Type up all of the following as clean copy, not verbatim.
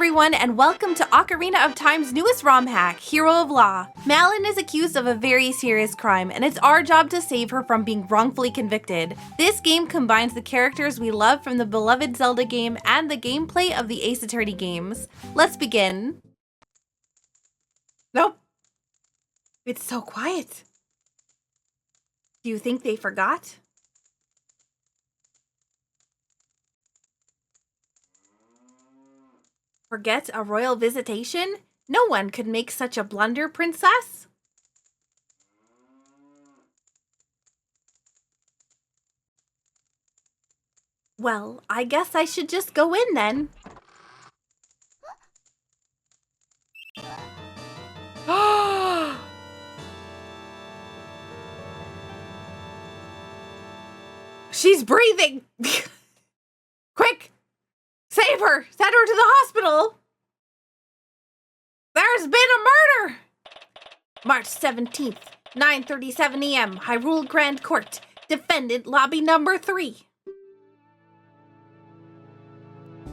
everyone, and welcome to Ocarina of Time's newest ROM hack, Hero of Law. Malon is accused of a very serious crime, and it's our job to save her from being wrongfully convicted. This game combines the characters we love from the beloved Zelda game and the gameplay of the Ace Attorney games. Let's begin. Nope. It's so quiet. Do you think they forgot? Forget a royal visitation? No one could make such a blunder, princess. Well, I guess I should just go in then. She's breathing! Quick! Save her! Send her to the hospital! There's been a murder! March 17th, 9:37 a.m., Hyrule Grand Court. Defendant, lobby number 3.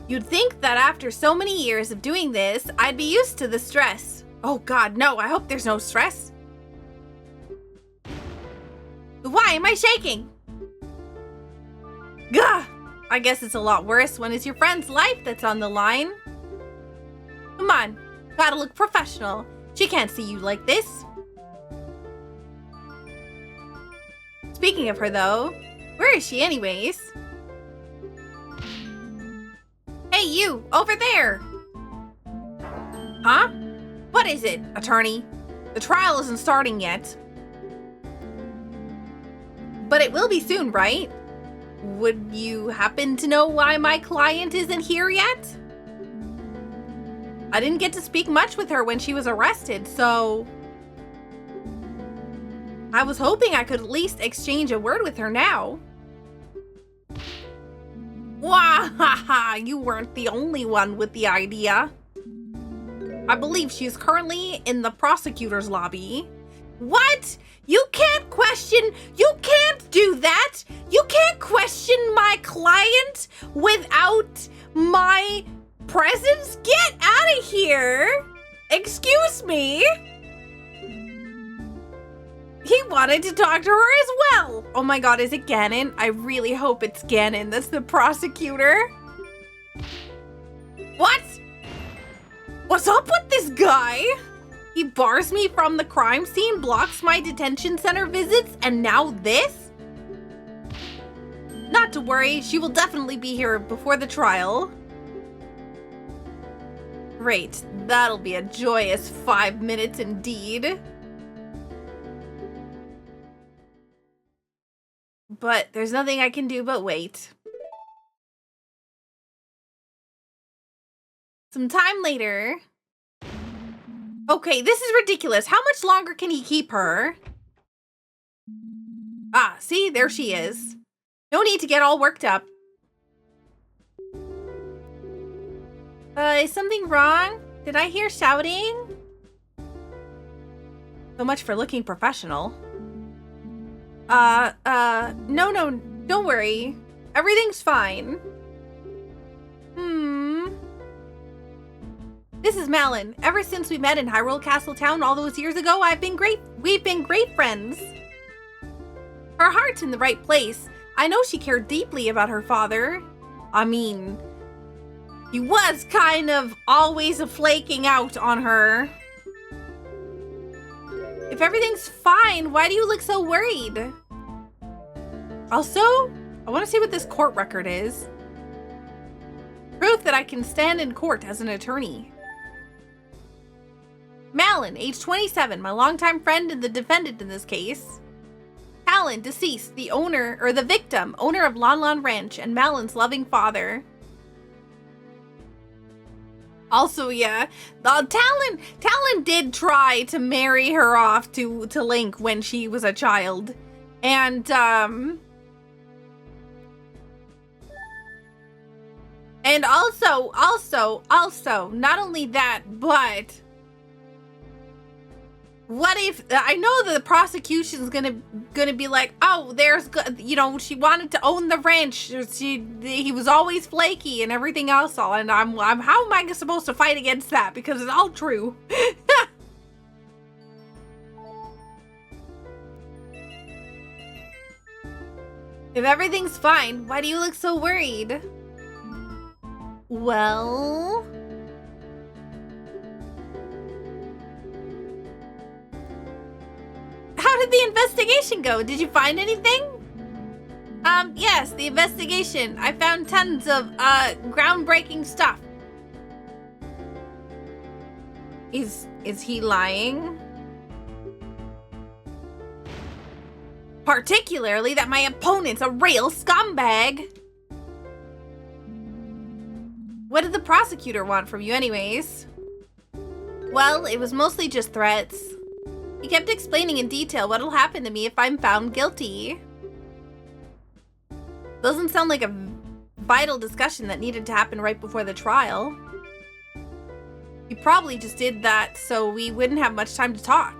You'd think that after so many years of doing this, I'd be used to the stress. Oh God, no, I hope there's no stress. Why am I shaking? Gah! I guess it's a lot worse when it's your friend's life that's on the line. Come on, gotta look professional. She can't see you like this. Speaking of her though, where is she anyways? Hey you, over there! Huh? What is it, attorney? The trial isn't starting yet. But it will be soon, right? Would you happen to know why my client isn't here yet? I didn't get to speak much with her when she was arrested, so I was hoping I could at least exchange a word with her now. Wahaha, you weren't the only one with the idea. I believe she's currently in the prosecutor's lobby. What? You can't do that! You can't question my client without my presence? Get out of here! Excuse me? He wanted to talk to her as well! Oh my God, is it Ganon? I really hope it's Ganon that's the prosecutor. What? What's up with this guy? He bars me from the crime scene, blocks my detention center visits, and now this? Not to worry, she will definitely be here before the trial. Great, that'll be a joyous 5 minutes indeed. But there's nothing I can do but wait. Some time later. Okay, this is ridiculous. How much longer can he keep her? Ah, see? There she is. No need to get all worked up. Is something wrong? Did I hear shouting? So much for looking professional. No, don't worry. Everything's fine. This is Malon. Ever since we met in Hyrule Castle Town all those years ago, we've been great friends. Her heart's in the right place. I know she cared deeply about her father. I mean, he was kind of always flaking out on her. If everything's fine, why do you look so worried? Also, I want to see what this court record is. Proof that I can stand in court as an attorney. Malon, age 27, my longtime friend and the defendant in this case. Talon, deceased, the victim, owner of Lon Lon Ranch and Malon's loving father. Also, yeah, Talon did try to marry her off to Link when she was a child. And also, not only that, but What if I know that the prosecution's gonna be like, oh, she wanted to own the ranch. He was always flaky and everything else. And I'm how am I supposed to fight against that? Because it's all true. If everything's fine, why do you look so worried? Well... How did the investigation go? Did you find anything? Yes, the investigation. I found tons of, groundbreaking stuff. Is he lying? Particularly that my opponent's a real scumbag. What did the prosecutor want from you anyways? Well, it was mostly just threats. He kept explaining in detail what'll happen to me if I'm found guilty. Doesn't sound like a vital discussion that needed to happen right before the trial. He probably just did that so we wouldn't have much time to talk.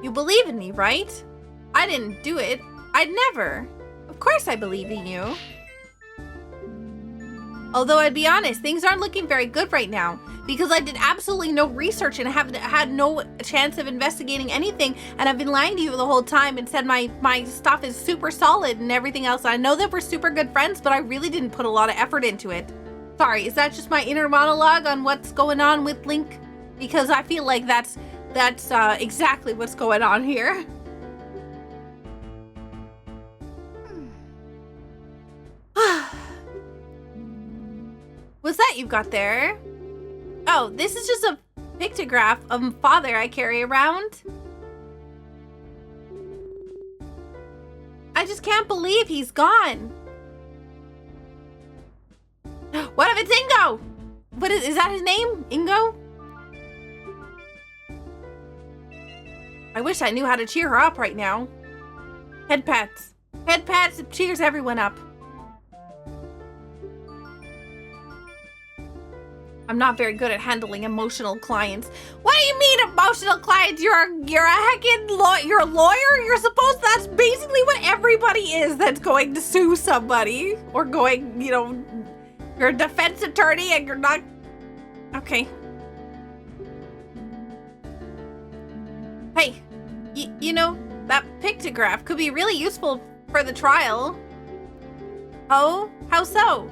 You believe in me, right? I didn't do it. I'd never. Of course I believe in you. Although I'd be honest, things aren't looking very good right now because I did absolutely no research and haven't had no chance of investigating anything, and I've been lying to you the whole time and said my stuff is super solid and everything else. I know that we're super good friends, but I really didn't put a lot of effort into it. Sorry, is that just my inner monologue on what's going on with Link? Because I feel like that's exactly what's going on here. What's that you've got there? Oh, this is just a pictograph of father I carry around. I just can't believe he's gone. What if it's Ingo? What is that his name? Ingo? I wish I knew how to cheer her up right now. Head pats. Head pats cheers everyone up. I'm not very good at handling emotional clients. What do you mean emotional clients? You're a heckin' you're a lawyer? You're supposed that's basically what everybody is that's going to sue somebody or going, you're a defense attorney and you're not okay. Hey, that pictograph could be really useful for the trial. Oh, how so?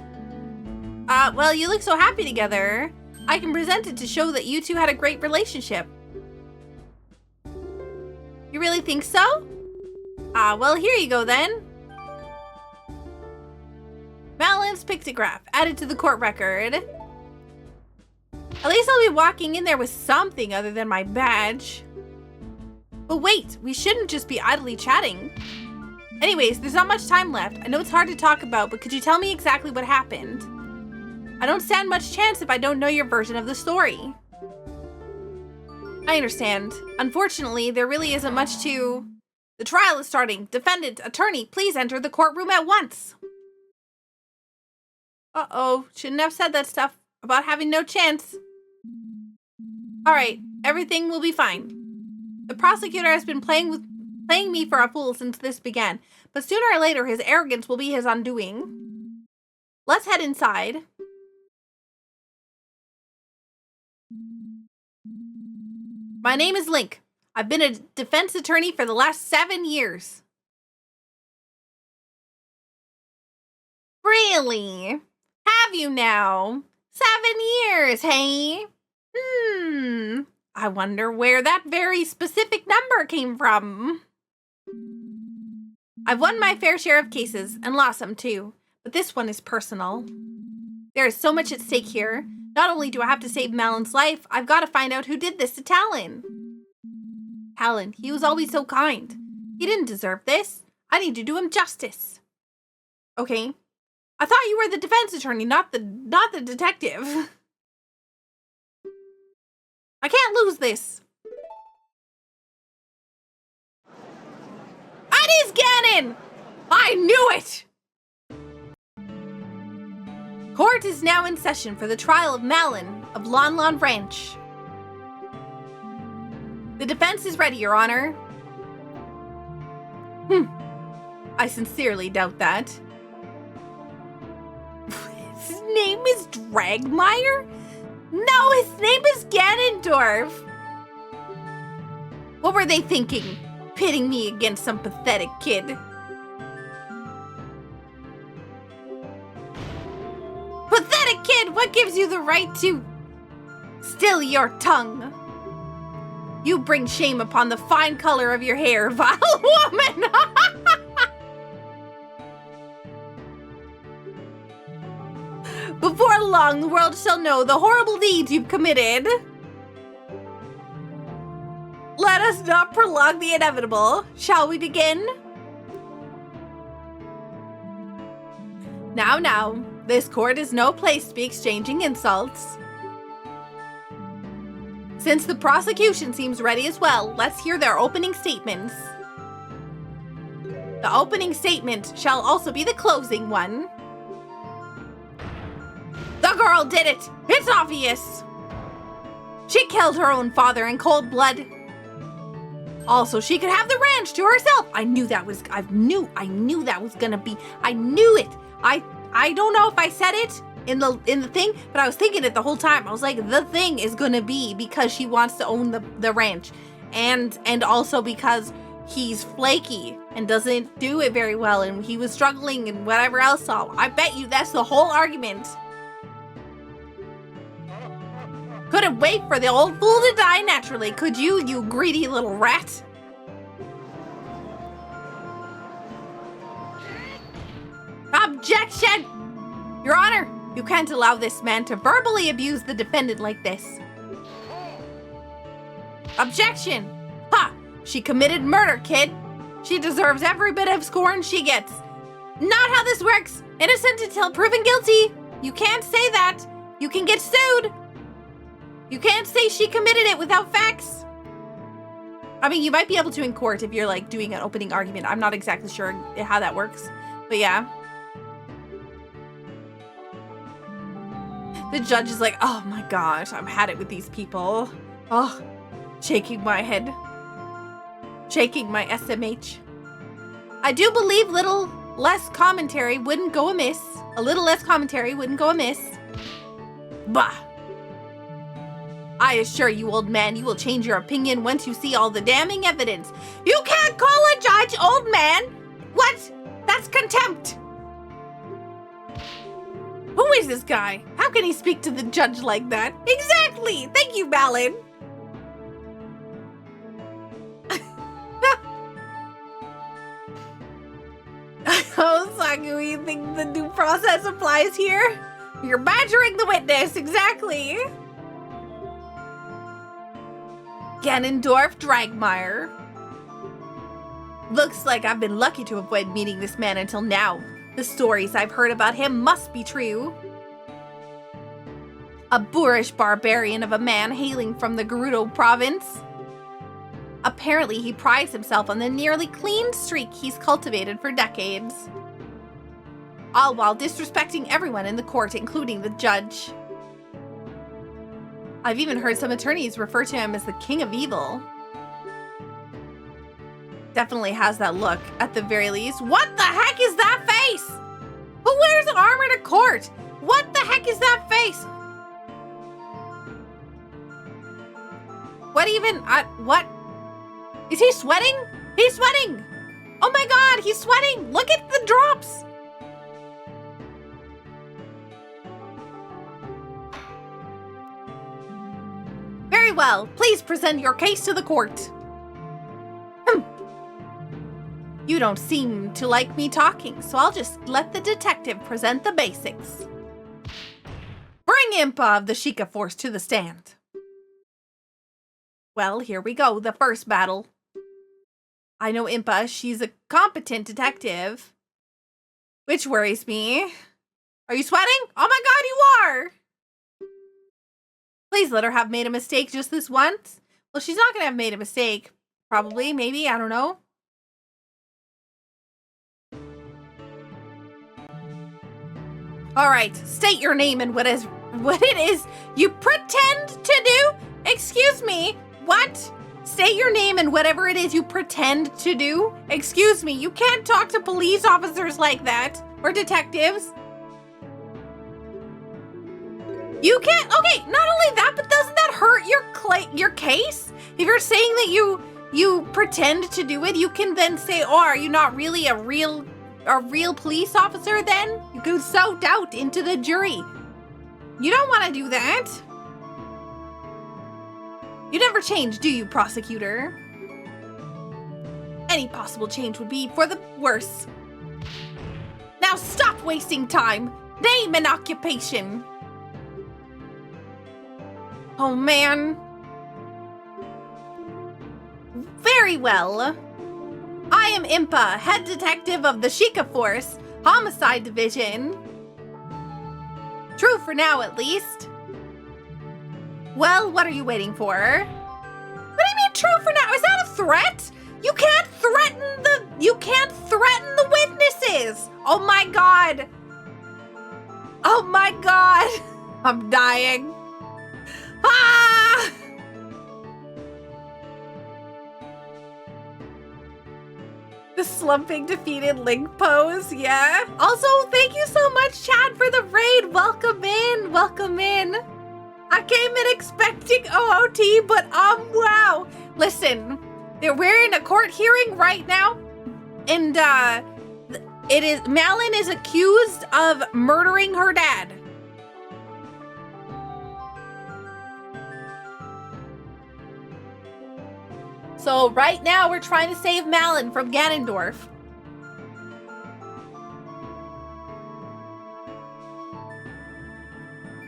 Well, you look so happy together. I can present it to show that you two had a great relationship. You really think so? Well, here you go then. Madeleine's pictograph, added to the court record. At least I'll be walking in there with something other than my badge. But wait, we shouldn't just be idly chatting. Anyways, there's not much time left. I know it's hard to talk about, but could you tell me exactly what happened? I don't stand much chance if I don't know your version of the story. I understand. Unfortunately, there really isn't much to... The trial is starting. Defendant, attorney, please enter the courtroom at once. Uh-oh, shouldn't have said that stuff about having no chance. Alright, everything will be fine. The prosecutor has been playing me for a fool since this began, but sooner or later his arrogance will be his undoing. Let's head inside. My name is Link. I've been a defense attorney for the last 7 years. Really? Have you now? 7 years, hey? I wonder where that very specific number came from. I've won my fair share of cases and lost some too, but this one is personal. There is so much at stake here. Not only do I have to save Madeleine's life, I've got to find out who did this to Talon. Talon, he was always so kind. He didn't deserve this. I need to do him justice. Okay. I thought you were the defense attorney, not the detective. I can't lose this. It is Ganon! I knew it! Court is now in session for the trial of Malon of Lon Lon Ranch. The defense is ready, Your Honor. I sincerely doubt that. His name is Dragmire? No, his name is Ganondorf. What were they thinking? Pitting me against some pathetic kid. Pathetic kid, what gives you the right to still your tongue? You bring shame upon the fine color of your hair, vile woman! Before long, the world shall know the horrible deeds you've committed. Let us not prolong the inevitable. Shall we begin? Now, this court is no place to be exchanging insults. Since the prosecution seems ready as well, let's hear their opening statements. The opening statement shall also be the closing one. The girl did it! It's obvious! She killed her own father in cold blood. Also, she could have the ranch to herself. I knew that was gonna be, I knew it. I don't know if I said it in the thing, but I was thinking it the whole time. I was like, the thing is gonna be because she wants to own the ranch. And also because he's flaky and doesn't do it very well and he was struggling and whatever else. So I bet you that's the whole argument. Couldn't wait for the old fool to die naturally, could you, you greedy little rat? Objection! Your Honor, you can't allow this man to verbally abuse the defendant like this. Objection! Ha! She committed murder, kid. She deserves every bit of scorn she gets. Not how this works. Innocent until proven guilty. You can't say that. You can get sued. You can't say she committed it without facts. I mean, you might be able to in court if you're like doing an opening argument. I'm not exactly sure how that works, but yeah. The judge is like, oh my gosh, I've had it with these people. Oh, shaking my head. Shaking my SMH. I do believe a little less commentary wouldn't go amiss. Bah. I assure you, old man, you will change your opinion once you see all the damning evidence. You can't call a judge old man! What? That's contempt! Who is this guy? How can he speak to the judge like that? Exactly! Thank you, Ballad! Oh, Saku, you think the due process applies here? You're badgering the witness, exactly! Ganondorf Dragmire. Looks like I've been lucky to avoid meeting this man until now. The stories I've heard about him must be true. A boorish barbarian of a man hailing from the Gerudo province. Apparently, he prides himself on the nearly clean streak he's cultivated for decades. All while disrespecting everyone in the court, including the judge. I've even heard some attorneys refer to him as the King of Evil. Definitely has that look, at the very least. What the heck is that face? Who wears armor to court? What the heck is that face? What even? What? Is he sweating? He's sweating! Oh my god, he's sweating! Look at the drops! Very well, please present your case to the court. You don't seem to like me talking, so I'll just let the detective present the basics. Bring Impa of the Sheikah Force to the stand. Well, here we go, the first battle. I know Impa, she's a competent detective. Which worries me. Are you sweating? Oh my god, you are! Please let her have made a mistake just this once. Well, she's not gonna have made a mistake. Probably, maybe, I don't know. Alright, state your name and what it is you pretend to do? Excuse me, what? State your name and whatever it is you pretend to do. Excuse me, you can't talk to police officers like that. Or detectives. You can't, okay, not only that, but doesn't that hurt your case? If you're saying that you pretend to do it, you can then say, oh, are you not really a real police officer then? You could sow doubt into the jury. You don't want to do that. You never change, do you, prosecutor? Any possible change would be for the worse. Now stop wasting time. Name and occupation. Oh, man. Very well. I am Impa, head detective of the Sheikah Force, Homicide Division. True for now, at least. Well, what are you waiting for? What do you mean true for now? Is that a threat? You can't threaten the witnesses. Oh my god. Oh my god. I'm dying. Ah! The slumping defeated Link pose, yeah. Also, thank you so much, Chad, for the raid. Welcome in, welcome in. I came in expecting OOT, but wow. Listen, we're in a court hearing right now, and Malin is accused of murdering her dad. So right now we're trying to save Malin from Ganondorf.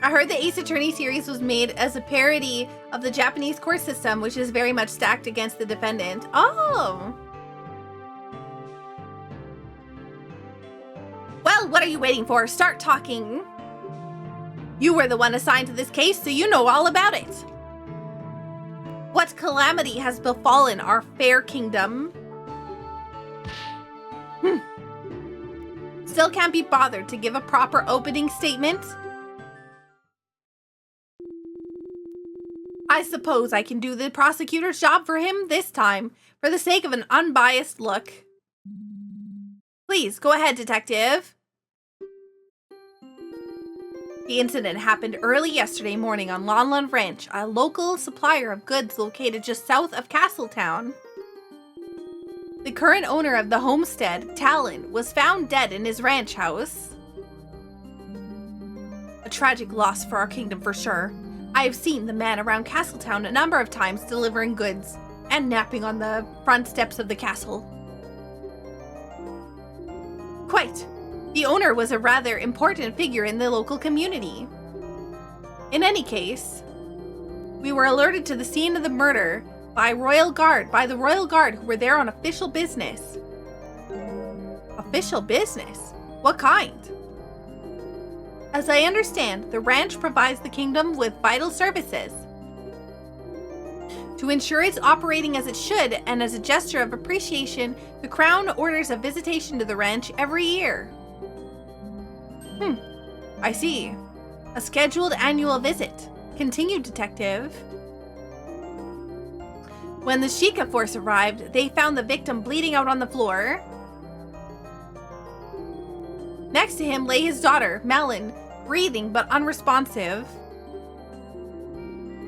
I heard the Ace Attorney series was made as a parody of the Japanese court system, which is very much stacked against the defendant. Oh. Well, what are you waiting for? Start talking. You were the one assigned to this case, so you know all about it. What calamity has befallen our fair kingdom? Still can't be bothered to give a proper opening statement? I suppose I can do the prosecutor's job for him this time, for the sake of an unbiased look. Please, go ahead, detective. The incident happened early yesterday morning on Lonlon Ranch, a local supplier of goods located just south of Castletown. The current owner of the homestead, Talon, was found dead in his ranch house. A tragic loss for our kingdom for sure. I have seen the man around Castletown a number of times delivering goods and napping on the front steps of the castle. Quite. The owner was a rather important figure in the local community. In any case, we were alerted to the scene of the murder by the Royal Guard who were there on official business. Official business? What kind? As I understand, the ranch provides the kingdom with vital services. To ensure it's operating as it should, and as a gesture of appreciation, the Crown orders a visitation to the ranch every year. I see. A scheduled annual visit. Continue, detective. When the Sheikah Force arrived, they found the victim bleeding out on the floor. Next to him lay his daughter, Malin, breathing but unresponsive.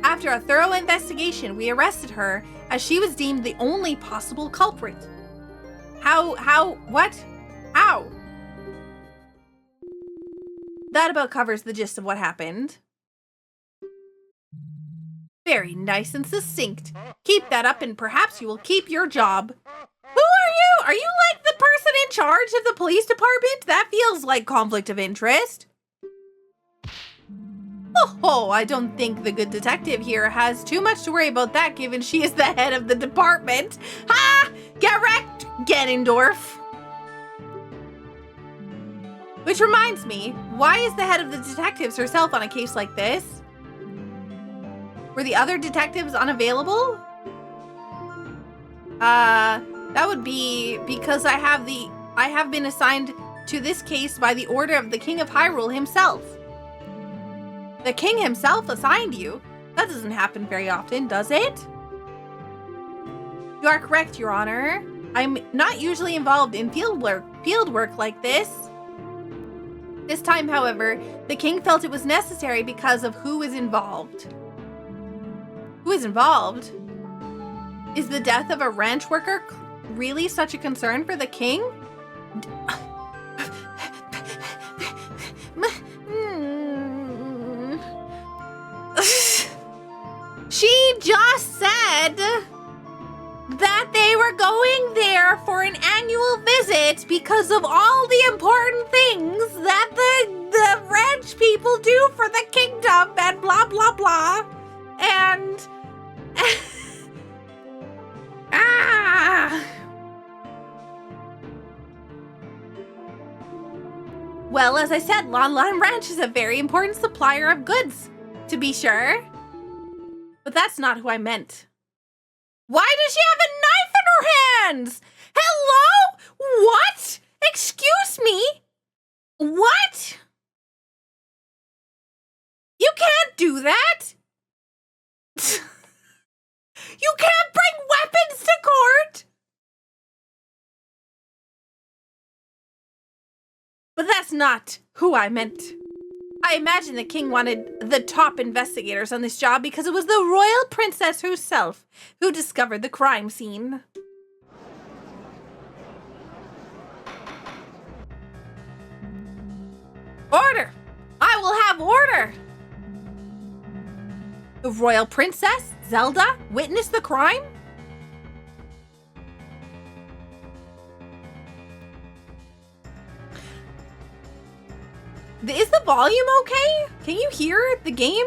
After a thorough investigation, we arrested her as she was deemed the only possible culprit. What? How? That about covers the gist of what happened. Very nice and succinct. Keep that up and perhaps you will keep your job. Who are you? Are you like the person in charge of the police department? That feels like conflict of interest. Oh, I don't think the good detective here has too much to worry about that, given she is the head of the department. Ha! Get wrecked, Ganondorf. Which reminds me, why is the head of the detectives herself on a case like this? Were the other detectives unavailable? That would be because I have been assigned to this case by the order of the King of Hyrule himself. The king himself assigned you? That doesn't happen very often, does it? You are correct, Your Honor. I'm not usually involved in field work like this. This time, however, the king felt it was necessary because of who is involved. Who is involved? Is the death of a ranch worker really such a concern for the king? She just said that they were going there for an annual visit because of all the important things that the ranch people do for the kingdom and blah, blah, blah. And... Well, as I said, Lon Lon Ranch is a very important supplier of goods, to be sure. But that's not who I meant. Why does she have a knife in her hands? Hello? What? Excuse me? What? You can't do that. You can't bring weapons to court. But that's not who I meant. I imagine the king wanted the top investigators on this job because it was the royal princess herself who discovered the crime scene. Order! I will have order! The royal princess, Zelda, witnessed the crime? Is the volume okay? Can you hear the game?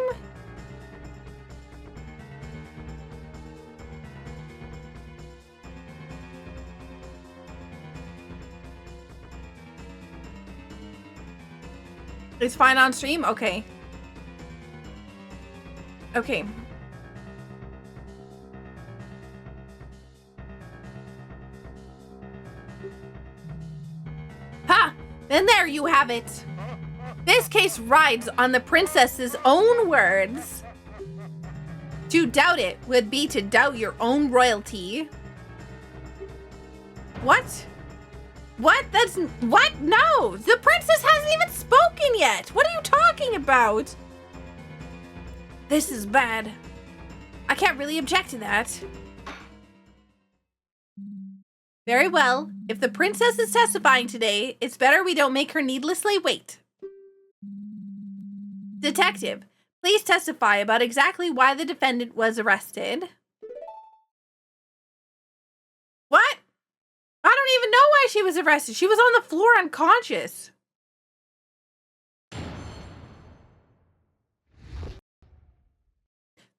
It's fine on stream? Okay. Okay. Ha! Then there you have it. This case rides on the princess's own words. To doubt it would be to doubt your own royalty. What? What? What? No! The princess hasn't even spoken yet! What are you talking about? This is bad. I can't really object to that. Very well. If the princess is testifying today, it's better we don't make her needlessly wait. Detective, please testify about exactly why the defendant was arrested. What? I don't even know why she was arrested. She was on the floor unconscious.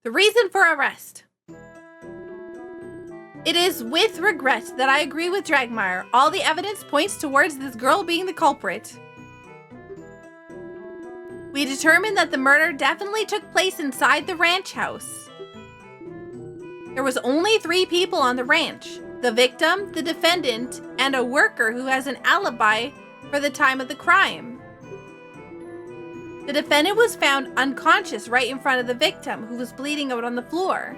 The reason for arrest. It is with regret that I agree with Dragmire. All the evidence points towards this girl being the culprit. We determined that the murder definitely took place inside the ranch house. There was only 3 people on the ranch. The victim, the defendant, and a worker who has an alibi for the time of the crime. The defendant was found unconscious right in front of the victim, who was bleeding out on the floor.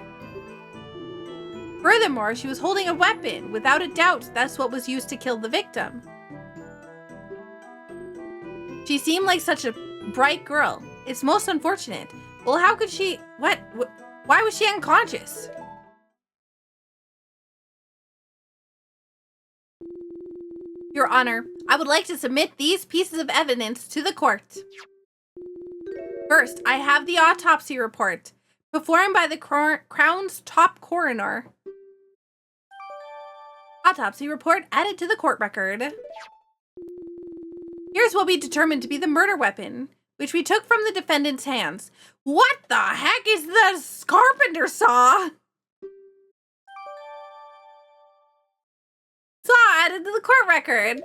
Furthermore, she was holding a weapon. Without a doubt, that's what was used to kill the victim. She seemed like such a bright girl. It's most unfortunate. Well, how could she... What? Why was she unconscious? Your Honor, I would like to submit these pieces of evidence to the court. First, I have the autopsy report, performed by the Crown's top coroner. Autopsy report added to the court record. Here's what we determined to be the murder weapon, which we took from the defendant's hands. What the heck is this carpenter saw? Saw added to the court record.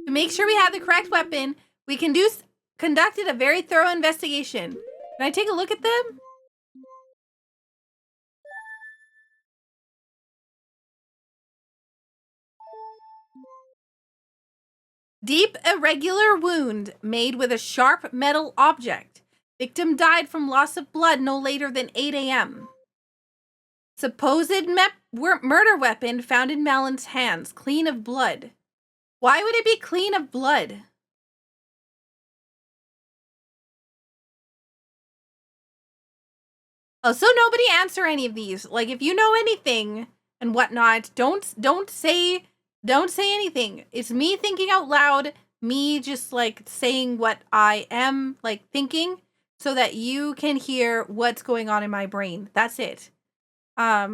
To make sure we have the correct weapon, we conducted a very thorough investigation. Can I take a look at them? Deep irregular wound made with a sharp metal object. Victim died from loss of blood no later than 8 a.m. Supposed murder weapon found in Malon's hands, clean of blood. Why would it be clean of blood? Oh, so nobody answer any of these. Like, if you know anything and whatnot, don't say anything. It's me thinking out loud, me just like saying what I am like thinking, so that you can hear what's going on in my brain. That's it. I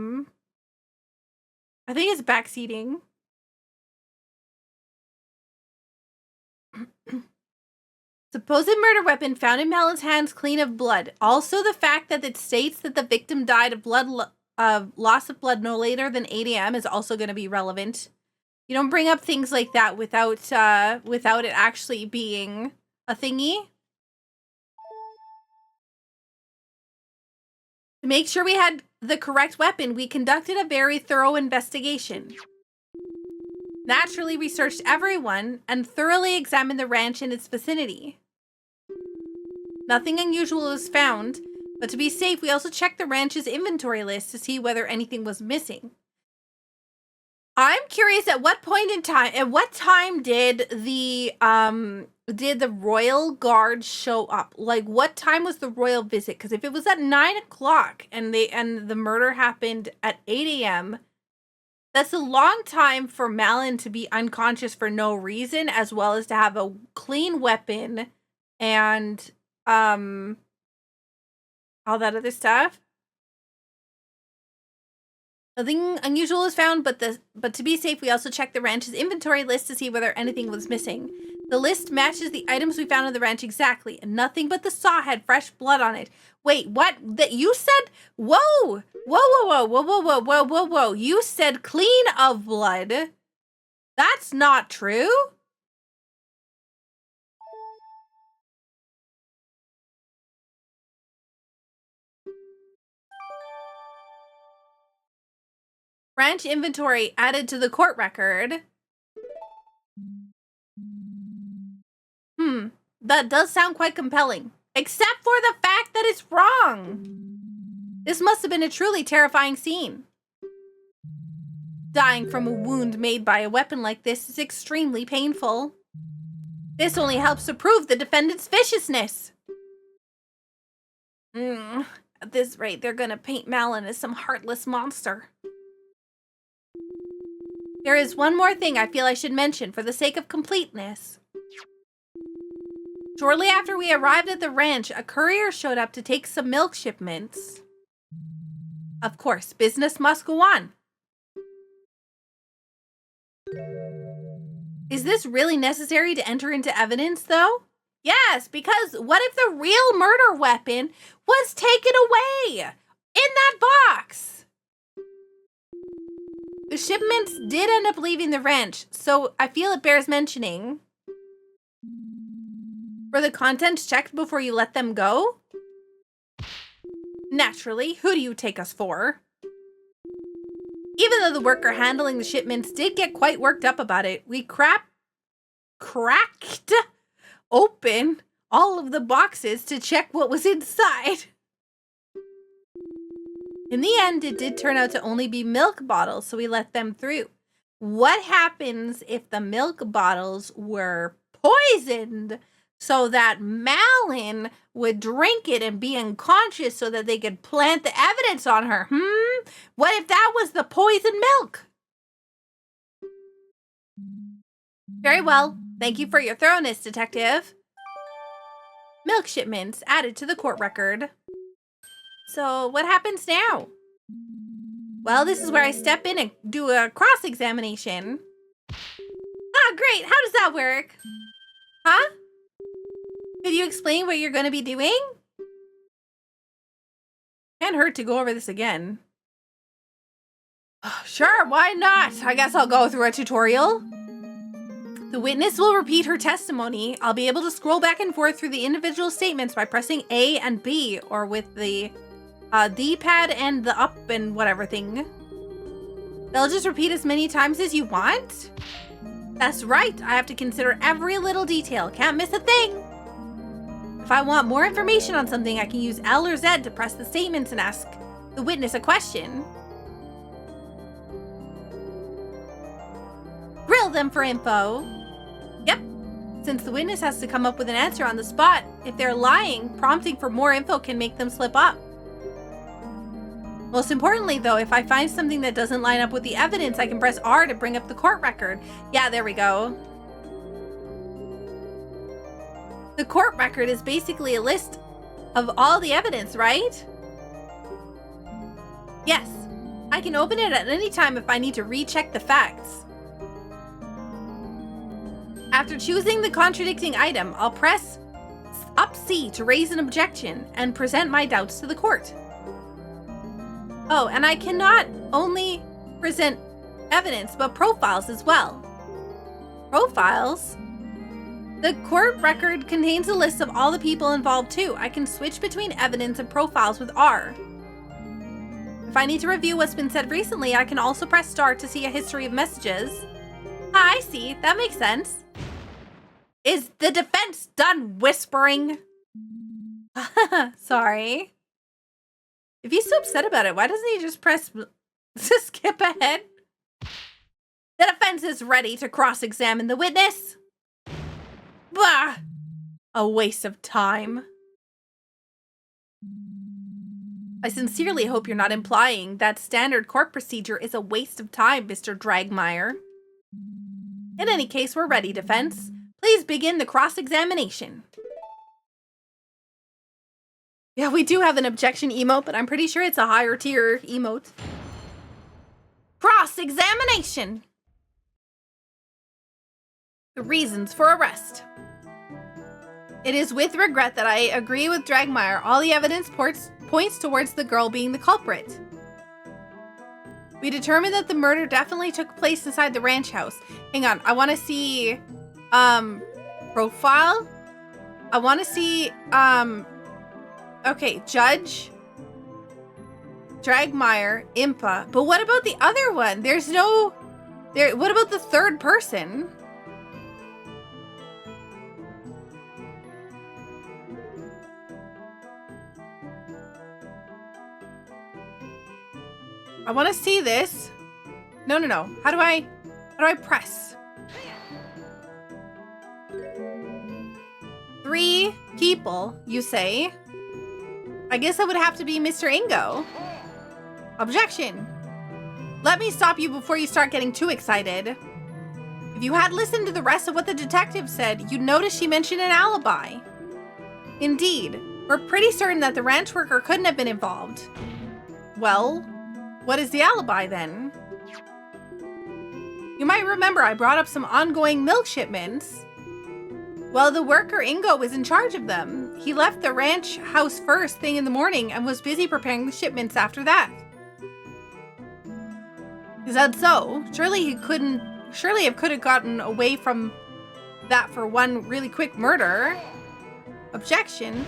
think it's backseating. Supposed murder weapon found in Malon's hands, clean of blood. Also, the fact that it states that the victim died of loss of blood no later than 8 a.m. is also going to be relevant. You don't bring up things like that without it actually being a thingy. To make sure we had the correct weapon, we conducted a very thorough investigation. Naturally, we searched everyone and thoroughly examined the ranch and its vicinity. Nothing unusual was found, but to be safe, we also checked the ranch's inventory list to see whether anything was missing. I'm curious, at what time did the royal guard show up? Like, what time was the royal visit? Because if it was at 9 o'clock and the murder happened at 8 a.m., that's a long time for Malon to be unconscious for no reason, as well as to have a clean weapon and all that other stuff. Nothing unusual was found, but to be safe, we also checked the ranch's inventory list to see whether anything was missing. The list matches the items we found on the ranch exactly, and nothing but the saw had fresh blood on it. Wait, what? That you said? Whoa! Whoa! You said clean of blood. That's not true. Ranch inventory added to the court record. That does sound quite compelling. Except for the fact that it's wrong. This must have been a truly terrifying scene. Dying from a wound made by a weapon like this is extremely painful. This only helps to prove the defendant's viciousness. At this rate, they're gonna paint Malon as some heartless monster. There is one more thing I feel I should mention for the sake of completeness. Shortly after we arrived at the ranch, a courier showed up to take some milk shipments. Of course, business must go on. Is this really necessary to enter into evidence, though? Yes, because what if the real murder weapon was taken away in that box? The shipments did end up leaving the ranch, so I feel it bears mentioning. Were the contents checked before you let them go? Naturally, who do you take us for? Even though the worker handling the shipments did get quite worked up about it, we cracked open all of the boxes to check what was inside. In the end, it did turn out to only be milk bottles, so we let them through. What happens if the milk bottles were poisoned so that Malon would drink it and be unconscious so that they could plant the evidence on her? What if that was the poisoned milk? Very well. Thank you for your thoroughness, detective. Milk shipments added to the court record. So what happens now? Well, this is where I step in and do a cross-examination. Ah, great. How does that work? Huh? Could you explain what you're going to be doing? Can't hurt to go over this again. Sure, why not? I guess I'll go through a tutorial. The witness will repeat her testimony. I'll be able to scroll back and forth through the individual statements by pressing A and B, or with the D-pad and the up and whatever thing. They'll just repeat as many times as you want? That's right. I have to consider every little detail. Can't miss a thing. If I want more information on something, I can use L or Z to press the statements and ask the witness a question. profile them for info. Yep. Since the witness has to come up with an answer on the spot, if they're lying, prompting for more info can make them slip up. Most importantly, though, if I find something that doesn't line up with the evidence, I can press R to bring up the court record. Yeah, there we go. The court record is basically a list of all the evidence, right? Yes. I can open it at any time if I need to recheck the facts. After choosing the contradicting item, I'll press up C to raise an objection and present my doubts to the court. Oh, and I cannot only present evidence, but profiles as well. Profiles? The court record contains a list of all the people involved too. I can switch between evidence and profiles with R. If I need to review what's been said recently, I can also press start to see a history of messages. Ah, I see. That makes sense. Is the defense done whispering? Sorry. If he's so upset about it, why doesn't he just press to skip ahead? The defense is ready to cross-examine the witness. Bah! A waste of time. I sincerely hope you're not implying that standard court procedure is a waste of time, Mr. Dragmire. In any case, we're ready, defense. Please begin the cross-examination. Yeah, we do have an objection emote, but I'm pretty sure it's a higher tier emote. Cross-examination! The reasons for arrest. It is with regret that I agree with Dragmire. All the evidence points towards the girl being the culprit. We determined that the murder definitely took place inside the ranch house. Hang on, I want to see, profile. I want to see, okay, Judge, Dragmire, Impa. But what about the other one? There's no, what about the third person? I want to see this. No. How do I press? 3 people, you say? I guess that would have to be Mr. Ingo. Objection. Let me stop you before you start getting too excited. If you had listened to the rest of what the detective said, you'd notice she mentioned an alibi. Indeed, we're pretty certain that the ranch worker couldn't have been involved. Well, what is the alibi then? You might remember I brought up some ongoing milk shipments. Well, the worker Ingo was in charge of them. He left the ranch house first thing in the morning and was busy preparing the shipments after that. Is that so? Surely he could have gotten away from that for one really quick murder. Objection.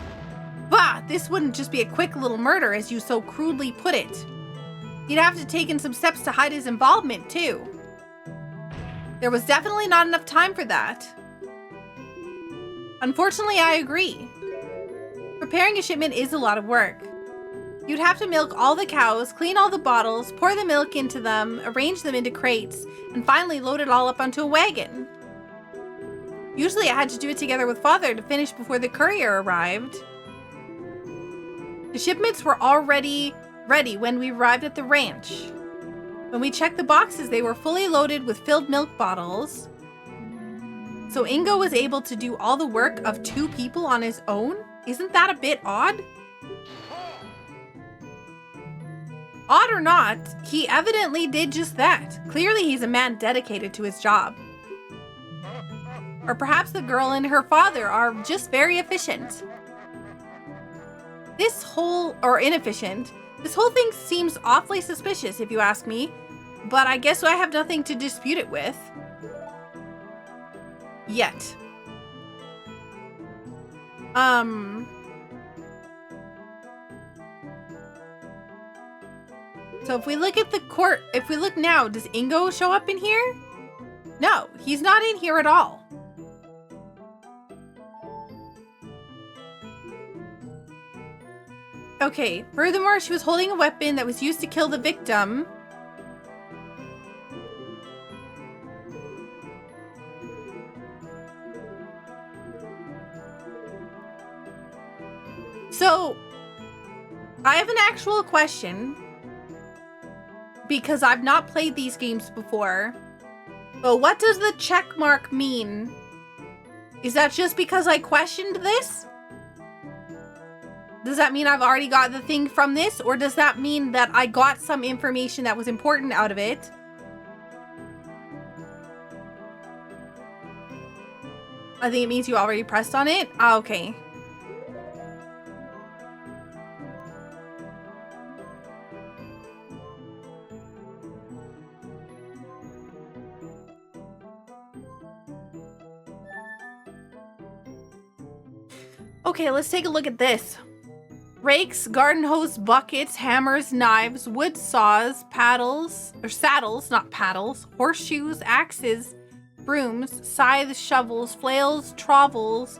Bah, this wouldn't just be a quick little murder as you so crudely put it. He'd have to take some steps to hide his involvement, too. There was definitely not enough time for that. Unfortunately, I agree. Preparing a shipment is a lot of work. You'd have to milk all the cows, clean all the bottles, pour the milk into them, arrange them into crates, and finally load it all up onto a wagon. Usually I had to do it together with Father to finish before the courier arrived. The shipments were already ready when we arrived at the ranch. When we checked the boxes, they were fully loaded with filled milk bottles. So Ingo was able to do all the work of 2 people on his own? Isn't that a bit odd? Odd or not, he evidently did just that. Clearly he's a man dedicated to his job. Or perhaps the girl and her father are just very efficient. Inefficient. This whole thing seems awfully suspicious if you ask me, but I guess I have nothing to dispute it with. Yet. So if we look at the court, if we look now, does Ingo show up in here? No, he's not in here at all. Okay, furthermore, she was holding a weapon that was used to kill the victim. So, I have an actual question. Because I've not played these games before. But what does the check mark mean? Is that just because I questioned this? Does that mean I've already got the thing from this? Or does that mean that I got some information that was important out of it? I think it means you already pressed on it. Ah, okay. Okay, let's take a look at this. Rakes, garden hose, buckets, hammers, knives, wood saws, paddles, or saddles, not paddles, horseshoes, axes, brooms, scythes, shovels, flails, trowels,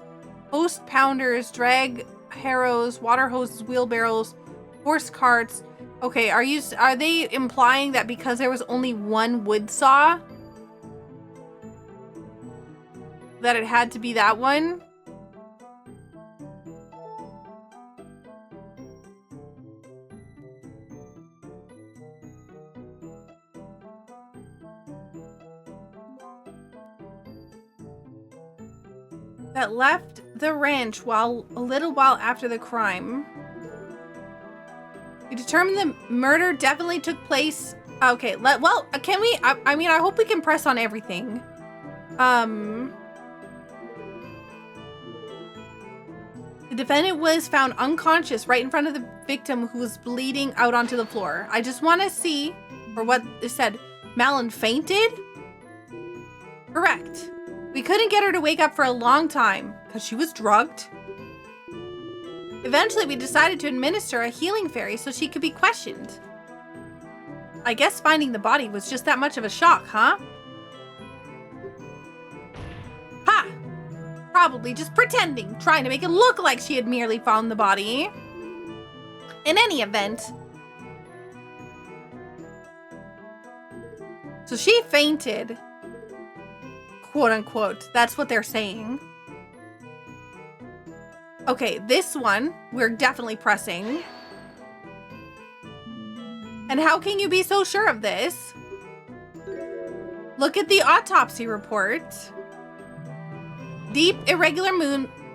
post pounders, drag harrows, water hoses, wheelbarrows, horse carts. Okay, are they implying that because there was only one wood saw, that it had to be that one? That left the ranch a little while after the crime. You determined the murder definitely took place. Okay, can we? I mean, I hope we can press on everything. The defendant was found unconscious right in front of the victim who was bleeding out onto the floor. I just want to see, or what it said, Malin fainted? Correct. We couldn't get her to wake up for a long time because she was drugged. Eventually, we decided to administer a healing fairy so she could be questioned. I guess finding the body was just that much of a shock, huh? Ha! Probably just pretending, trying to make it look like she had merely found the body. In any event. So she fainted. Quote unquote. That's what they're saying. Okay, this one, we're definitely pressing. And how can you be so sure of this? Look at the autopsy report. Deep, irregular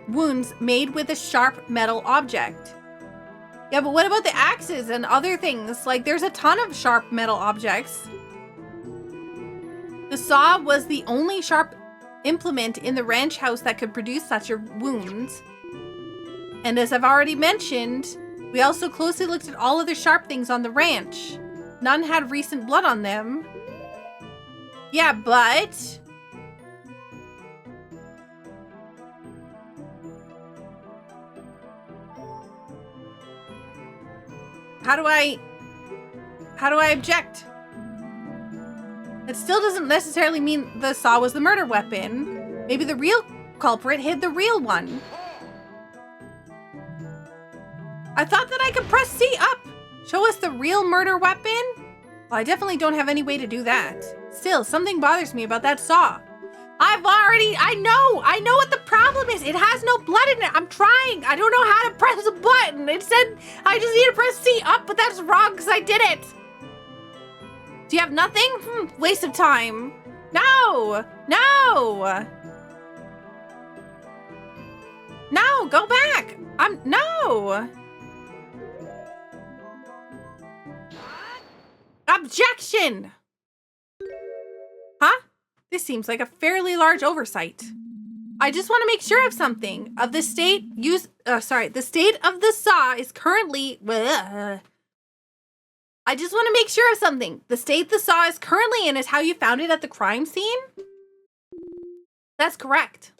wounds made with a sharp metal object. Yeah, but what about the axes and other things? Like, there's a ton of sharp metal objects. The saw was the only sharp implement in the ranch house that could produce such a wound. And as I've already mentioned, we also closely looked at all other sharp things on the ranch. None had recent blood on them. Yeah, but... How do I object? It still doesn't necessarily mean the saw was the murder weapon. Maybe the real culprit hid the real one. I thought that I could press C up. Show us the real murder weapon? Well, I definitely don't have any way to do that. Still, something bothers me about that saw. I know what the problem is. It has no blood in it. I'm trying. I don't know how to press a button. It said I just need to press C up, but that's wrong because I did it. Do you have nothing? Waste of time. No! No! No, go back. No! Objection! Huh? This seems like a fairly large oversight. I just want to make sure of something. The state of the saw is currently... I just want to make sure of something. The state the saw is currently in is how you found it at the crime scene? That's correct.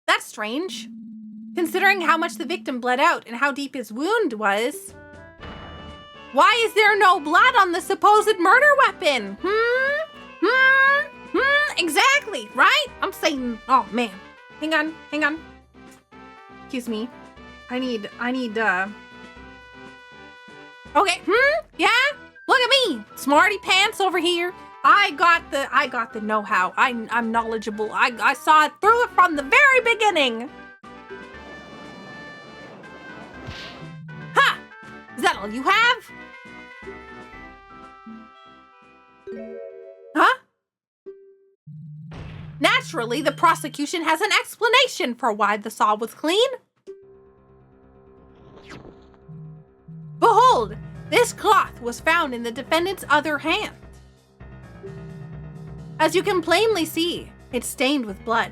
That's strange. Considering how much the victim bled out and how deep his wound was. Why is there no blood on the supposed murder weapon? Exactly, right? I'm saying, oh man. Hang on. Excuse me. I need, okay, yeah? Look at me, smarty pants over here. I got the know-how. I'm knowledgeable. I saw it through it from the very beginning. while, you have? Huh? Naturally, the prosecution has an explanation for why the saw was clean. Behold, this cloth was found in the defendant's other hand. As you can plainly see, it's stained with blood.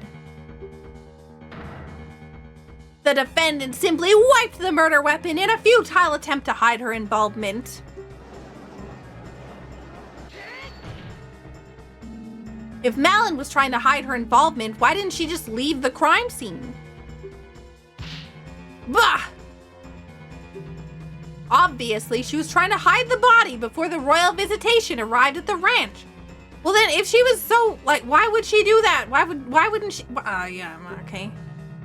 The defendant simply wiped the murder weapon in a futile attempt to hide her involvement. If Malin was trying to hide her involvement, why didn't she just leave the crime scene? Bah! Obviously, she was trying to hide the body before the royal visitation arrived at the ranch. Well then, if she was so, like, why would she do that? Why wouldn't she? Yeah, okay.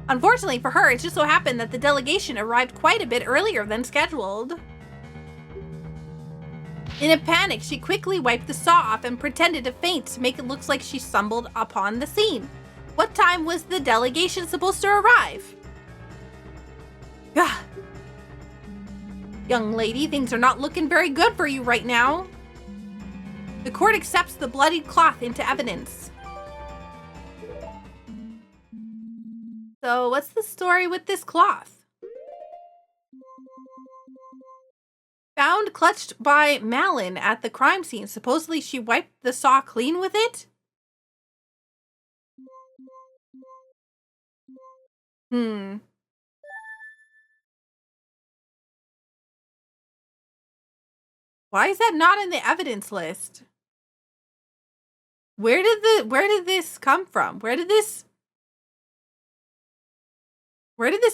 Unfortunately for her, it just so happened that the delegation arrived quite a bit earlier than scheduled. In a panic, she quickly wiped the saw off and pretended to faint to make it look like she stumbled upon the scene. What time was the delegation supposed to arrive? Young lady, things are not looking very good for you right now. The court accepts the bloodied cloth into evidence. So, what's the story with this cloth? Found clutched by Malin at the crime scene. Supposedly she wiped the saw clean with it? Why is that not in the evidence list? Where did this come from? Where did this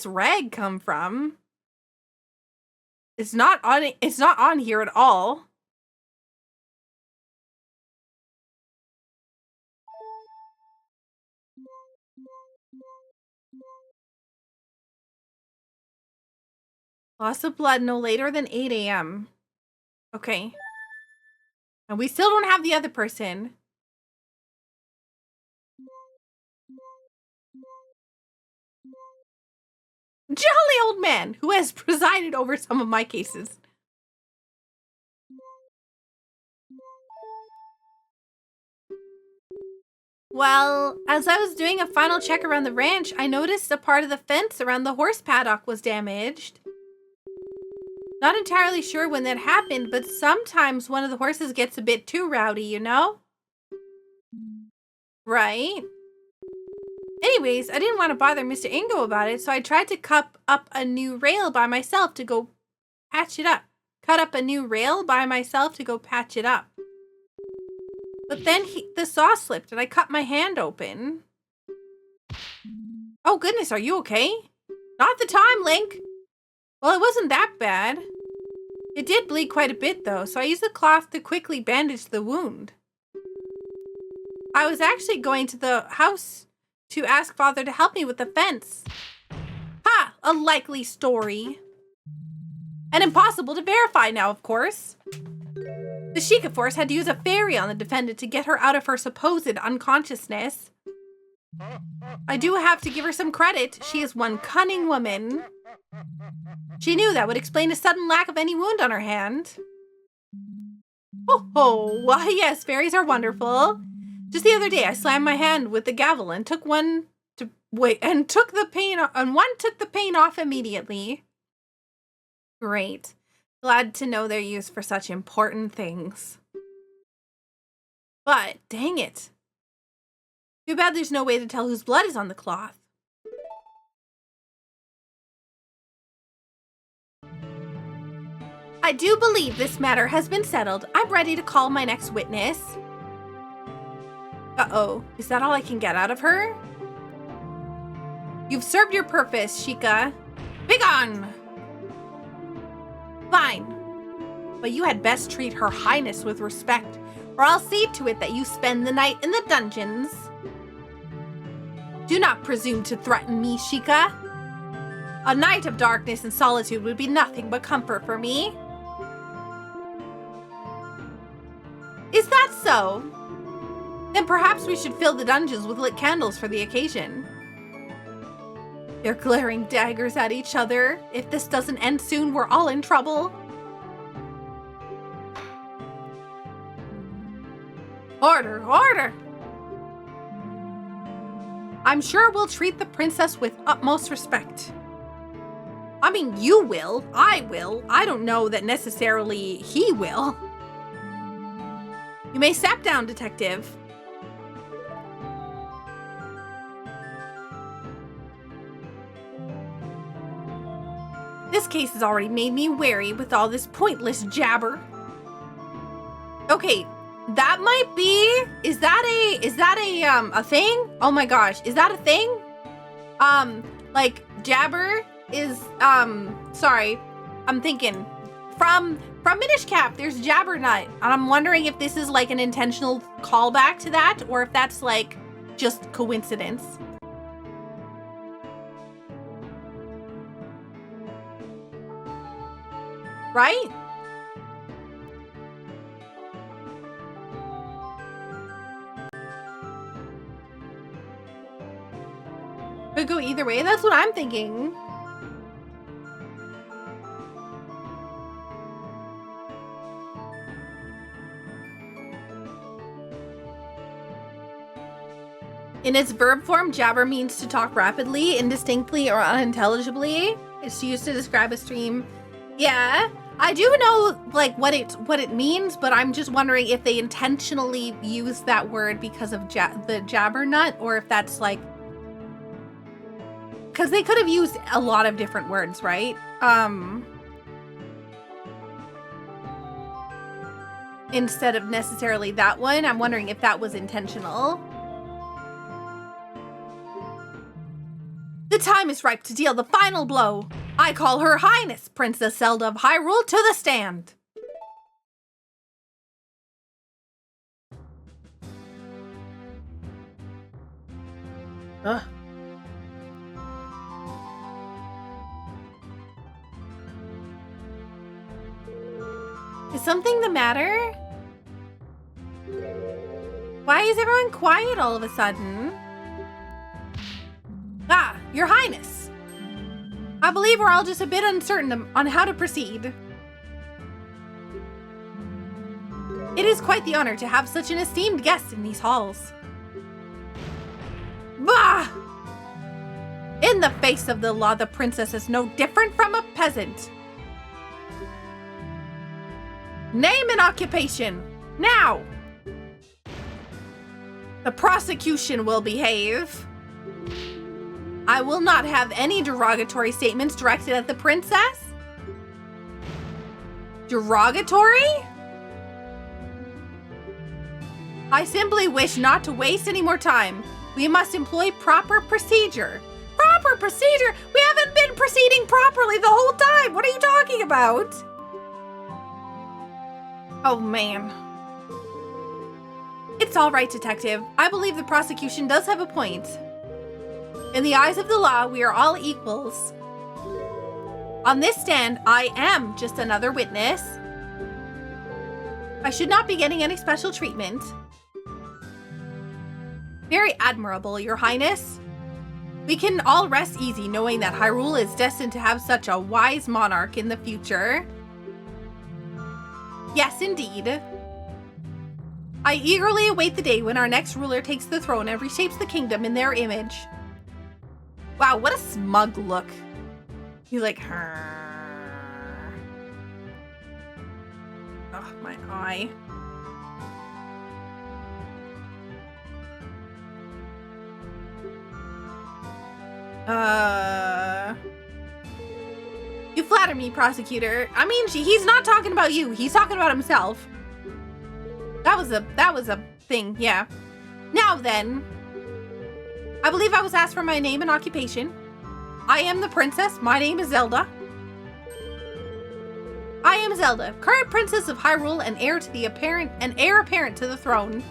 rag come from? It's not on here at all. Loss of blood no later than 8 a.m. Okay. And we still don't have the other person. Jolly old man who has presided over some of my cases. Well, as I was doing a final check around the ranch, I noticed a part of the fence around the horse paddock was damaged. Not entirely sure when that happened, but sometimes one of the horses gets a bit too rowdy, you know? Right? Anyways, I didn't want to bother Mr. Ingo about it, so I tried to cut up a new rail by myself to go patch it up. But then the saw slipped and I cut my hand open. Oh goodness, are you okay? Not the time, Link! Well, it wasn't that bad. It did bleed quite a bit though, so I used the cloth to quickly bandage the wound. I was actually going to the house to ask Father to help me with the fence. Ha! A likely story. And impossible to verify now, of course. The Sheikah Force had to use a fairy on the defendant to get her out of her supposed unconsciousness. I do have to give her some credit. She is one cunning woman. She knew that would explain a sudden lack of any wound on her hand. Oh, why yes, fairies are wonderful. Just the other day, I slammed my hand with the gavel and took the pain off immediately. Great. Glad to know they're used for such important things. But, dang it. Too bad there's no way to tell whose blood is on the cloth. I do believe this matter has been settled. I'm ready to call my next witness. Uh-oh. Is that all I can get out of her? You've served your purpose, Sheikah. Begone! Fine. But you had best treat Her Highness with respect, or I'll see to it that you spend the night in the dungeons. Do not presume to threaten me, Sheikah. A night of darkness and solitude would be nothing but comfort for me. Is that so? Then perhaps we should fill the dungeons with lit candles for the occasion. They're glaring daggers at each other. If this doesn't end soon, we're all in trouble. Order, order! I'm sure we'll treat the princess with utmost respect. I mean, you will. I will. I don't know that necessarily he will. You may step down, detective. This case has already made me wary with all this pointless jabber. Okay, that might be, is that a thing? Oh my gosh, is that a thing? Like jabber is, sorry, I'm thinking from Minish Cap, there's Jabbernut, and I'm wondering if this is like an intentional callback to that, or if that's like just coincidence. Right? Could go either way. That's what I'm thinking. In its verb form, jabber means to talk rapidly, indistinctly, or unintelligibly. It's used to describe a stream. Yeah, I do know like what it means, but I'm just wondering if they intentionally use that word because of the jabbernut, or if that's like, because they could have used a lot of different words, right? Instead of necessarily that one, I'm wondering if that was intentional. The time is ripe to deal the final blow. I call Her Highness, Princess Zelda of Hyrule, to the stand. Ugh. Is something the matter? Why is everyone quiet all of a sudden? Ah, Your Highness. I believe we're all just a bit uncertain on how to proceed. It is quite the honor to have such an esteemed guest in these halls. Bah! In the face of the law, the princess is no different from a peasant. Name and occupation, now! The prosecution will behave. I will not have any derogatory statements directed at the princess. Derogatory? I simply wish not to waste any more time. We must employ proper procedure. Proper procedure? We haven't been proceeding properly the whole time. What are you talking about? Oh, man. It's all right, detective. I believe the prosecution does have a point. In the eyes of the law, we are all equals. On this stand, I am just another witness. I should not be getting any special treatment. Very admirable, Your Highness. We can all rest easy knowing that Hyrule is destined to have such a wise monarch in the future. Yes, indeed. I eagerly await the day when our next ruler takes the throne and reshapes the kingdom in their image. Wow, what a smug look. He's like, oh, my eye. You flatter me, prosecutor. I mean, he's not talking about you. He's talking about himself. That was a thing, yeah. Now then, I believe I was asked for my name and occupation. I am the princess. My name is Zelda. I am Zelda, current princess of Hyrule and heir apparent to the throne.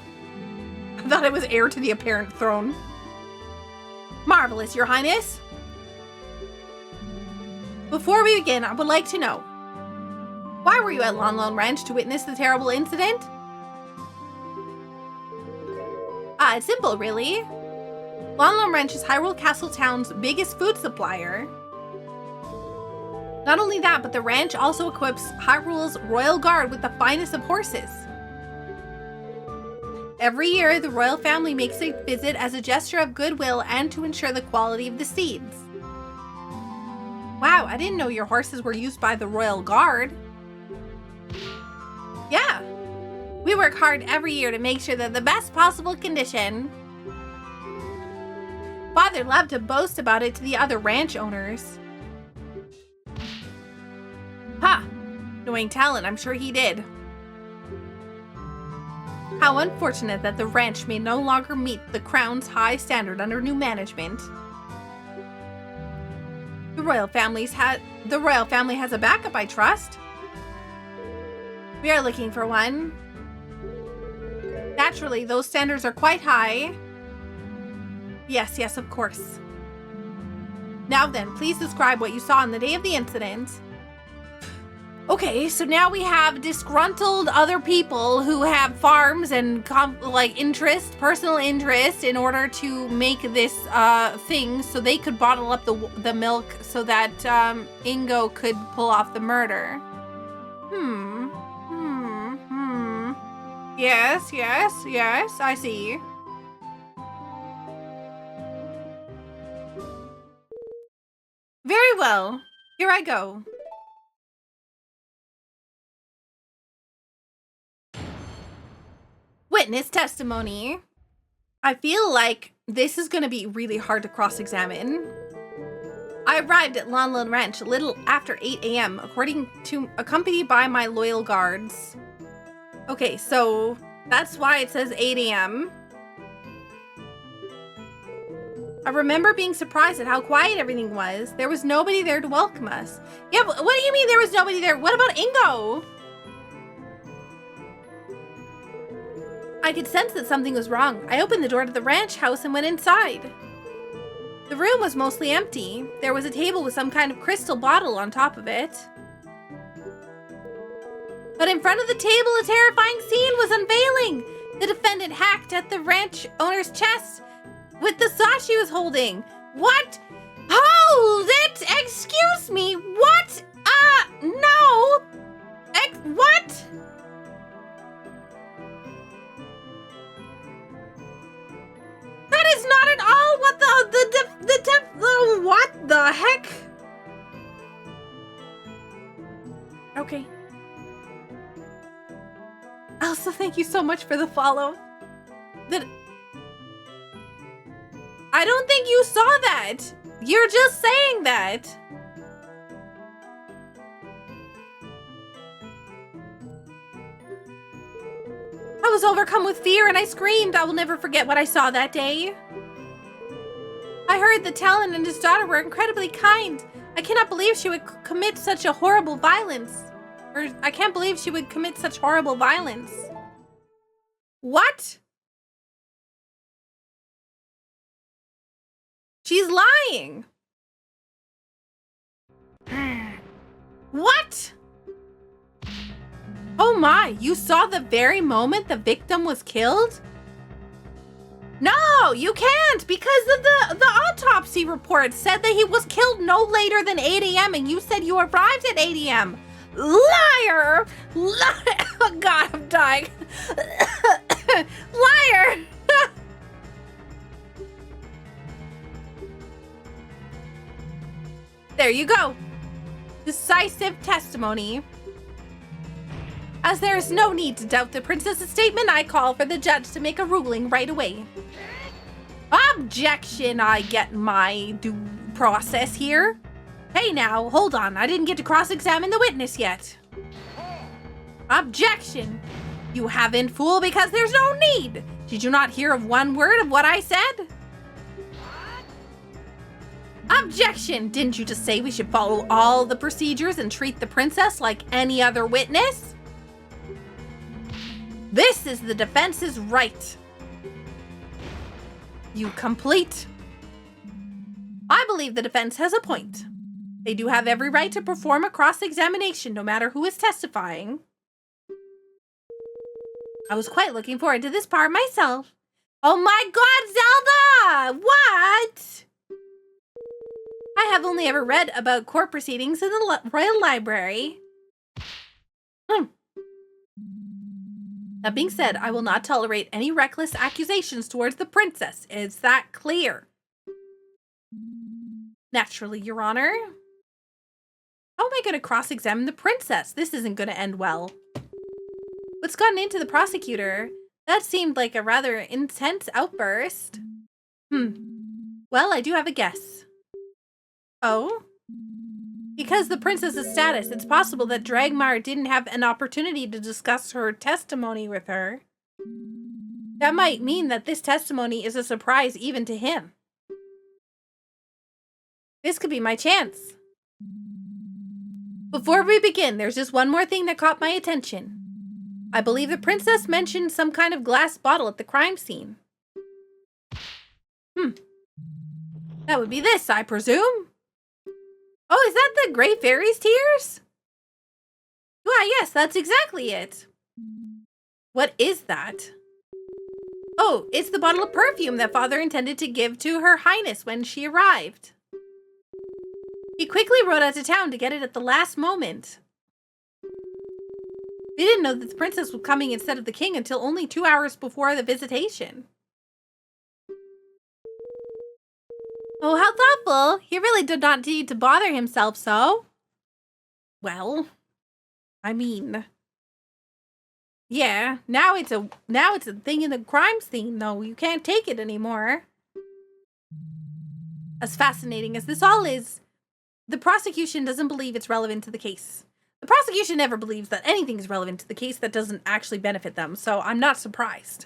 I thought it was heir to the apparent throne. Marvelous, Your Highness. Before we begin, I would like to know, why were you at Lon Lon Ranch to witness the terrible incident? It's simple, really. Lon Lon Ranch is Hyrule Castle Town's biggest food supplier. Not only that, but the ranch also equips Hyrule's royal guard with the finest of horses. Every year, the royal family makes a visit as a gesture of goodwill and to ensure the quality of the seeds. Wow, I didn't know your horses were used by the royal guard. Yeah. We work hard every year to make sure they're the best possible condition. Father loved to boast about it to the other ranch owners. Ha! Knowing talent, I'm sure he did. How unfortunate that the ranch may no longer meet the crown's high standard under new management. The royal family has a backup, I trust. We are looking for one. Naturally, those standards are quite high. Yes, of course. Now then, please describe what you saw on the day of the incident. Okay, so now we have disgruntled other people who have farms and personal interest in order to make this thing so they could bottle up the milk so that Ingo could pull off the murder. Yes, I see. Very well, here I go. Witness testimony. I feel like this is going to be really hard to cross-examine. I arrived at Lonlon Ranch a little after 8 a.m. accompanied by my loyal guards. Okay, so that's why it says 8 a.m. I remember being surprised at how quiet everything was. There was nobody there to welcome us. Yeah, but what do you mean there was nobody there? What about Ingo? I could sense that something was wrong. I opened the door to the ranch house and went inside. The room was mostly empty. There was a table with some kind of crystal bottle on top of it. But in front of the table, a terrifying scene was unveiling. The defendant hacked at the ranch owner's chest with the saw she was holding. What? Hold it! Excuse me! What? No! What? That is not at all what what the heck? Okay. Elsa, thank you so much for the follow. I don't think you saw that. You're just saying that. I was overcome with fear and I screamed. I will never forget what I saw that day. I heard that Talon and his daughter were incredibly kind. I cannot believe she would commit such a horrible violence. I can't believe she would commit such horrible violence. What? She's lying. What? Oh my, you saw the very moment the victim was killed? No, you can't, because the autopsy report said that he was killed no later than 8 a.m. and you said you arrived at 8 a.m. Liar! Liar! Oh God, I'm dying. Liar! There you go. Decisive testimony. As there is no need to doubt the princess's statement, I call for the judge to make a ruling right away. Objection! I get my due process here. Hey now, hold on. I didn't get to cross-examine the witness yet. Objection! You haven't, fool, because there's no need. Did you not hear of one word of what I said? Objection! Didn't you just say we should follow all the procedures and treat the princess like any other witness? This is the defense's right. You complete. I believe the defense has a point. They do have every right to perform a cross-examination no matter who is testifying. I was quite looking forward to this part myself. Oh my God, Zelda! What? I have only ever read about court proceedings in the Royal Library. That being said, I will not tolerate any reckless accusations towards the princess. Is that clear? Naturally, Your Honor. How am I going to cross-examine the princess? This isn't going to end well. What's gotten into the prosecutor? That seemed like a rather intense outburst. Well, I do have a guess. Oh? Because the princess's status, it's possible that Dragmar didn't have an opportunity to discuss her testimony with her. That might mean that this testimony is a surprise even to him. This could be my chance. Before we begin, there's just one more thing that caught my attention. I believe the princess mentioned some kind of glass bottle at the crime scene. That would be this, I presume. Oh, is that the Grey Fairy's tears? Why, yes, that's exactly it. What is that? Oh, it's the bottle of perfume that Father intended to give to Her Highness when she arrived. He quickly rode out to town to get it at the last moment. We didn't know that the princess was coming instead of the king until only 2 hours before the visitation. Oh, how thoughtful. He really did not need to bother himself so. Well, I mean, yeah, now it's a thing in the crime scene, though. You can't take it anymore. As fascinating as this all is, the prosecution doesn't believe it's relevant to the case. The prosecution never believes that anything is relevant to the case that doesn't actually benefit them, so I'm not surprised.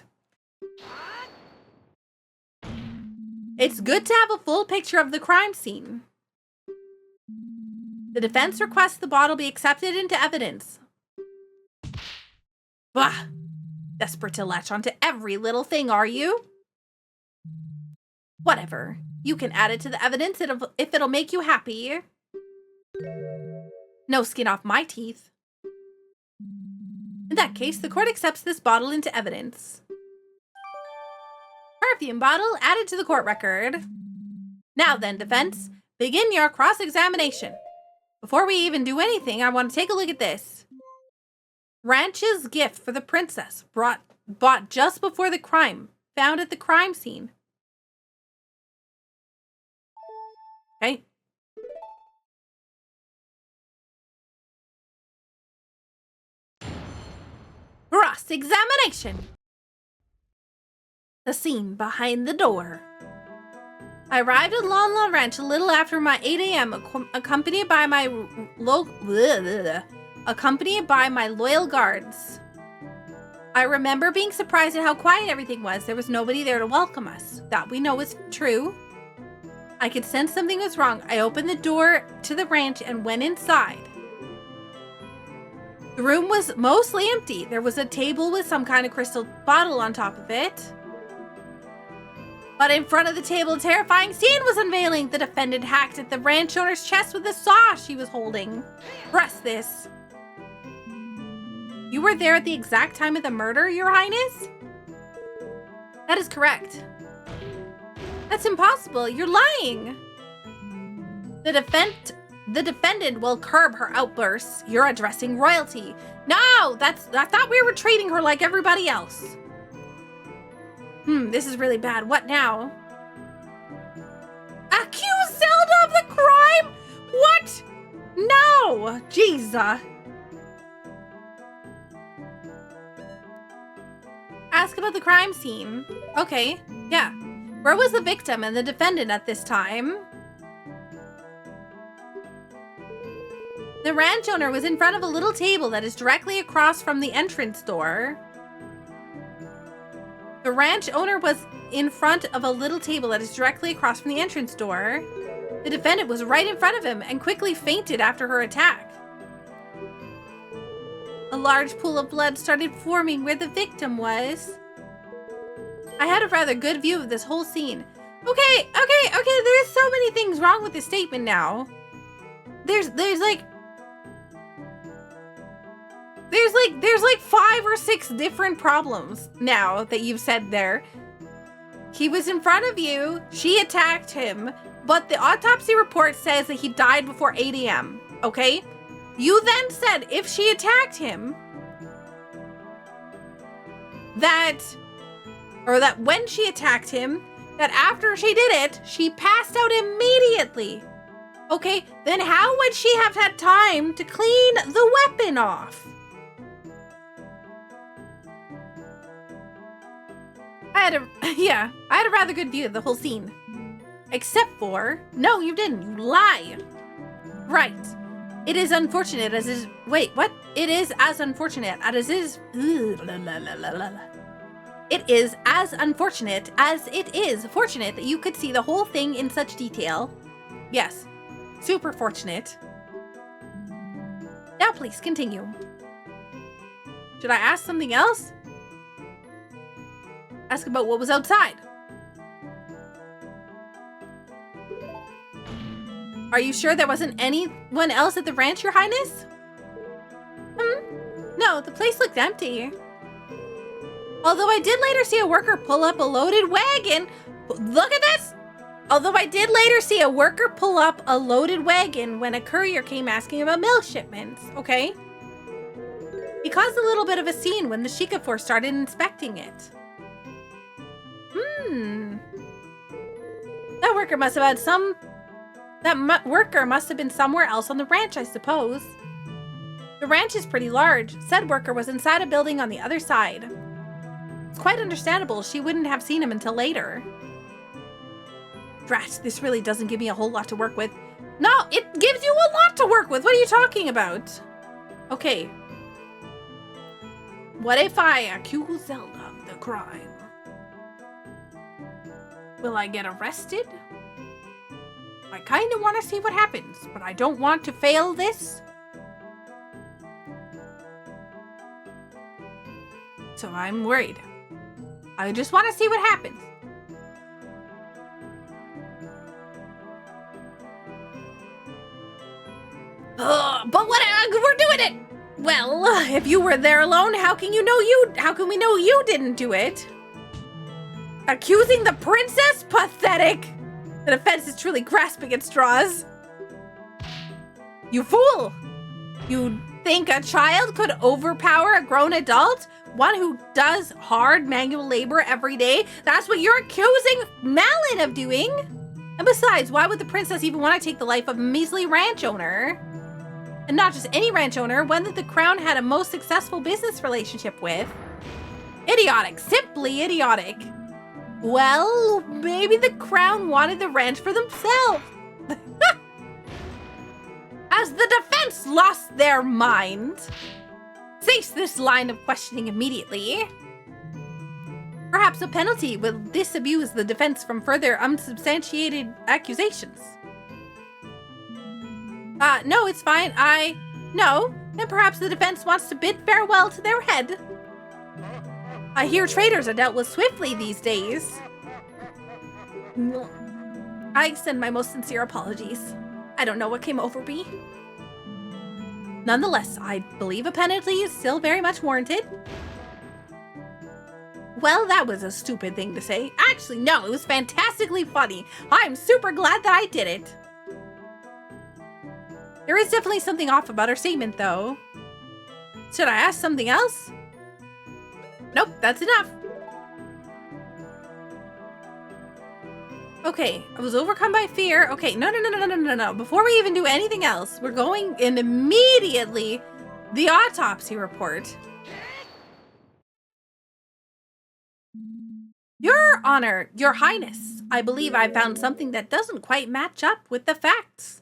It's good to have a full picture of the crime scene. The defense requests the bottle be accepted into evidence. Bah! Desperate to latch onto every little thing, are you? Whatever. You can add it to the evidence if it'll make you happy. No skin off my teeth. In that case, the court accepts this bottle into evidence. Perfume bottle added to the court record. Now then, defense, begin your cross-examination. Before we even do anything, I want to take a look at this. Ranch's gift for the princess, bought just before the crime, found at the crime scene. Okay. Cross-examination. The scene behind the door. I arrived at Lon Lon Ranch a little after my 8 a.m. accompanied by my loyal guards. I remember being surprised at how quiet everything was. There was nobody there to welcome us. That we know is true. I could sense something was wrong. I opened the door to the ranch and went inside. The room was mostly empty. There was a table with some kind of crystal bottle on top of it. But in front of the table, a terrifying scene was unveiling. The defendant hacked at the ranch owner's chest with a saw she was holding. Press this. You were there at the exact time of the murder, Your Highness? That is correct. That's impossible. You're lying. The defendant will curb her outbursts. You're addressing royalty. No, I thought we were treating her like everybody else. This is really bad. What now? Accuse Zelda of the crime? What? No! Jesus. Ask about the crime scene. Okay, yeah. Where was the victim and the defendant at this time? The ranch owner was in front of a little table that is directly across from the entrance door. The ranch owner was in front of a little table that is directly across from the entrance door. The defendant was right in front of him and quickly fainted after her attack. A large pool of blood started forming where the victim was. I had a rather good view of this whole scene. Okay, there's so many things wrong with this statement now. There's like 5 or 6 different problems now that you've said there. He was in front of you, she attacked him, but the autopsy report says that he died before 8 a.m., okay? You then said if she attacked him, that when she attacked him, that after she did it, she passed out immediately. Okay, then how would she have had time to clean the weapon off? I had a rather good view of the whole scene. Except for, no, you didn't, you lie. Right. It is unfortunate as is, wait, what? It is as unfortunate as is, it is as unfortunate as it is fortunate that you could see the whole thing in such detail. Yes, super fortunate. Now please continue. Should I ask something else? Ask about what was outside. Are you sure there wasn't anyone else at the ranch, Your Highness? No, the place looked empty. Although I did later see a worker pull up a loaded wagon. Look at this! Although I did later see a worker pull up a loaded wagon when a courier came asking about milk shipments, okay? He caused a little bit of a scene when the Sheikah Force started inspecting it. That worker must have had That worker must have been somewhere else on the ranch, I suppose. The ranch is pretty large. Said worker was inside a building on the other side. It's quite understandable she wouldn't have seen him until later. Drat, this really doesn't give me a whole lot to work with. No, it gives you a lot to work with. What are you talking about? Okay. What if I accuse Zelda of the crime? Will I get arrested? I kind of want to see what happens, but I don't want to fail this. So I'm worried. I just want to see what happens. But what? We're doing it! Well, if you were there alone, how can we know you didn't do it? Accusing the princess? Pathetic! The defense is truly grasping at straws. You fool! You think a child could overpower a grown adult? One who does hard manual labor every day? That's what you're accusing Malin of doing? And besides, why would the princess even want to take the life of a measly ranch owner? And not just any ranch owner, one that the crown had a most successful business relationship with. Idiotic. Simply idiotic. Well, maybe the crown wanted the ranch for themselves. As the defense lost their mind. Cease this line of questioning immediately. Perhaps a penalty will disabuse the defense from further unsubstantiated accusations. No, it's fine. No, then perhaps the defense wants to bid farewell to their head. I hear traitors are dealt with swiftly these days. I extend my most sincere apologies. I don't know what came over me. Nonetheless, I believe a penalty is still very much warranted. Well, that was a stupid thing to say. Actually, no, it was fantastically funny. I'm super glad that I did it. There is definitely something off about her statement, though. Should I ask something else? Nope, that's enough. Okay, I was overcome by fear. Okay, no. Before we even do anything else, we're going in immediately the autopsy report. Your Honor, Your Highness, I believe I found something that doesn't quite match up with the facts.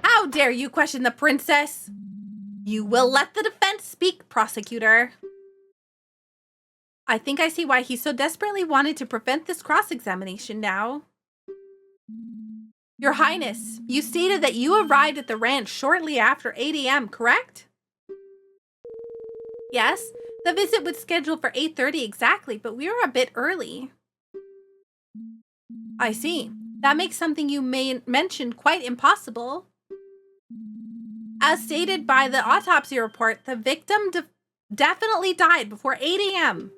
How dare you question the princess? You will let the defense speak, prosecutor. I think I see why he so desperately wanted to prevent this cross-examination now. Your Highness, you stated that you arrived at the ranch shortly after 8 a.m., correct? Yes, the visit was scheduled for 8:30 exactly, but we were a bit early. I see. That makes something you mentioned quite impossible. As stated by the autopsy report, the victim definitely died before 8 a.m.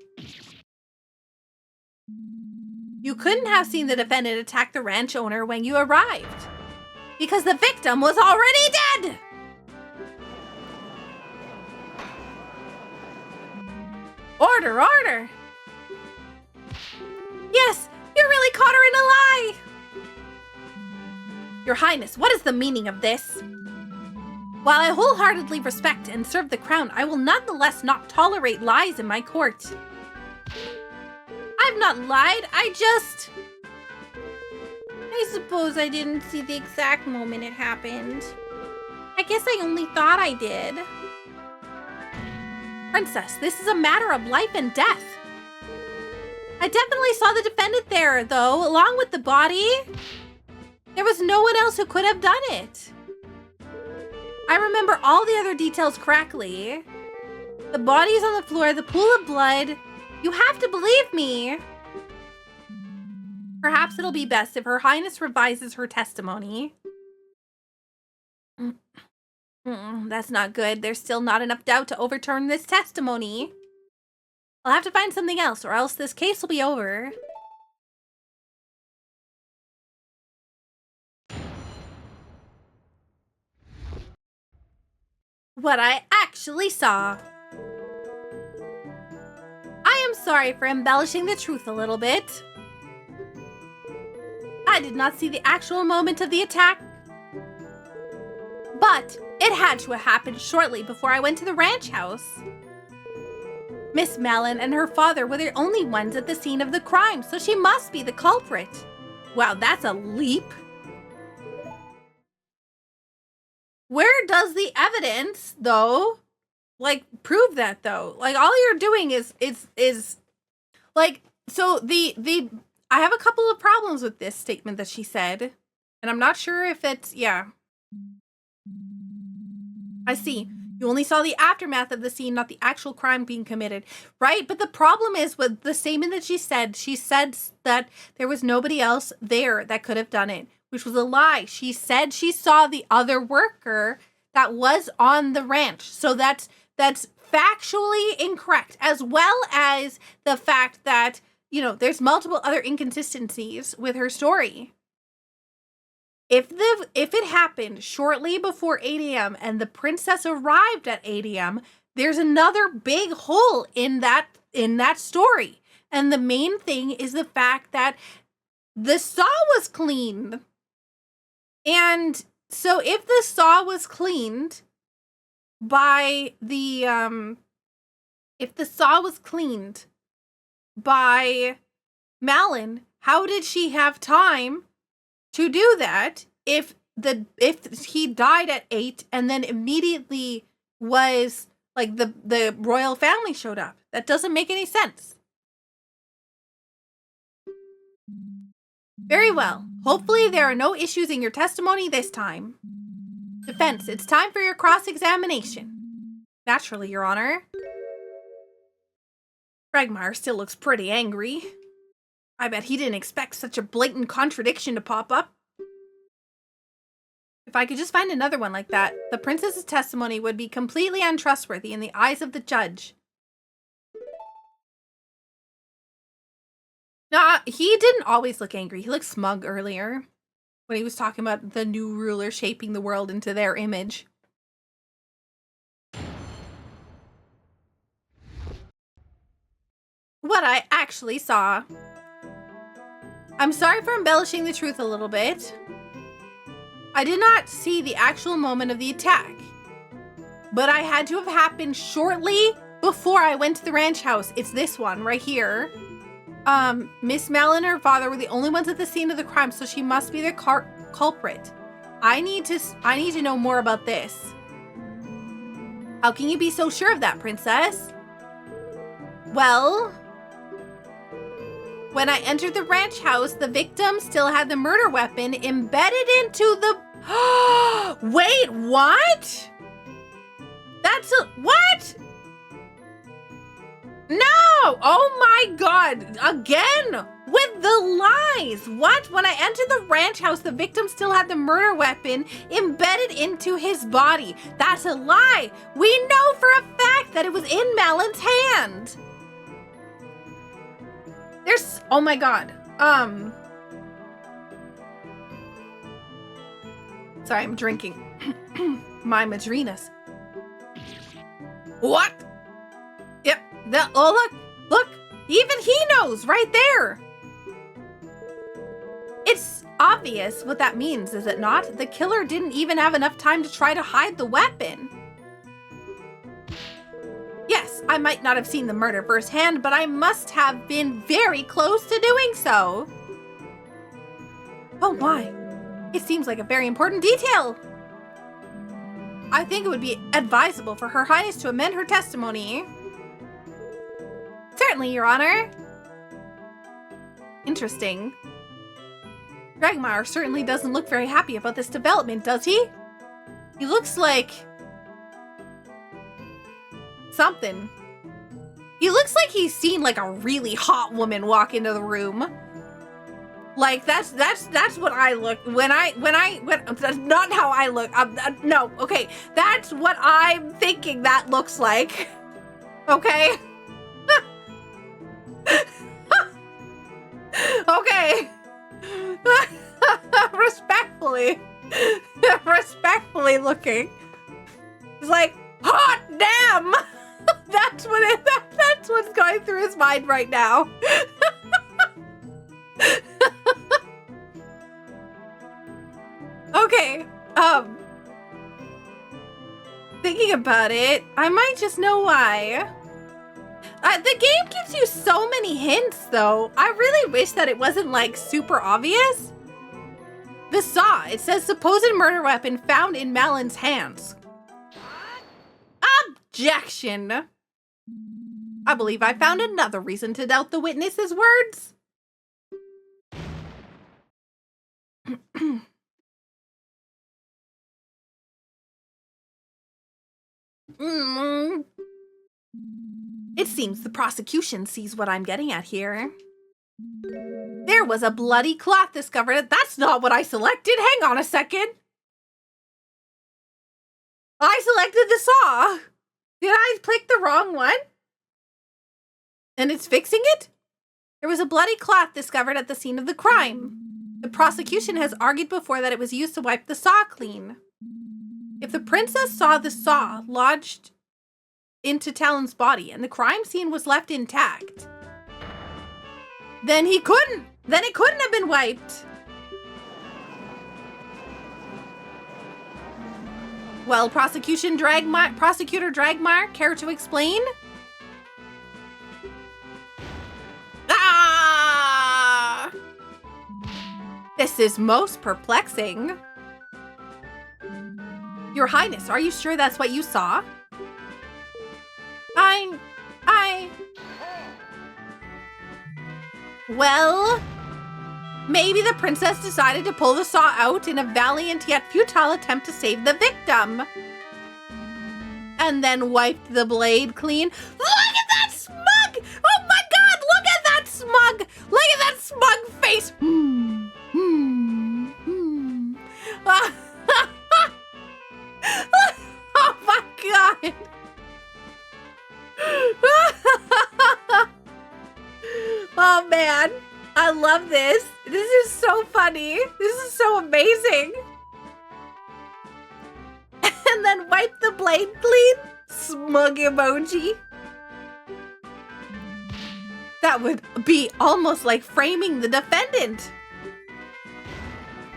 You couldn't have seen the defendant attack the ranch owner when you arrived, because the victim was already dead! Order, order! Yes, you really caught her in a lie! Your Highness, what is the meaning of this? While I wholeheartedly respect and serve the crown, I will nonetheless not tolerate lies in my court. I've not lied, I suppose I didn't see the exact moment it happened. I guess I only thought I did. Princess, this is a matter of life and death. I definitely saw the defendant there, though, along with the body. There was no one else who could have done it. I remember all the other details correctly. The body is on the floor, the pool of blood. You have to believe me. Perhaps it'll be best if Her Highness revises her testimony. That's not good. There's still not enough doubt to overturn this testimony. I'll have to find something else, or else this case will be over. What I actually saw. I am sorry for embellishing the truth a little bit. I did not see the actual moment of the attack, but it had to have happened shortly before I went to the ranch house. Miss Malin and her father were the only ones at the scene of the crime, so she must be the culprit. Wow, that's a leap. Where does the evidence, though, like, prove that, though? Like, all you're doing is like, so I have a couple of problems with this statement that she said, and I'm not sure if it's, yeah. I see. You only saw the aftermath of the scene, not the actual crime being committed, right? But the problem is with the statement that she said that there was nobody else there that could have done it, which was a lie. She said she saw the other worker that was on the ranch. So that's factually incorrect, as well as the fact that, you know, there's multiple other inconsistencies with her story. If it happened shortly before 8 a.m. and the princess arrived at 8 a.m., there's another big hole in that story. And the main thing is the fact that the saw was cleaned. And so if the saw was cleaned by Malin, how did she have time to do that if he died at 8 and then immediately was like the royal family showed up? That doesn't make any sense. Very well. Hopefully there are no issues in your testimony this time. Defense, it's time for your cross-examination. Naturally, Your Honor. Fragmire still looks pretty angry. I bet he didn't expect such a blatant contradiction to pop up. If I could just find another one like that, the princess's testimony would be completely untrustworthy in the eyes of the judge. Nah, he didn't always look angry. He looked smug earlier when he was talking about the new ruler shaping the world into their image. What I actually saw. I'm sorry for embellishing the truth a little bit. I did not see the actual moment of the attack, but I had to have happened shortly before I went to the ranch house. It's this one right here. Miss Malin and her father were the only ones at the scene of the crime, so she must be the culprit. I need to know more about this. How can you be so sure of that, princess? Well, when I entered the ranch house, the victim still had the murder weapon embedded into the... Wait, what? What? No! Oh my god! Again! With the lies! What? When I entered the ranch house, the victim still had the murder weapon embedded into his body. That's a lie! We know for a fact that it was in Malin's hand! There's... Oh my god. Sorry, I'm drinking my Madrinas. What? Yep. Oh, look, even he knows right there. It's obvious what that means, is it not? The killer didn't even have enough time to try to hide the weapon. Yes, I might not have seen the murder firsthand, but I must have been very close to doing so. Oh my, it seems like a very important detail. I think it would be advisable for Her Highness to amend her testimony. Certainly, Your Honor. Interesting. Dragmar certainly doesn't look very happy about this development, does he? He looks like something. He looks like he's seen like a really hot woman walk into the room. Like that's what I look when that's not how I look. No, okay, that's what I'm thinking that looks like. Okay. Okay. Respectfully looking. It's like, hot damn! That's what's going through his mind right now. Okay, thinking about it, I might just know why. The game gives you so many hints, though. I really wish that it wasn't, like, super obvious. The saw, it says supposed murder weapon found in Malon's hands. Objection! I believe I found another reason to doubt the witness's words. It seems the prosecution sees what I'm getting at here. There was a bloody cloth discovered. That's not what I selected. Hang on a second. I selected the saw. Did I click the wrong one? And it's fixing it? There was a bloody cloth discovered at the scene of the crime. The prosecution has argued before that it was used to wipe the saw clean. If the princess saw the saw lodged into Talon's body and the crime scene was left intact, then it couldn't have been wiped. Well, Prosecutor Dragmar, care to explain? Ah! This is most perplexing. Your Highness, are you sure that's what you saw? Well, maybe the princess decided to pull the saw out in a valiant yet futile attempt to save the victim. And then wiped the blade clean. Look at that smug! Oh my god, look at that smug! Look at that smug face! Oh my god! Oh man, I love this. This is so funny. This is so amazing. And then wipe the blade clean. Smug emoji. That would be almost like framing the defendant.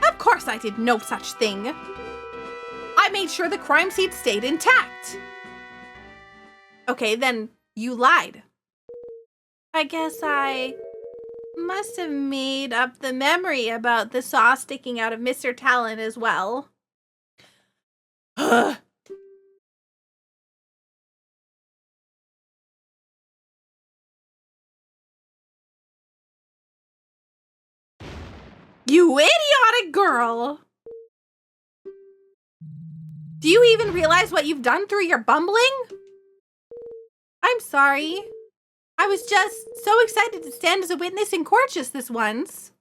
Of course I did no such thing. I made sure the crime scene stayed intact. Okay, then you lied. I guess I must have made up the memory about the saw sticking out of Mr. Talon as well. You idiotic girl! Do you even realize what you've done through your bumbling? I'm sorry. I was just so excited to stand as a witness in court just this once.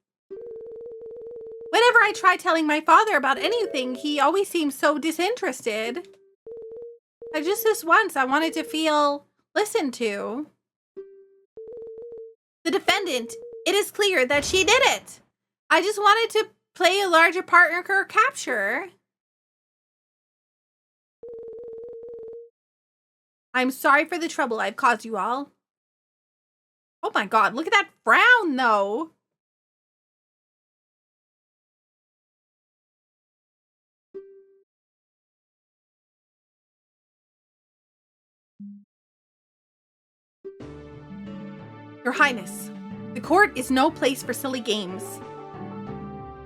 Whenever I try telling my father about anything, he always seems so disinterested. Just this once, I wanted to feel listened to. The defendant, it is clear that she did it. I just wanted to play a larger part in her capture. I'm sorry for the trouble I've caused you all. Oh my god, look at that frown, though. Your Highness, the court is no place for silly games.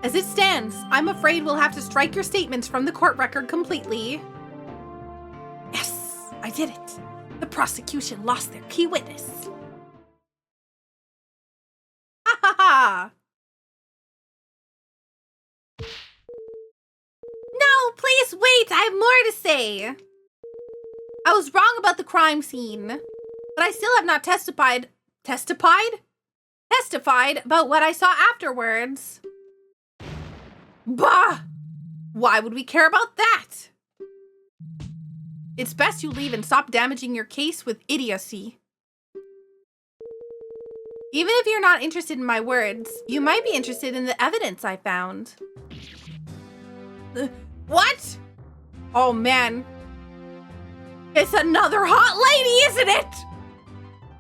As it stands, I'm afraid we'll have to strike your statements from the court record completely. Yes, I did it. The prosecution lost their key witness. Ha ha ha! No, please wait, I have more to say. I was wrong about the crime scene, but I still have not testified about what I saw afterwards. Bah! Why would we care about that? It's best you leave and stop damaging your case with idiocy. Even if you're not interested in my words, you might be interested in the evidence I found. What? Oh man. It's another hot lady, isn't it?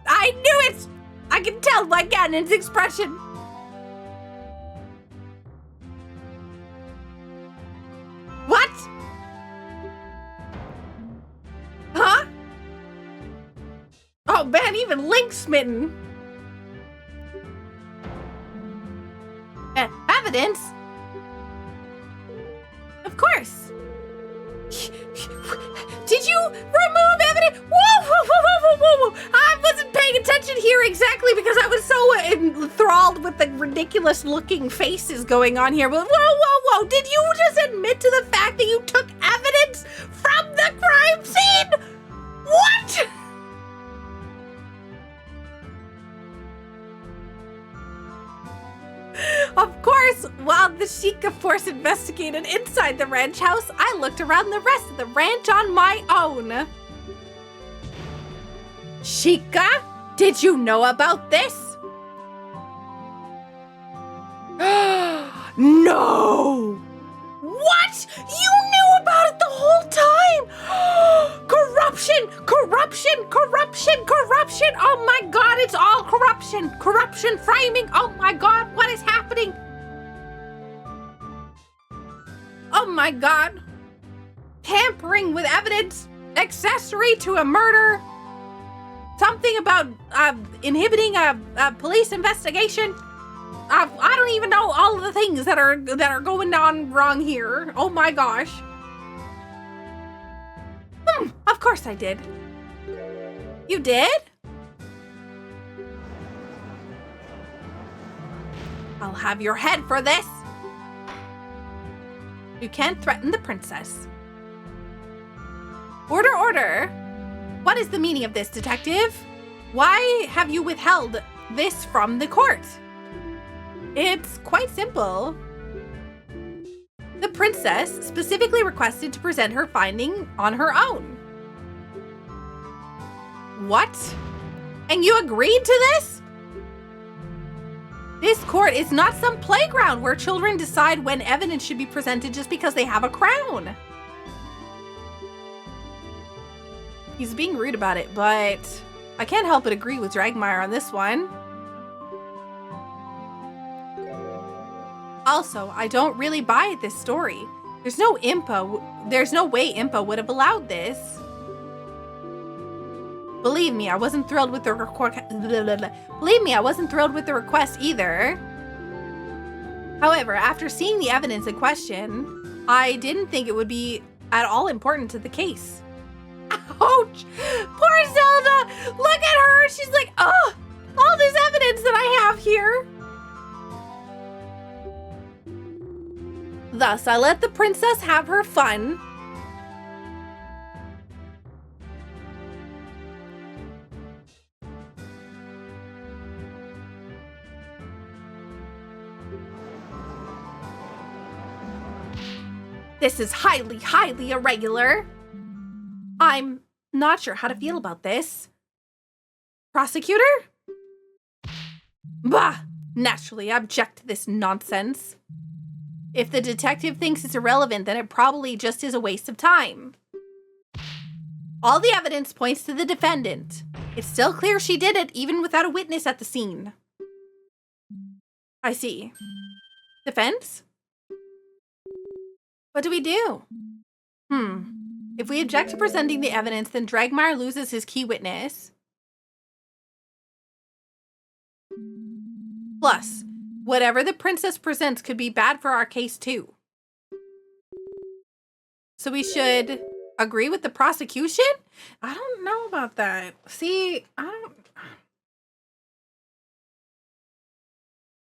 I knew it! I can tell by Ganon's expression. What? Huh? Oh man, even Link's smitten. Evidence? Of course. Did you remove evidence? Whoa, whoa, whoa, whoa, whoa, whoa. I wasn't paying attention here exactly because I was so enthralled with the ridiculous looking faces going on here. But whoa, whoa, whoa. Did you just admit to the fact that you took evidence from the crime scene? What? Of course, while the Sheikah force investigated inside the ranch house, I looked around the rest of the ranch on my own. Sheikah, did you know about this? No! What? You knew about it the whole time? Corruption! Corruption! Corruption! Corruption! Oh my god, it's all corruption! Corruption framing! Oh my god, what is happening? Oh my god. Tampering with evidence, accessory to a murder, something about inhibiting a police investigation. I don't even know all of the things that are going on wrong here. Oh my gosh. Of course I did. You did? I'll have your head for this. You can't threaten the princess. Order, order. What is the meaning of this, detective? Why have you withheld this from the court? It's quite simple. The princess specifically requested to present her finding on her own. What? And you agreed to this? This court is not some playground where children decide when evidence should be presented just because they have a crown. He's being rude about it, but I can't help but agree with Dragmire on this one. Also, I don't really buy this story. There's no way Impa would have allowed this. Believe me, I wasn't thrilled with the request either. However, after seeing the evidence in question, I didn't think it would be at all important to the case. Ouch! Poor Zelda! Look at her! She's like, oh, all this evidence that I have here. Thus, I let the princess have her fun. This is highly, highly irregular. I'm not sure how to feel about this. Prosecutor? Bah! Naturally, I object to this nonsense. If the detective thinks it's irrelevant, then it probably just is a waste of time. All the evidence points to the defendant. It's still clear she did it, even without a witness at the scene. I see. Defense? What do we do? If we object to presenting the evidence, then Dragmire loses his key witness. Plus, whatever the princess presents could be bad for our case too. So we should agree with the prosecution? I don't know about that. See,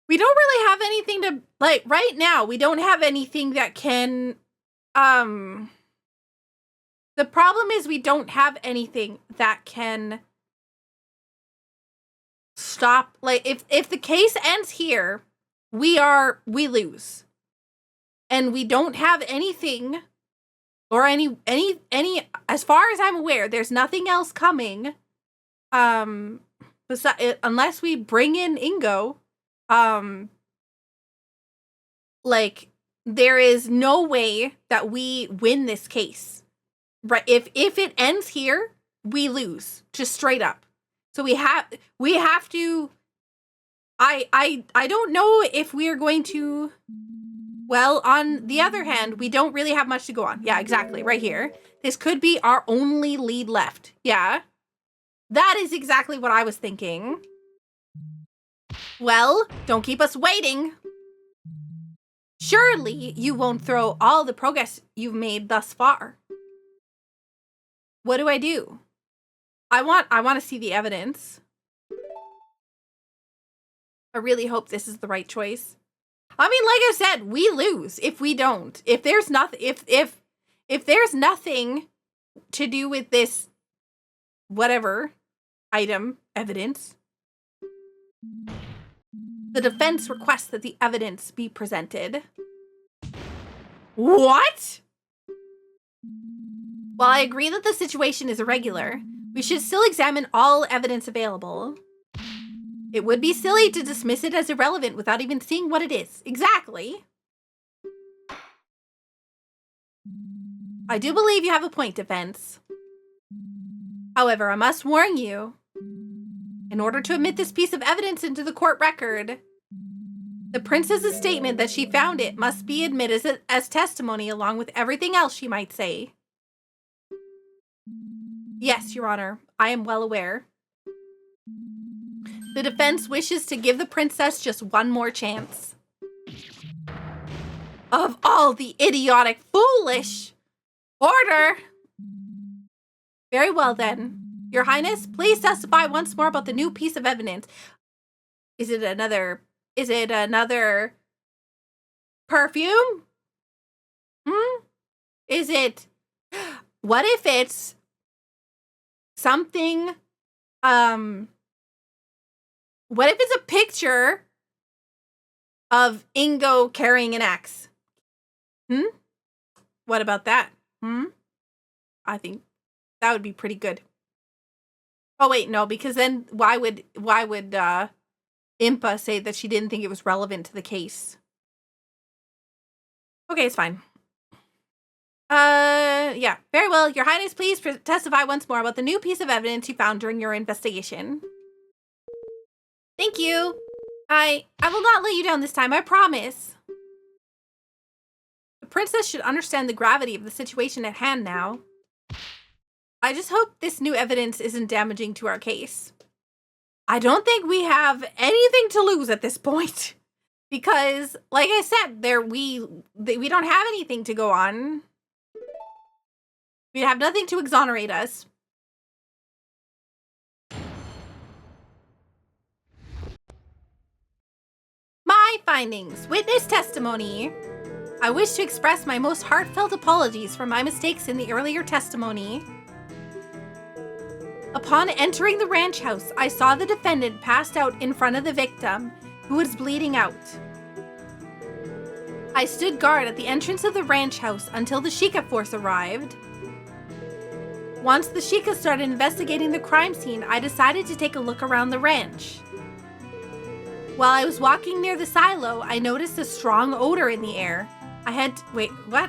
we don't really have anything to, like, right now, we don't have anything that can, the problem is we don't have anything that can stop, like, if the case ends here, we lose. And we don't have anything, or any, as far as I'm aware, there's nothing else coming, unless we bring in Ingo, like, there is no way that we win this case. Right, if it ends here, we lose, just straight up. So we have to, I don't know if we're going to, well, on the other hand, we don't really have much to go on. Yeah, exactly, right here. This could be our only lead left. Yeah, that is exactly what I was thinking. Well, don't keep us waiting. Surely you won't throw all the progress you've made thus far. What do I do? I want to see the evidence. I really hope this is the right choice. I mean, like I said, we lose if we don't. If there's nothing, if there's nothing to do with this, whatever item, evidence, the defense requests that the evidence be presented. What? While I agree that the situation is irregular, we should still examine all evidence available. It would be silly to dismiss it as irrelevant without even seeing what it is. Exactly. I do believe you have a point, defense. However, I must warn you, in order to admit this piece of evidence into the court record, the princess's statement that she found it must be admitted as testimony along with everything else she might say. Yes, Your Honor, I am well aware. The defense wishes to give the princess just one more chance. Of all the idiotic, foolish order! Very well then. Your Highness, please testify once more about the new piece of evidence. Is it another perfume? Is it, what if it's something, what if it's a picture of Ingo carrying an axe? What about that? I think that would be pretty good. Oh wait, no, because then why would Impa say that she didn't think it was relevant to the case? Okay, it's fine. Yeah, very well. Your Highness, please testify once more about the new piece of evidence you found during your investigation. Thank you. I will not let you down this time, I promise. The princess should understand the gravity of the situation at hand now. I just hope this new evidence isn't damaging to our case. I don't think we have anything to lose at this point. Because, like I said, we don't have anything to go on. We have nothing to exonerate us. My findings. Witness testimony. I wish to express my most heartfelt apologies for my mistakes in the earlier testimony. Upon entering the ranch house, I saw the defendant passed out in front of the victim, who was bleeding out. I stood guard at the entrance of the ranch house until the Sheikah force arrived. Once the Sheikah started investigating the crime scene, I decided to take a look around the ranch. While I was walking near the silo, I noticed a strong odor in the air. Wait, what?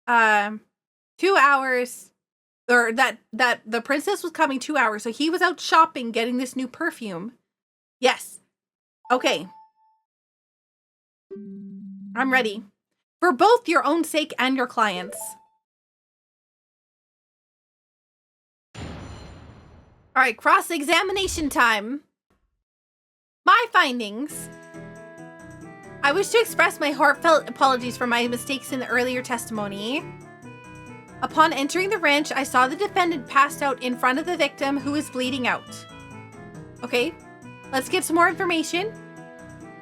2 hours, or that the princess was coming 2 hours, so he was out shopping getting this new perfume. Yes. Okay. I'm ready. For both your own sake and your clients. All right, cross-examination time. My findings. I wish to express my heartfelt apologies for my mistakes in the earlier testimony. Upon entering the ranch, I saw the defendant passed out in front of the victim who is bleeding out. Okay, let's get some more information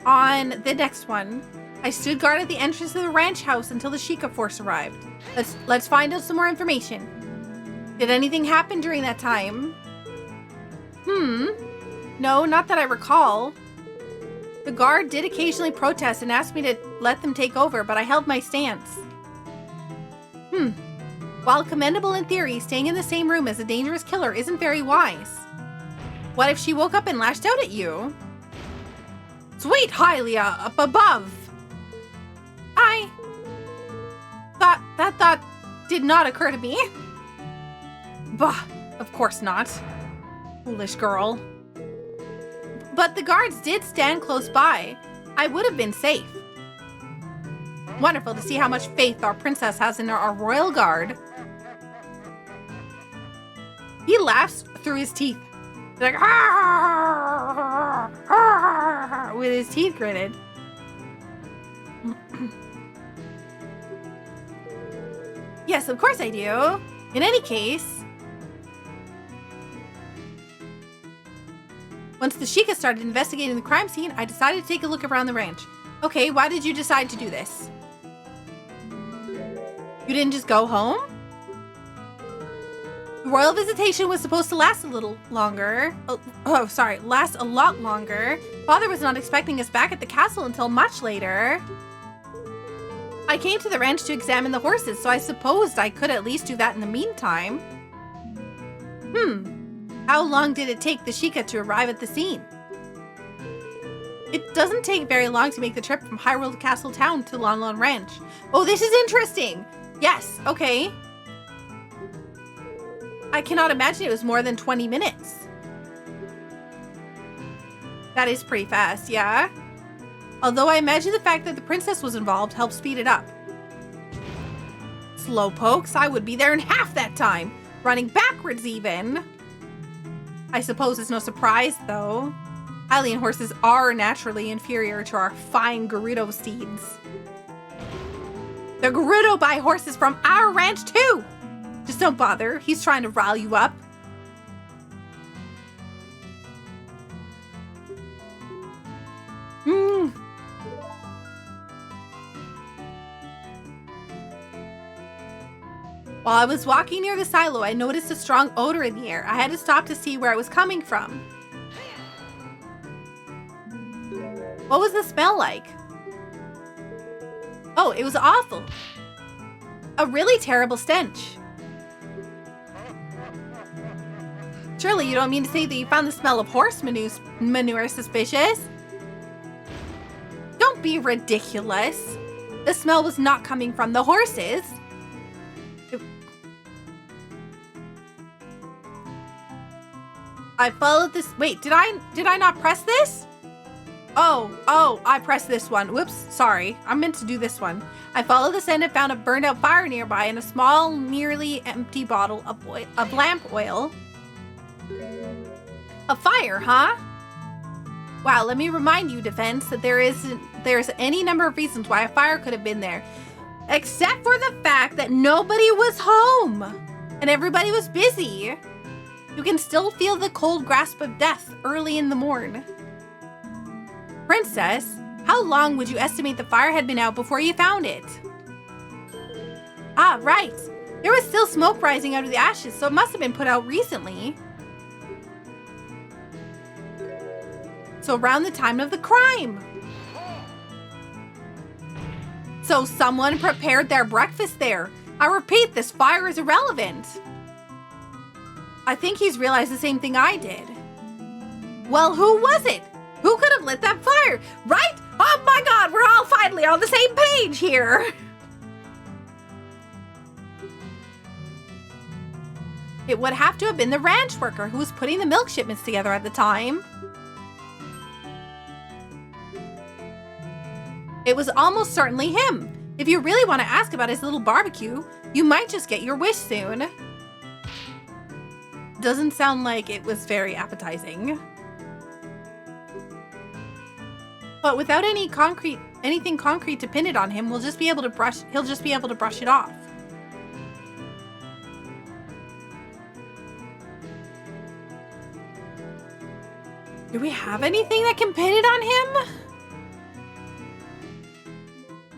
on the next one. I stood guard at the entrance of the ranch house until the Sheikah force arrived. Let's find out some more information. Did anything happen during that time? No, not that I recall. The guard did occasionally protest and asked me to let them take over, but I held my stance. While commendable in theory, staying in the same room as a dangerous killer isn't very wise. What if she woke up and lashed out at you? Sweet Hylia, up above! That thought did not occur to me. Bah, of course not. Foolish girl. But the guards did stand close by. I would have been safe. Wonderful to see how much faith our princess has in our royal guard. He laughs through his teeth. Like, with his teeth gritted. Yes, of course I do. In any case, once the Sheikah started investigating the crime scene, I decided to take a look around the ranch. Okay, why did you decide to do this? You didn't just go home? The royal visitation was supposed to last a little longer. Last a lot longer. Father was not expecting us back at the castle until much later. I came to the ranch to examine the horses, so I supposed I could at least do that in the meantime. How long did it take the Sheikah to arrive at the scene? It doesn't take very long to make the trip from Hyrule Castle Town to Lon Lon Ranch. Oh, this is interesting! Yes, okay. I cannot imagine it was more than 20 minutes. That is pretty fast, yeah? Although I imagine the fact that the princess was involved helped speed it up. Slowpokes, I would be there in half that time. Running backwards even. I suppose it's no surprise, though. Hylian horses are naturally inferior to our fine Gerudo steeds. The Gerudo buy horses from our ranch, too! Just don't bother. He's trying to rile you up. While I was walking near the silo, I noticed a strong odor in the air. I had to stop to see where it was coming from. What was the smell like? Oh, it was awful. A really terrible stench. Surely you don't mean to say that you found the smell of horse manure suspicious? Don't be ridiculous. The smell was not coming from the horses. I followed this. Wait, did I not press this? Oh, I pressed this one. Whoops, sorry. I meant to do this one. I followed the scent and found a burned out fire nearby and a small, nearly empty bottle of lamp oil. A fire, huh? Wow, let me remind you, Defense, that there's any number of reasons why a fire could have been there. Except for the fact that nobody was home and everybody was busy. You can still feel the cold grasp of death early in the morn. Princess, how long would you estimate the fire had been out before you found it? Ah, right. There was still smoke rising out of the ashes, so it must have been put out recently. So around the time of the crime. So someone prepared their breakfast there. I repeat, this fire is irrelevant. I think he's realized the same thing I did. Well, who was it? Who could have lit that fire? Right? Oh my god, we're all finally on the same page here. It would have to have been the ranch worker who was putting the milk shipments together at the time. It was almost certainly him. If you really want to ask about his little barbecue, you might just get your wish soon. Doesn't sound like it was very appetizing. But without anything concrete to pin it on him, he'll just be able to brush it off. Do we have anything that can pin it on him?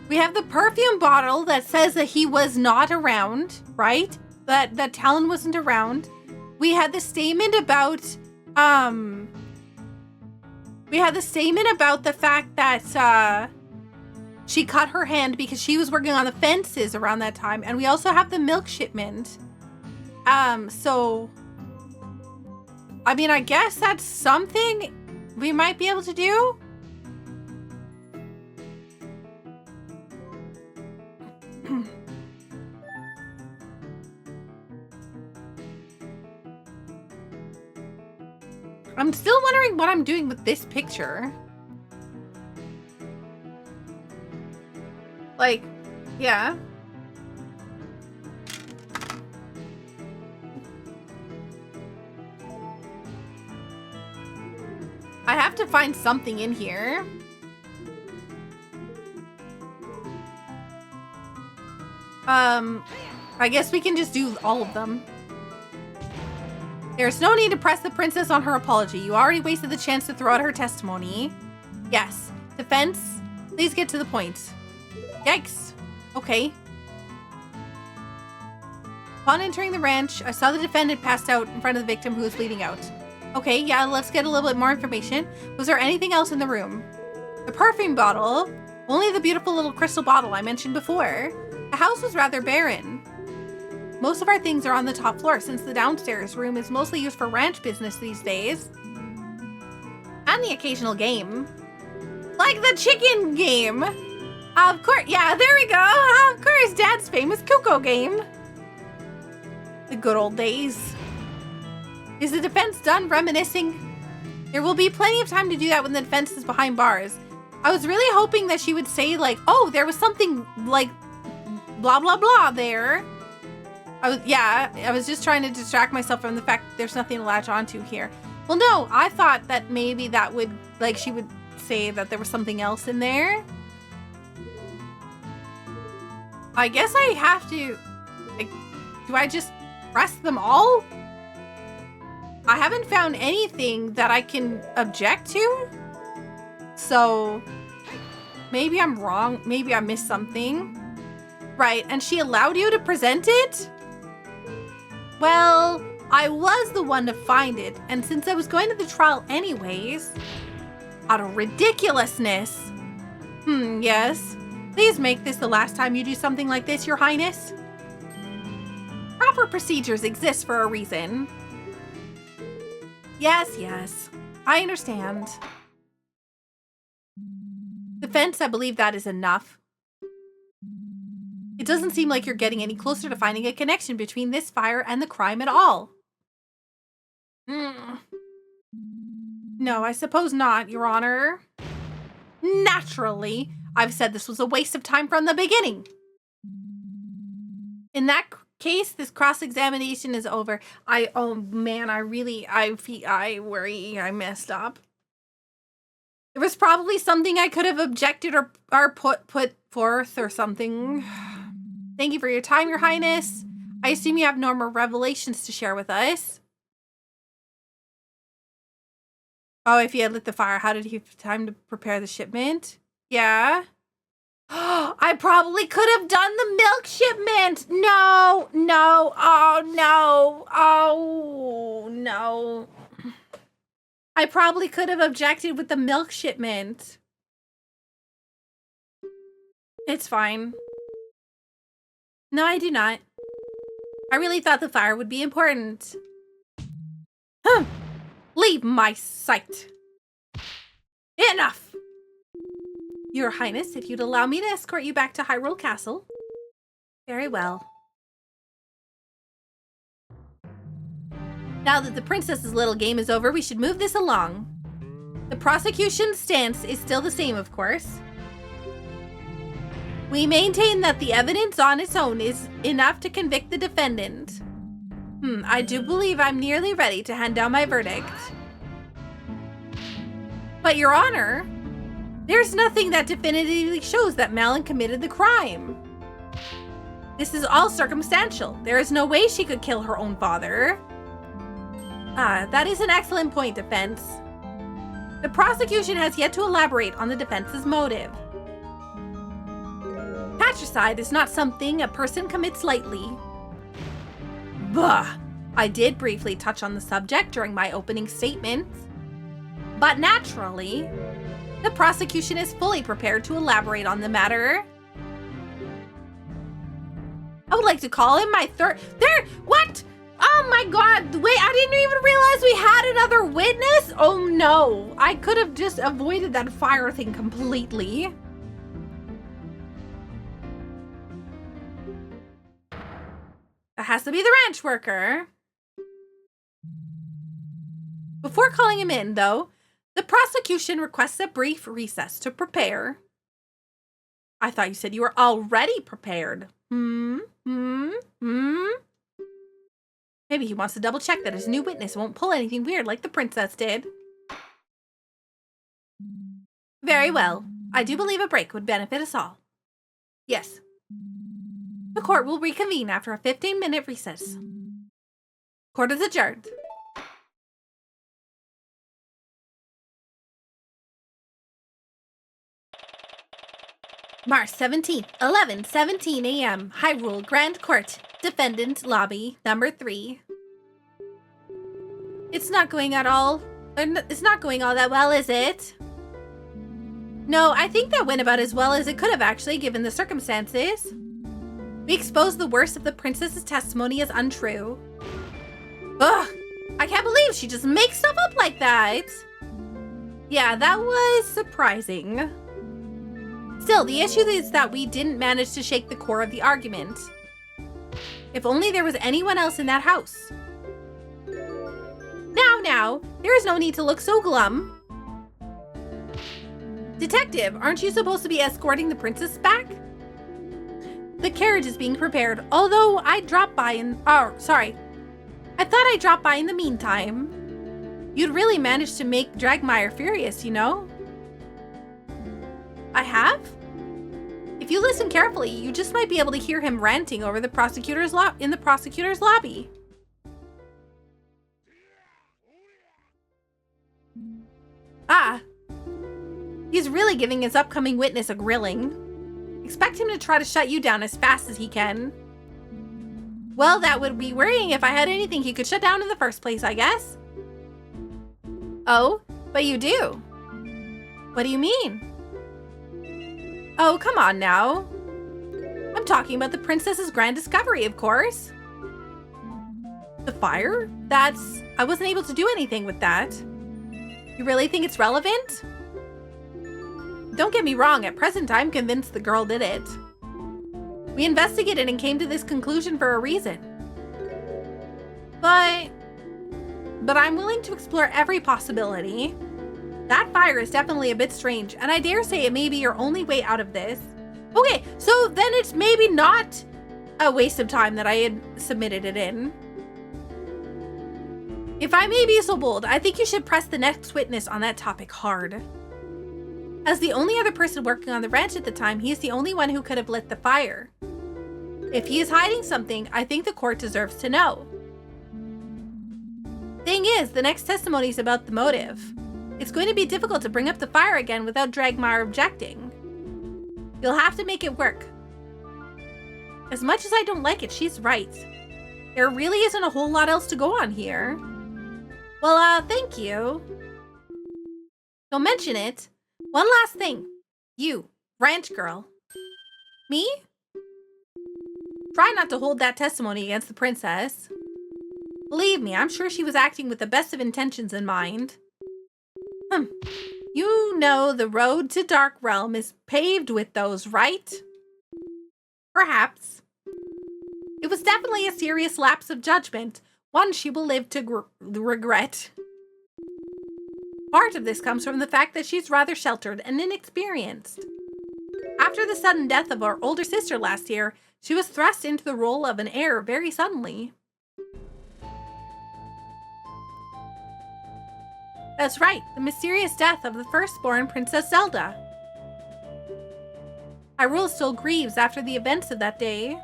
We have the perfume bottle that says that he was not around, right? That Talon wasn't around. We had the statement about the fact that she cut her hand because she was working on the fences around that time, and we also have the milk shipment. So I mean, I guess that's something we might be able to do. I'm still wondering what I'm doing with this picture. Like, yeah. I have to find something in here. I guess we can just do all of them. There's no need to press the princess on her apology. You already wasted the chance to throw out her testimony. Yes. Defense, please get to the point. Yikes. Okay. Upon entering the ranch, I saw the defendant passed out in front of the victim who was bleeding out. Okay, yeah, let's get a little bit more information. Was there anything else in the room? The perfume bottle. Only the beautiful little crystal bottle I mentioned before. The house was rather barren. Most of our things are on the top floor since the downstairs room is mostly used for ranch business these days. And the occasional game. Like the chicken game. Of course, yeah, there we go. Of course, Dad's famous Cuckoo game. The good old days. Is the defense done reminiscing? There will be plenty of time to do that when the defense is behind bars. I was really hoping that she would say like, oh, there was something like blah, blah, blah there. I was just trying to distract myself from the fact that there's nothing to latch onto here. Well, no, I thought that maybe that would, like, she would say that there was something else in there. I guess I have to, like, do I just press them all? I haven't found anything that I can object to. So maybe I'm wrong. Maybe I missed something. Right, and she allowed you to present it? Well, I was the one to find it, and since I was going to the trial anyways, out of ridiculousness. Yes. Please make this the last time you do something like this, Your Highness. Proper procedures exist for a reason. Yes. I understand. Defense, I believe that is enough. It doesn't seem like you're getting any closer to finding a connection between this fire and the crime at all. No, I suppose not, Your Honor. Naturally, I've said this was a waste of time from the beginning. In that case, this cross-examination is over. Oh man, I worry I messed up. There was probably something I could have objected or put forth or something. Thank you for your time, Your Highness. I assume you have no more revelations to share with us. Oh, if he had lit the fire, how did he have time to prepare the shipment? Yeah. I probably could have done the milk shipment. No. Oh, no. I probably could have objected with the milk shipment. It's fine. No, I do not. I really thought the fire would be important. Leave my sight. Enough! Your Highness, if you'd allow me to escort you back to Hyrule Castle. Very well. Now that the princess's little game is over, we should move this along. The prosecution's stance is still the same, of course. We maintain that the evidence on its own is enough to convict the defendant. I do believe I'm nearly ready to hand down my verdict. But, Your Honor, there's nothing that definitively shows that Malin committed the crime. This is all circumstantial. There is no way she could kill her own father. That is an excellent point, defense. The prosecution has yet to elaborate on the defense's motive. Patricide is not something a person commits lightly. Bah! I did briefly touch on the subject during my opening statements. But naturally, the prosecution is fully prepared to elaborate on the matter. I would like to call him my what? Oh my god, wait, I didn't even realize we had another witness? Oh no, I could have just avoided that fire thing completely. That has to be the ranch worker. Before calling him in, though, the prosecution requests a brief recess to prepare. I thought you said you were already prepared. Maybe he wants to double check that his new witness won't pull anything weird like the princess did. Very well. I do believe a break would benefit us all. Yes. The court will reconvene after a 15-minute recess. Court is adjourned. March 17th, 11:17 a.m. Hyrule Grand Court, Defendant Lobby, number 3. It's not going all that well, is it? No, I think that went about as well as it could have actually, given the circumstances. We exposed the worst of the princess's testimony as untrue. Ugh! I can't believe she just makes stuff up like that! Yeah, that was surprising. Still, the issue is that we didn't manage to shake the core of the argument. If only there was anyone else in that house. Now, there is no need to look so glum. Detective, aren't you supposed to be escorting the princess back? The carriage is being prepared, although I dropped by I thought I dropped by in the meantime. You'd really managed to make Dragmire furious, you know? I have? If you listen carefully, you just might be able to hear him ranting over the prosecutor's in the prosecutor's lobby. He's really giving his upcoming witness a grilling. Expect him to try to shut you down as fast as he can. Well, that would be worrying if I had anything he could shut down in the first place, I guess. Oh, but you do. What do you mean? Oh, come on now. I'm talking about the princess's grand discovery, of course. The fire? I wasn't able to do anything with that. You really think it's relevant? Don't get me wrong, at present I'm convinced the girl did it. We investigated and came to this conclusion for a reason. But I'm willing to explore every possibility. That fire is definitely a bit strange, and I dare say it may be your only way out of this. Okay, so then it's maybe not a waste of time that I had submitted it in. If I may be so bold, I think you should press the next witness on that topic hard. As the only other person working on the ranch at the time, he is the only one who could have lit the fire. If he is hiding something, I think the court deserves to know. Thing is, the next testimony is about the motive. It's going to be difficult to bring up the fire again without Dragmire objecting. You'll have to make it work. As much as I don't like it, she's right. There really isn't a whole lot else to go on here. Well, thank you. Don't mention it. One last thing. You, ranch girl. Me? Try not to hold that testimony against the princess. Believe me, I'm sure she was acting with the best of intentions in mind. You know the road to Dark Realm is paved with those, right? Perhaps. It was definitely a serious lapse of judgment, One she will live to regret. Part of this comes from the fact that she's rather sheltered and inexperienced. After the sudden death of our older sister last year, she was thrust into the role of an heir very suddenly. That's right, the mysterious death of the firstborn Princess Zelda. Hyrule still grieves after the events of that day.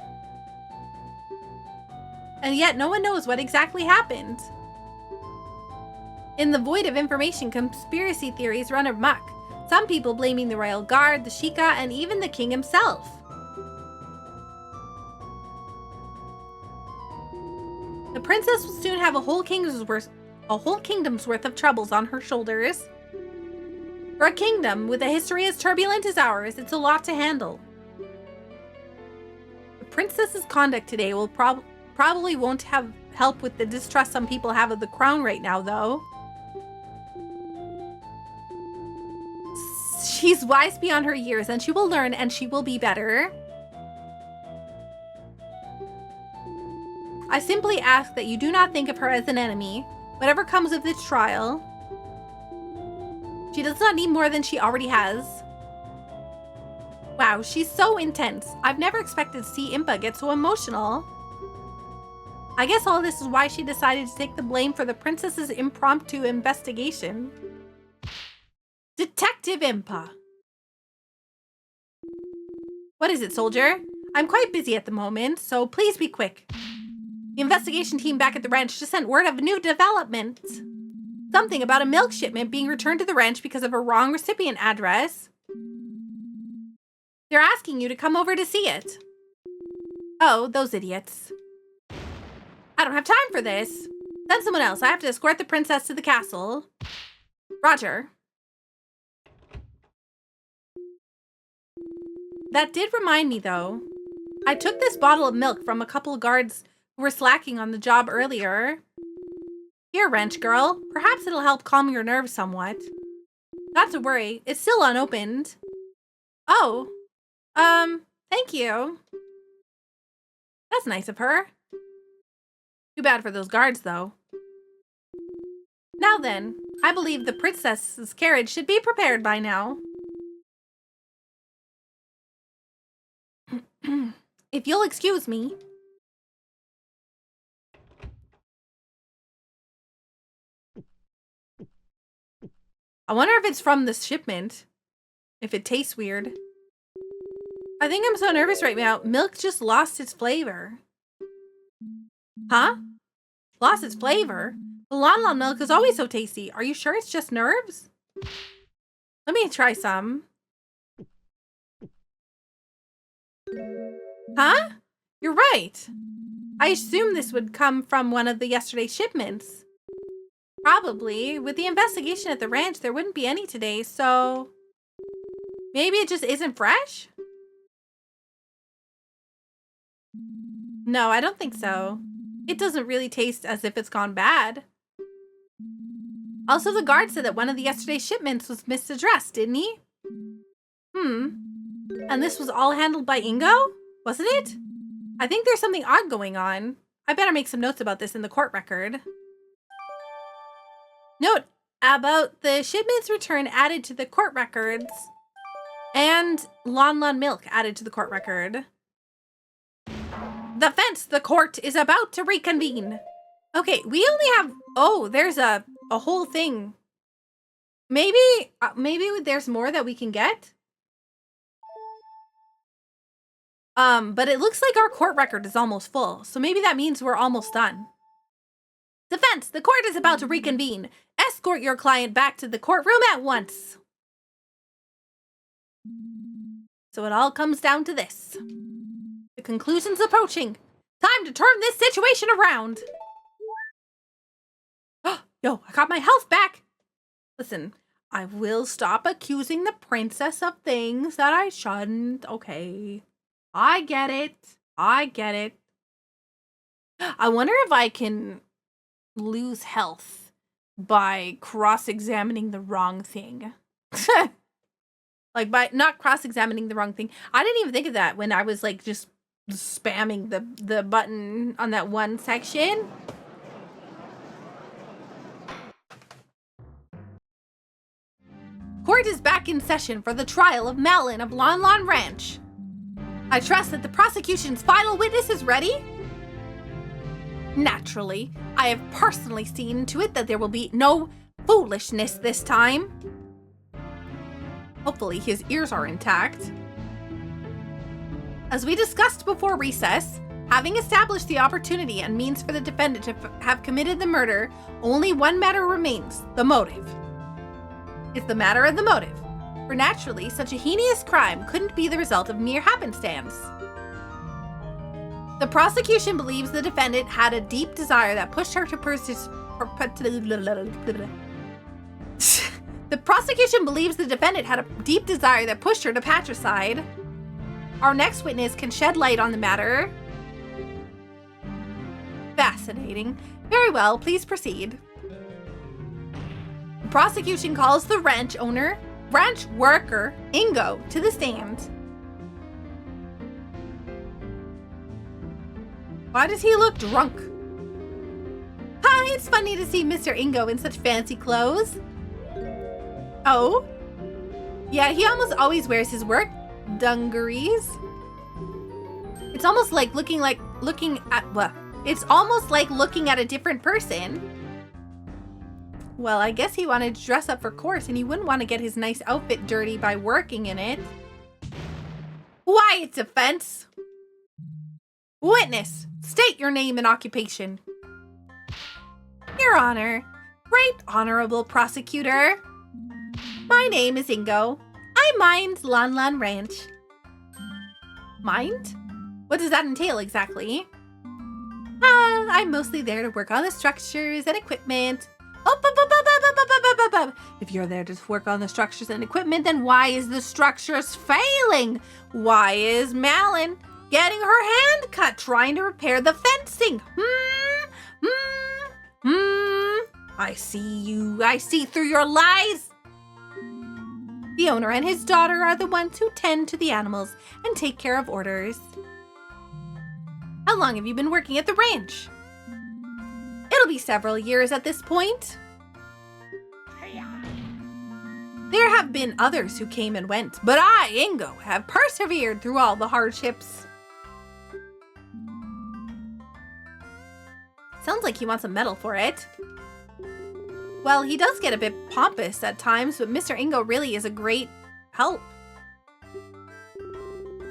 And yet no one knows what exactly happened. In the void of information, conspiracy theories run amok. Some people blaming the royal guard, the Sheikah, and even the king himself. The princess will soon have a whole kingdom's worth of troubles on her shoulders. For a kingdom with a history as turbulent as ours, it's a lot to handle. The princess's conduct today will probably won't have help with the distrust some people have of the crown right now, though. She's wise beyond her years, and she will learn, and she will be better. I simply ask that you do not think of her as an enemy, whatever comes of this trial. She does not need more than she already has. Wow, she's so intense. I've never expected to see Impa get so emotional. I guess all this is why she decided to take the blame for the princess's impromptu investigation. Detective Impa. What is it, soldier? I'm quite busy at the moment, so please be quick. The investigation team back at the ranch just sent word of a new development. Something about a milk shipment being returned to the ranch because of a wrong recipient address. They're asking you to come over to see it. Oh, those idiots. I don't have time for this. Send someone else. I have to escort the princess to the castle. Roger. That did remind me, though. I took this bottle of milk from a couple of guards who were slacking on the job earlier. Here, ranch girl. Perhaps it'll help calm your nerves somewhat. Not to worry. It's still unopened. Oh. Thank you. That's nice of her. Too bad for those guards, though. Now then, I believe the princess's carriage should be prepared by now. If you'll excuse me. I wonder if it's from the shipment. If it tastes weird. I think I'm so nervous right now. Milk just lost its flavor. Huh? Lost its flavor? The Lon Lon milk is always so tasty. Are you sure it's just nerves? Let me try some. Huh? You're right. I assumed this would come from one of the yesterday's shipments. Probably. With the investigation at the ranch, there wouldn't be any today, so... Maybe it just isn't fresh? No, I don't think so. It doesn't really taste as if it's gone bad. Also, the guard said that one of the yesterday's shipments was misaddressed, didn't he? And this was all handled by Ingo? Wasn't it? I think there's something odd going on. I better make some notes about this in the court record. Note about the shipment's return added to the court records. And Lon Lon milk added to the court record. The fence, the court is about to reconvene. Okay, we only have... Oh, there's a whole thing. Maybe there's more that we can get? But it looks like our court record is almost full, so maybe that means we're almost done. Defense, the court is about to reconvene. Escort your client back to the courtroom at once. So it all comes down to this. The conclusion's approaching. Time to turn this situation around. Yo, I got my health back. Listen, I will stop accusing the princess of things that I shouldn't. Okay. I get it. I get it. I wonder if I can lose health by cross-examining the wrong thing. Like, by not cross-examining the wrong thing. I didn't even think of that when I was, like, just spamming the button on that one section. Court is back in session for the trial of Malin of Lon Lon Ranch. I trust that the prosecution's final witness is ready? Naturally, I have personally seen to it that there will be no foolishness this time. Hopefully his ears are intact. As we discussed before recess, having established the opportunity and means for the defendant to have committed the murder, only one matter remains, the motive. It's the matter of the motive, for naturally, such a heinous crime couldn't be the result of mere happenstance. The prosecution believes the defendant had a deep desire that pushed her to The prosecution believes the defendant had a deep desire that pushed her to patricide. Our next witness can shed light on the matter. Fascinating. Very well, please proceed. The prosecution calls the ranch worker, Ingo, to the stand. Why does he look drunk? Hi, it's funny to see Mr. Ingo in such fancy clothes. Oh? Yeah, he almost always wears his work dungarees. It's almost like looking at a different person. Well, I guess he wanted to dress up for court and he wouldn't want to get his nice outfit dirty by working in it. Quiet defense. Witness, state your name and occupation. Your Honor, Great Honorable Prosecutor. My name is Ingo. I mind Lon Lon Ranch. Mind? What does that entail exactly? I'm mostly there to work on the structures and equipment. If you're there to work on the structures and equipment, then why is the structures failing? Why is Malin getting her hand cut trying to repair the fencing? I see you. I see through your lies. The owner and his daughter are the ones who tend to the animals and take care of orders. How long have you been working at the ranch? It'll be several years at this point. There have been others who came and went, but I, Ingo, have persevered through all the hardships. Sounds like he wants a medal for it. Well, he does get a bit pompous at times, but Mr. Ingo really is a great help.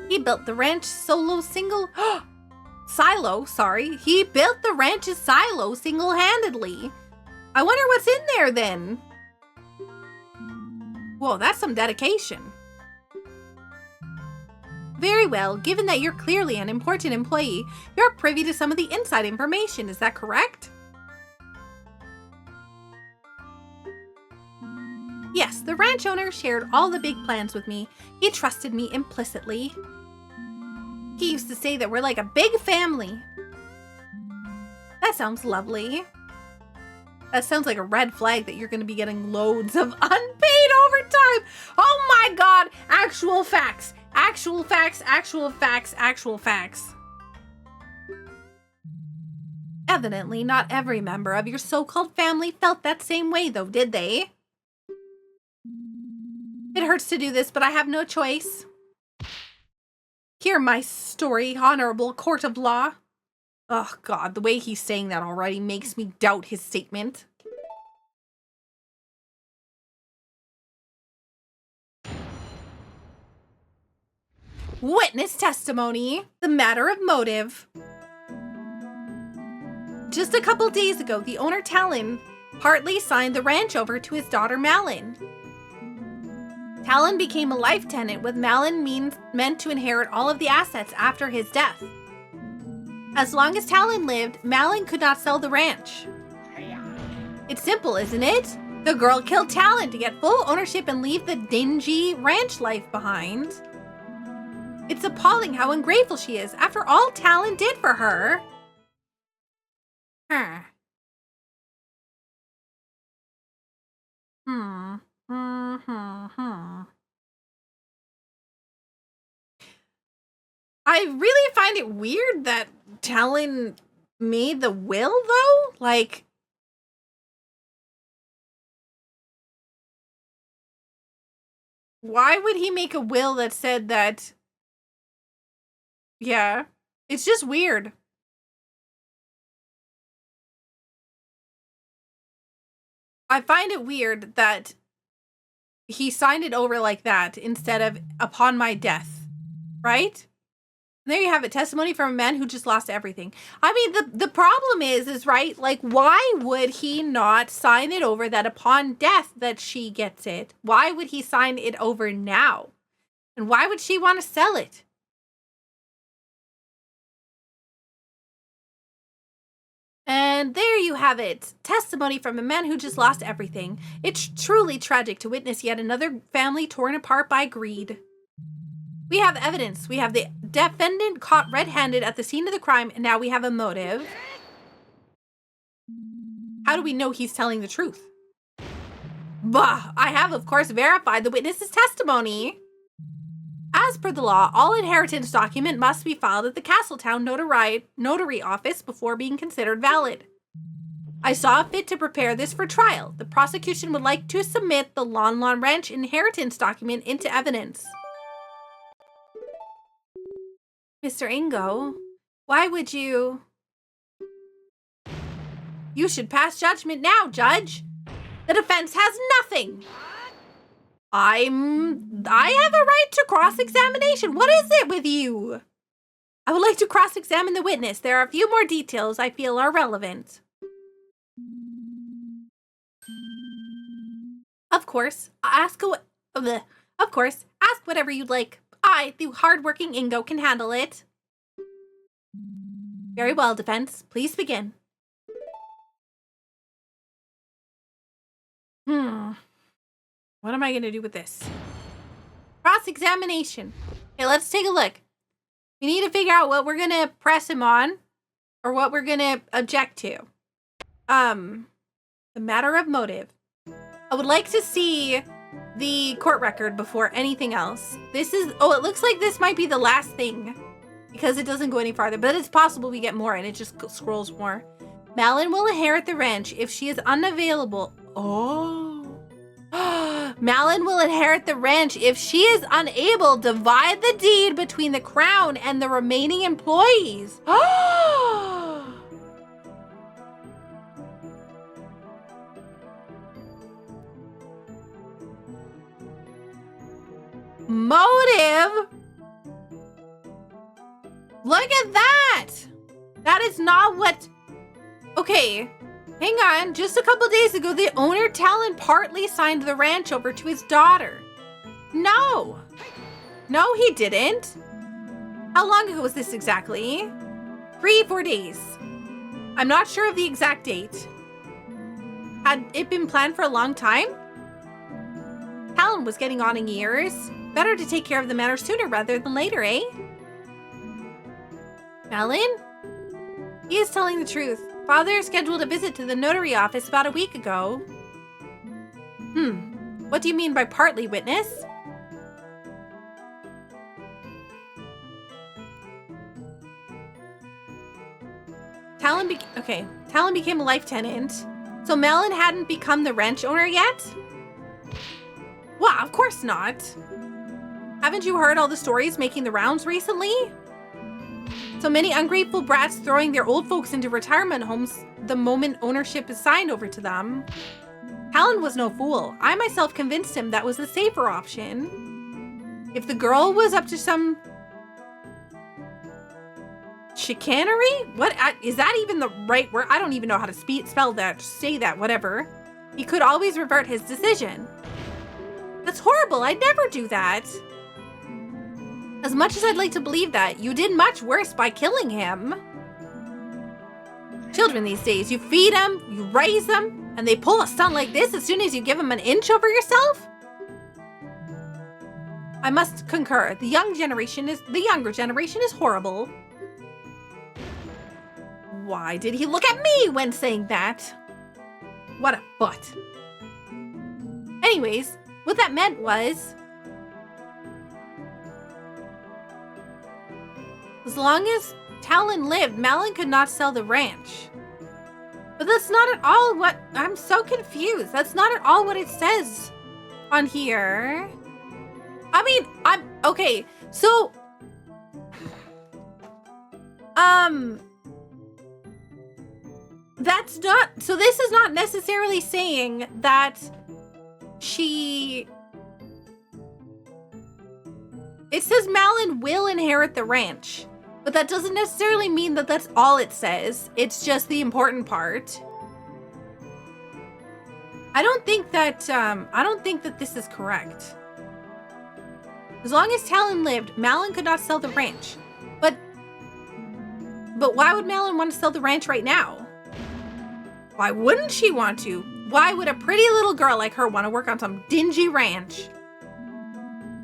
He built the ranch He built the ranch's silo single-handedly. I wonder what's in there then. Whoa, that's some dedication. Very well, given that you're clearly an important employee, you're privy to some of the inside information, is that correct? Yes, the ranch owner shared all the big plans with me. He trusted me implicitly. He used to say that we're like a big family. That sounds lovely. That sounds like a red flag that you're going to be getting loads of unpaid overtime. Oh my God, actual facts. Actual facts, actual facts, actual facts. Evidently, not every member of your so-called family felt that same way though, did they? It hurts to do this, but I have no choice. Hear my story, Honorable Court of Law. Oh God, the way he's saying that already makes me doubt his statement. Witness testimony. The matter of motive. Just a couple days ago, the owner Talon partly signed the ranch over to his daughter Malin. Talon became a life tenant with Malin meant to inherit all of the assets after his death. As long as Talon lived, Malin could not sell the ranch. It's simple, isn't it? The girl killed Talon to get full ownership and leave the dingy ranch life behind. It's appalling how ungrateful she is after all Talon did for her. I really find it weird that Talon made the will, though. Like, Why would he make a will that said that? Yeah, it's just weird. I find it weird that he signed it over like that instead of upon my death, right? And there you have it, testimony from a man who just lost everything. I mean, the problem is right, like, why would he not sign it over that upon death that she gets it? Why would he sign it over now? And why would she want to sell it? And there you have it. Testimony from a man who just lost everything. It's truly tragic to witness yet another family torn apart by greed. We have evidence. We have the defendant caught red-handed at the scene of the crime, and now we have a motive. How do we know he's telling the truth? Bah! I have, of course, verified the witness's testimony. As per the law, all inheritance document must be filed at the Castletown notary office before being considered valid. I saw fit to prepare this for trial. The prosecution would like to submit the Lon Lon Ranch inheritance document into evidence. Mr. Ingo, why would you... You should pass judgment now, Judge. The defense has nothing. I have a right to cross-examination. What is it with you? I would like to cross-examine the witness. There are a few more details I feel are relevant. Of course, ask whatever you'd like. I, the hard-working Ingo, can handle it. Very well, defense. Please begin. What am I going to do with this? Cross-examination. Okay, let's take a look. We need to figure out what we're going to press him on or what we're going to object to. The matter of motive. I would like to see the court record before anything else. This is... Oh, it looks like this might be the last thing because it doesn't go any farther, but it's possible we get more and it just scrolls more. Malin will inherit the ranch if she is unavailable. Oh... Malin will inherit the ranch if she is unable to divide the deed between the crown and the remaining employees. Motive? Look at that! That is not what... Okay. Hang on, just a couple days ago, the owner, Talon, partly signed the ranch over to his daughter. No. No, he didn't. How long ago was this exactly? 3-4 days. I'm not sure of the exact date. Had it been planned for a long time? Talon was getting on in years. Better to take care of the matter sooner rather than later, eh? Malin? He is telling the truth. Father scheduled a visit to the notary office about a week ago. What do you mean by partly, witness? Talon became a life tenant. So Malin hadn't become the ranch owner yet? Well, of course not. Haven't you heard all the stories making the rounds recently? So many ungrateful brats throwing their old folks into retirement homes the moment ownership is signed over to them. Talon was no fool. I myself convinced him that was the safer option. If the girl was up to some chicanery? What is that even the right word? I don't even know how to spell that, say that, whatever. He could always revert his decision. That's horrible. I'd never do that. As much as I'd like to believe that, you did much worse by killing him. Children these days, you feed them, you raise them, and they pull a stunt like this as soon as you give them an inch over yourself? I must concur. The younger generation is horrible. Why did he look at me when saying that? What a butt. Anyways, what that meant was, as long as Talon lived, Malin could not sell the ranch. But that's not at all what... I'm so confused. That's not at all what it says on here. I mean, I'm okay. So, that's not. So this is not necessarily saying that she. It says Malin will inherit the ranch, but that doesn't necessarily mean that that's all it says. It's just the important part. I don't think that this is correct. As long as Talon lived, Malin could not sell the ranch. But why would Malin want to sell the ranch right now? Why wouldn't she want to? Why would a pretty little girl like her want to work on some dingy ranch?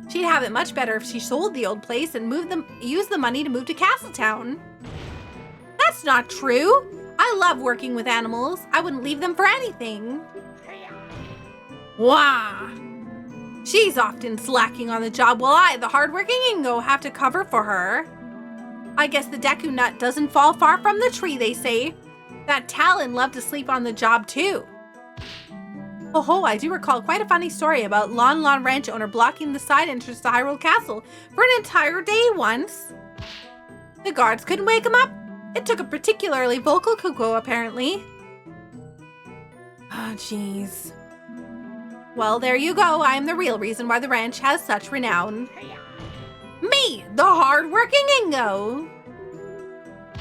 She'd have it much better if she sold the old place and used the money to move to Castletown. That's not true. I love working with animals. I wouldn't leave them for anything. Wah! She's often slacking on the job while I, the hardworking Ingo, have to cover for her. I guess the Deku nut doesn't fall far from the tree, they say. That Talon loved to sleep on the job too. Oh, I do recall quite a funny story about Lon Lon ranch owner blocking the side entrance to Hyrule Castle for an entire day once. The guards couldn't wake him up. It took a particularly vocal cuckoo, apparently. Oh, jeez. Well, there you go. I am the real reason why the ranch has such renown. Me, the hard-working Ingo.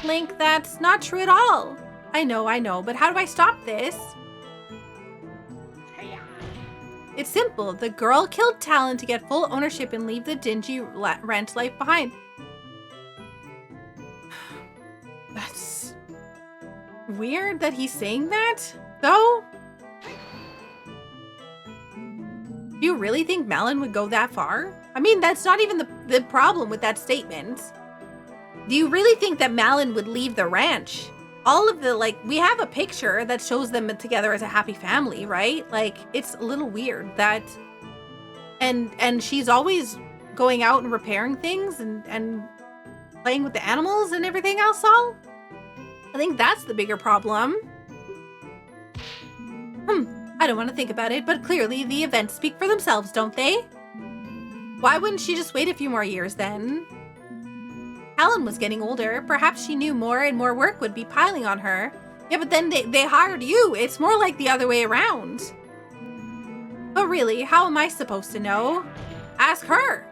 Link, that's not true at all. I know, but how do I stop this? It's simple. The girl killed Talon to get full ownership and leave the dingy ranch life behind. That's weird that he's saying that, though. Do you really think Malin would go that far? I mean, that's not even the problem with that statement. Do you really think that Malin would leave the ranch? All of the, like, we have a picture that shows them together as a happy family, right? Like, it's a little weird that, and she's always going out and repairing things and playing with the animals and everything else all. I think that's the bigger problem. I don't want to think about it, but clearly the events speak for themselves, don't they? Why wouldn't she just wait a few more years then? Helen was getting older. Perhaps she knew more and more work would be piling on her. Yeah, but then they hired you. It's more like the other way around. But really, how am I supposed to know? Ask her.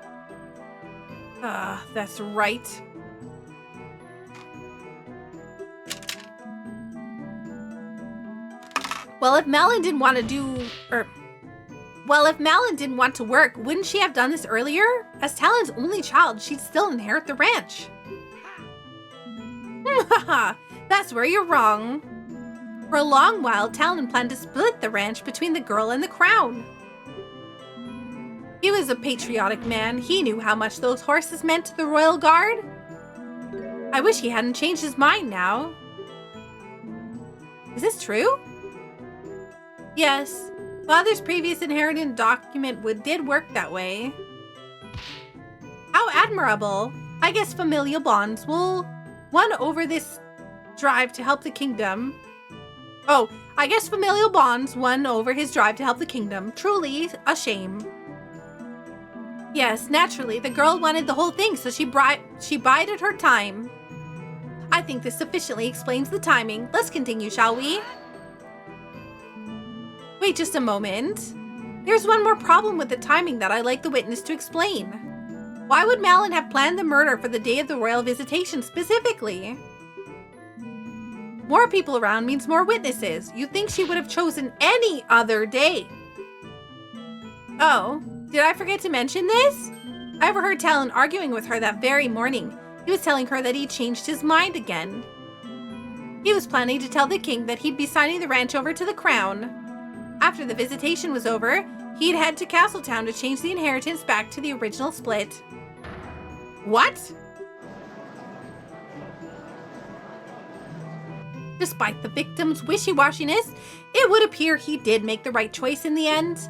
That's right. Well, if Malin didn't want to work, wouldn't she have done this earlier? As Talon's only child, she'd still inherit the ranch. That's where you're wrong. For a long while, Talon planned to split the ranch between the girl and the crown. He was a patriotic man. He knew how much those horses meant to the royal guard. I wish he hadn't changed his mind now. Is this true? Yes. Father's previous inheritance document did work that way. How admirable. I guess familial bonds will won over this drive to help the kingdom. Oh, I guess familial bonds won over his drive to help the kingdom. Truly a shame. Yes, naturally, the girl wanted the whole thing, so she bided her time. I think this sufficiently explains the timing. Let's continue, shall we? Wait just a moment. There's one more problem with the timing that I'd like the witness to explain. Why would Malin have planned the murder for the day of the royal visitation specifically? More people around means more witnesses. You'd think she would have chosen any other day. Oh, did I forget to mention this? I overheard Talon arguing with her that very morning. He was telling her that he changed his mind again. He was planning to tell the king that he'd be signing the ranch over to the crown. After the visitation was over, he'd head to Castletown to change the inheritance back to the original split. What? Despite the victim's wishy-washiness, it would appear he did make the right choice in the end.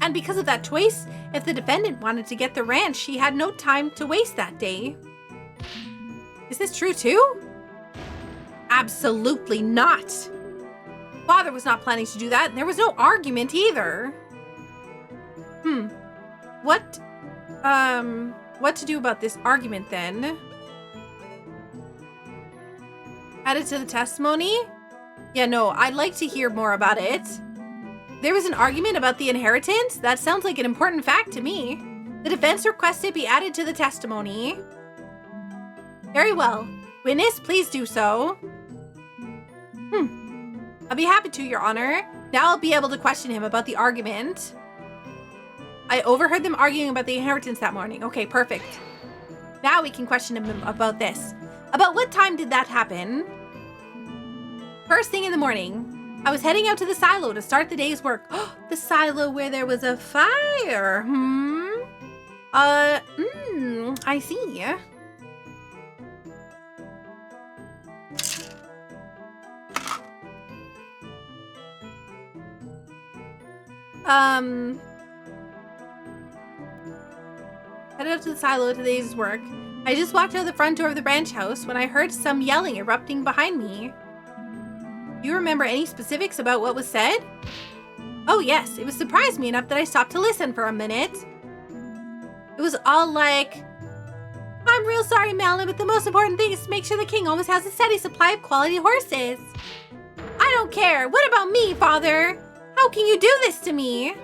And because of that choice, if the defendant wanted to get the ranch, he had no time to waste that day. Is this true too? Absolutely not. Father was not planning to do that, and there was no argument either. What? What to do about this argument then? Add it to the testimony? Yeah, no, I'd like to hear more about it. There was an argument about the inheritance? That sounds like an important fact to me. The defense requested be added to the testimony. Very well. Witness, please do so. I'll be happy to, Your Honor. Now I'll be able to question him about the argument. I overheard them arguing about the inheritance that morning. Okay, perfect. Now we can question him about this. About what time did that happen? First thing in the morning. I was heading out to the silo to start the day's work. The silo where there was a fire. I see. Headed up to the silo to today's work. I just walked out the front door of the ranch house when I heard some yelling erupting behind me. Do you remember any specifics about what was said? Oh yes, it surprised me enough that I stopped to listen for a minute. It was all like, I'm real sorry, Malin, but the most important thing is to make sure the king always has a steady supply of quality horses. I don't care. What about me, father? How can you do this to me?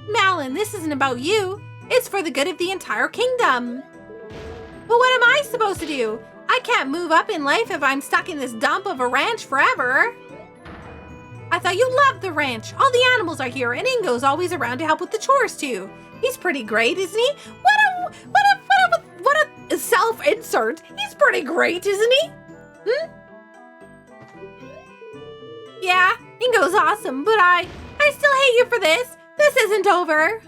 Malin, this isn't about you. It's for the good of the entire kingdom. But what am I supposed to do? I can't move up in life if I'm stuck in this dump of a ranch forever. I thought you loved the ranch. All the animals are here, and Ingo's always around to help with the chores too. He's pretty great, isn't he? What a self-insert. He's pretty great, isn't he? Yeah, Ingo's awesome, but I still hate you for this. This isn't over.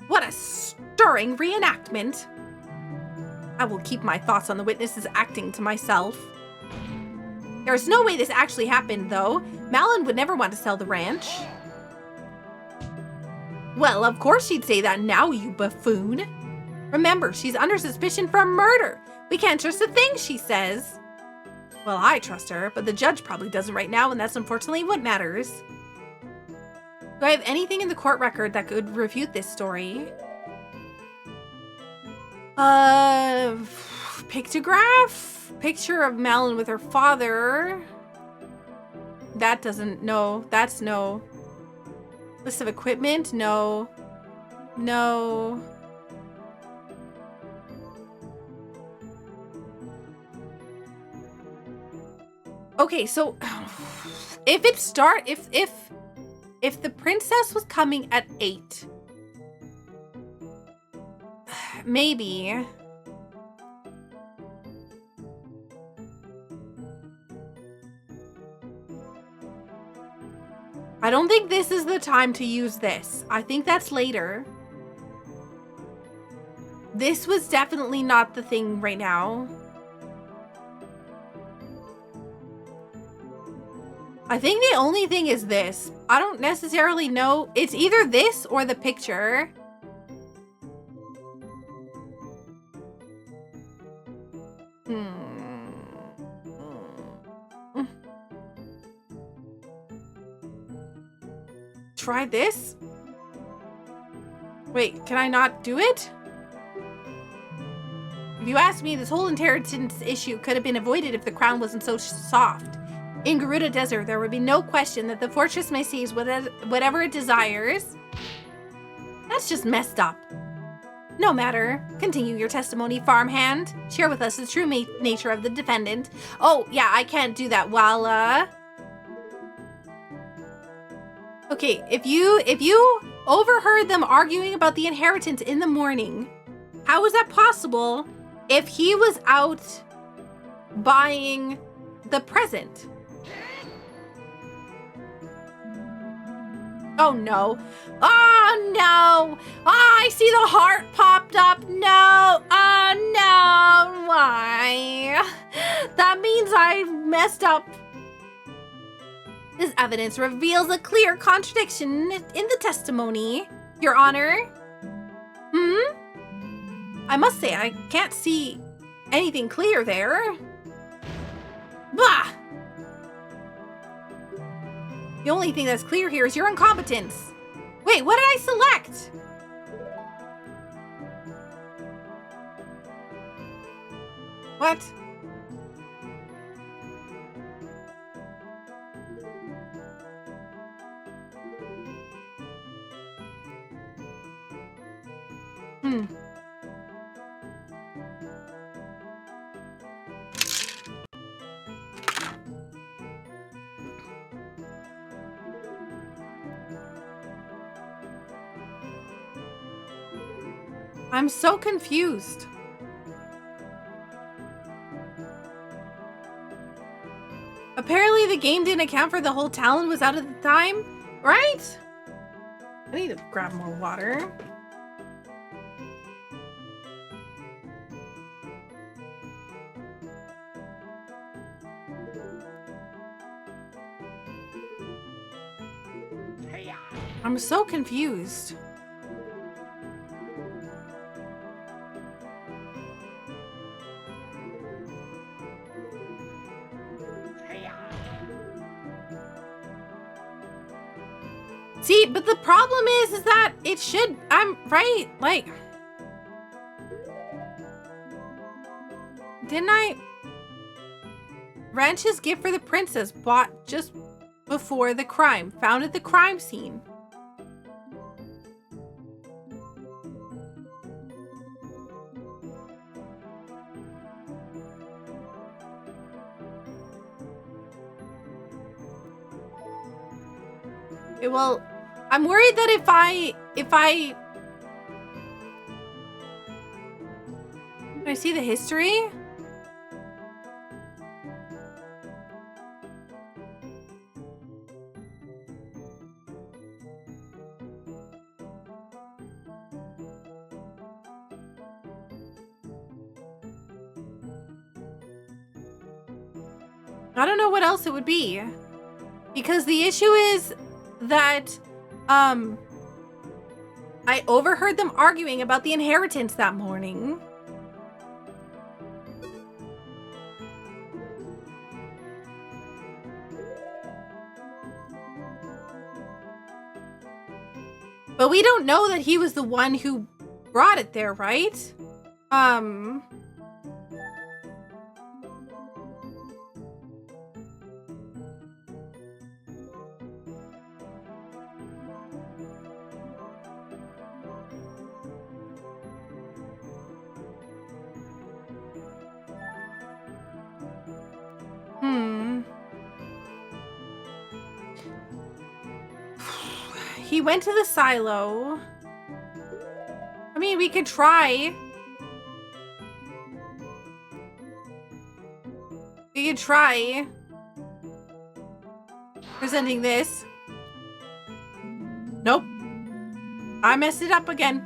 What a stirring reenactment. I will keep my thoughts on the witnesses acting to myself. There's no way this actually happened, though. Malin would never want to sell the ranch. Well, of course she'd say that now, you buffoon. Remember, she's under suspicion for murder. We can't trust a thing she says. Well, I trust her, but the judge probably doesn't right now, and that's unfortunately what matters. Do I have anything in the court record that could refute this story? Pictograph? Picture of Malin with her father. That doesn't, no, that's no. List of equipment? No. No. Okay, so if the princess was coming at 8, maybe. I don't think this is the time to use this. I think that's later. This was definitely not the thing right now. I think the only thing is this. I don't necessarily know. It's either this or the picture. Try this? Wait, can I not do it? If you ask me, this whole inheritance issue could have been avoided if the crown wasn't so soft. In Gerudo Desert, there would be no question that the fortress may seize whatever it desires. That's just messed up. No matter. Continue your testimony, farmhand. Share with us the true nature of the defendant. Oh, yeah, I can't do that while, Okay, if you overheard them arguing about the inheritance in the morning, how is that possible if he was out buying the present? Oh no. Oh no. Oh, I see the heart popped up. No. Oh no. Why? That means I messed up. This evidence reveals a clear contradiction in the testimony, Your Honor. I must say, I can't see anything clear there. Bah! The only thing that's clear here is your incompetence. Wait, what did I select? What? I'm so confused. Apparently the game didn't account for the whole talent was out at the time, right? I need to grab more water. I'm so confused. See, but the problem is that it should, I'm right, like, didn't I? Ranch's gift for the princess bought just before the crime, found at the crime scene. Well, I'm worried that if I can I see the history? I don't know what else it would be. Because the issue is that I overheard them arguing about the inheritance that morning. But we don't know that he was the one who brought it there, right? He went to the silo. I mean, we could try. We could try presenting this. Nope. I messed it up again.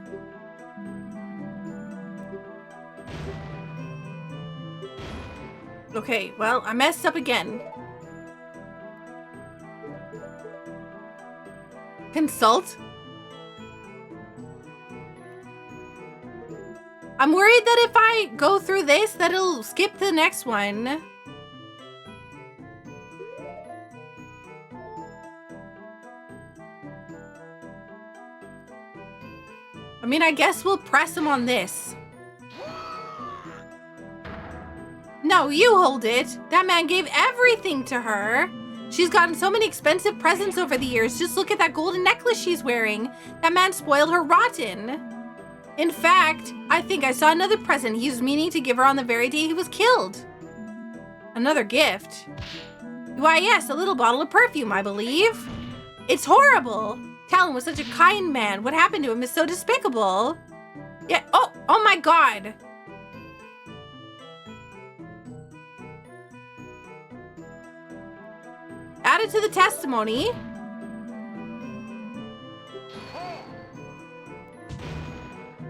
Okay, well, I messed up again. Consult? I'm worried that if I go through this, that it'll skip to the next one. I mean, I guess we'll press him on this. No, you hold it. That man gave everything to her. She's gotten so many expensive presents over the years. Just look at that golden necklace she's wearing. That man spoiled her rotten. In fact, I think I saw another present he was meaning to give her on the very day he was killed. Another gift? Why, yes, a little bottle of perfume, I believe. It's horrible. Talon was such a kind man. What happened to him is so despicable. Yeah, oh my God. Added to the testimony.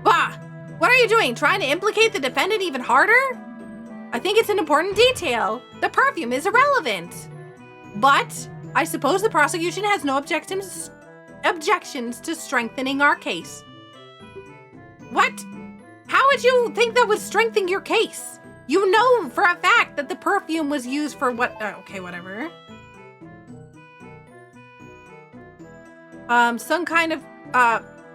Bah! What are you doing? Trying to implicate the defendant even harder? I think it's an important detail. The perfume is irrelevant. But I suppose the prosecution has no objections to strengthening our case. What? How would you think that would strengthen your case? You know for a fact that the perfume was used for what? Okay, whatever. Some kind of,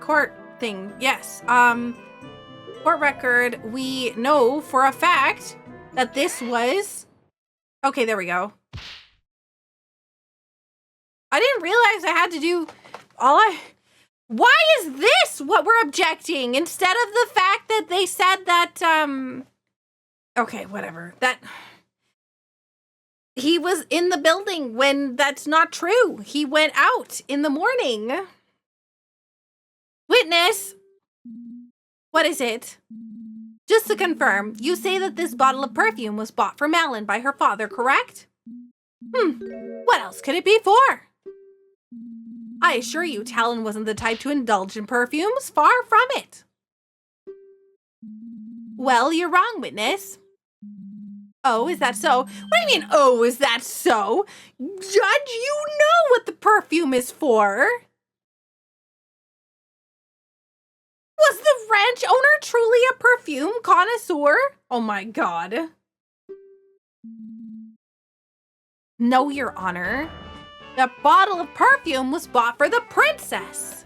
court thing. Yes. Court record. We know for a fact that this was... Okay, there we go. I didn't realize I had to do Why is this what we're objecting instead of the fact that they said that, okay, whatever. That he was in the building when that's not true. He went out in the morning. Witness. What is it? Just to confirm, you say that this bottle of perfume was bought for Malin by her father, correct? What else could it be for? I assure you, Talon wasn't the type to indulge in perfumes. Far from it. Well, you're wrong, witness. Oh, is that so? What do you mean, oh, is that so? Judge, you know what the perfume is for. Was the ranch owner truly a perfume connoisseur? Oh my god. No, Your Honor. The bottle of perfume was bought for the princess.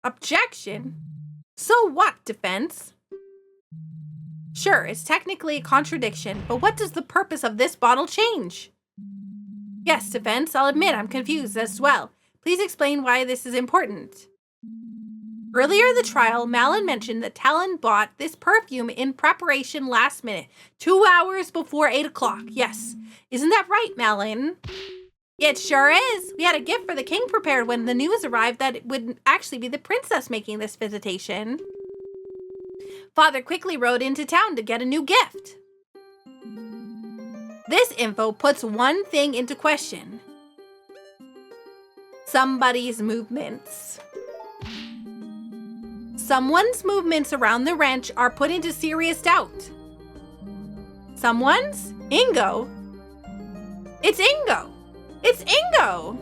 Objection? So what, defense? Sure, it's technically a contradiction, but what does the purpose of this bottle change? Yes, defense, I'll admit I'm confused as well. Please explain why this is important. Earlier in the trial, Malin mentioned that Talon bought this perfume in preparation last minute, 2 hours before 8 o'clock. Yes. Isn't that right, Malin? It sure is. We had a gift for the king prepared when the news arrived that it would actually be the princess making this visitation. Father quickly rode into town to get a new gift. This info puts one thing into question. Somebody's movements. Someone's movements around the ranch are put into serious doubt. Someone's? Ingo. It's Ingo. It's Ingo.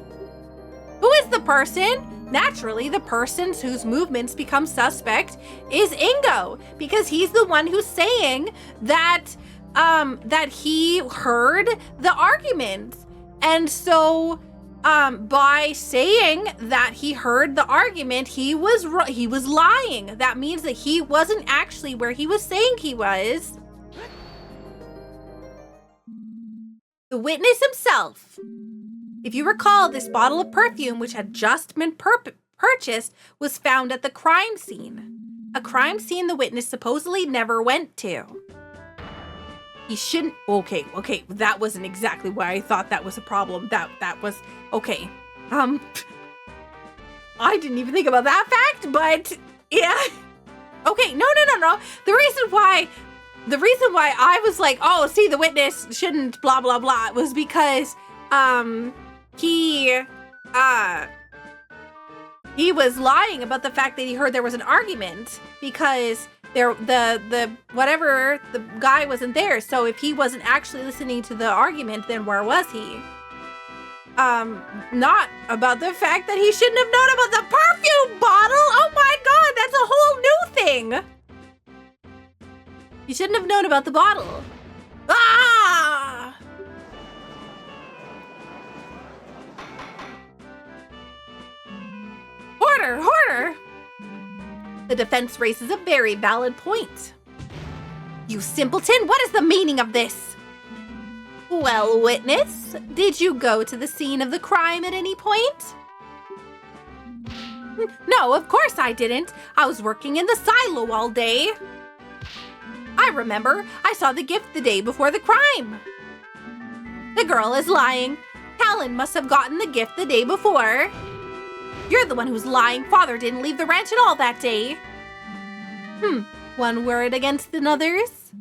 Who is the person? Naturally, the person whose movements become suspect is Ingo, because he's the one who's saying that that he heard the argument. And so by saying that he heard the argument, he was lying. That means that he wasn't actually where he was saying he was. The witness himself. If you recall, this bottle of perfume, which had just been purchased, was found at the crime scene. A crime scene the witness supposedly never went to. He shouldn't... Okay, that wasn't exactly why I thought that was a problem. That was... Okay. I didn't even think about that fact, but... Yeah. Okay, no. The reason why I was like, oh, see, the witness shouldn't blah, blah, blah, was because, he was lying about the fact that he heard there was an argument because the guy wasn't there. So if he wasn't actually listening to the argument, then where was he? Not about the fact that he shouldn't have known about the perfume bottle. Oh my god, that's a whole new thing. He shouldn't have known about the bottle. Ah! Order! The defense raises a very valid point. You simpleton, what is the meaning of this? Well, witness, did you go to the scene of the crime at any point? No, of course I didn't. I was working in the silo all day. I remember, I saw the gift the day before the crime. The girl is lying. Talon must have gotten the gift the day before. You're the one who's lying. Father didn't leave the ranch at all that day. One word against another's.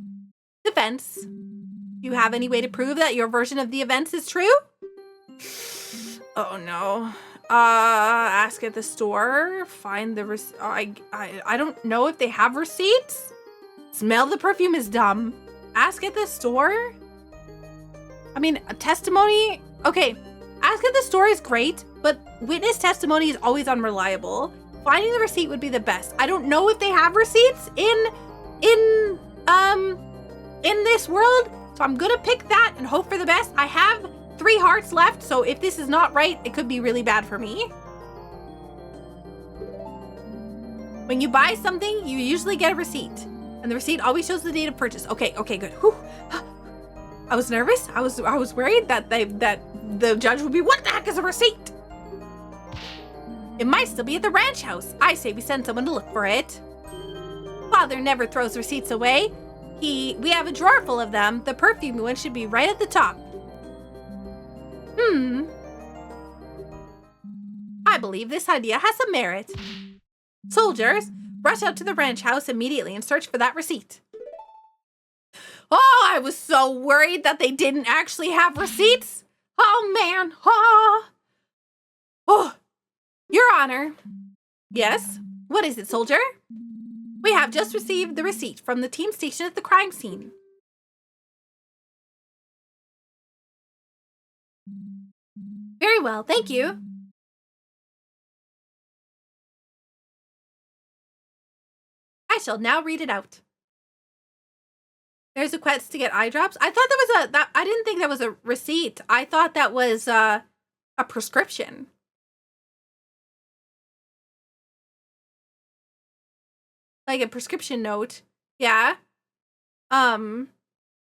Defense. Do you have any way to prove that your version of the events is true? Oh no. Ask at the store. Find the I don't know if they have receipts. Smell the perfume is dumb. Ask at the store? I mean, a testimony? Okay, ask at the store is great, but witness testimony is always unreliable. Finding the receipt would be the best. I don't know if they have receipts in this world. So I'm gonna pick that and hope for the best. I have 3 hearts left, so if this is not right, it could be really bad for me. When you buy something, you usually get a receipt. And the receipt always shows the date of purchase. Okay, good. Whew. I was nervous. I was worried that the judge would be, what the heck is a receipt? It might still be at the ranch house. I say we send someone to look for it. Father never throws receipts away. We have a drawer full of them. The perfume one should be right at the top. I believe this idea has some merit. Soldiers, rush out to the ranch house immediately and search for that receipt. Oh, I was so worried that they didn't actually have receipts. Oh, man. Oh, Your Honor. Yes? What is it, soldier? We have just received the receipt from the team stationed at the crime scene. Very well, thank you. I shall now read it out. There's a quest to get eye drops. I thought that was I didn't think that was a receipt. I thought that was a prescription. Like a prescription note. Yeah. I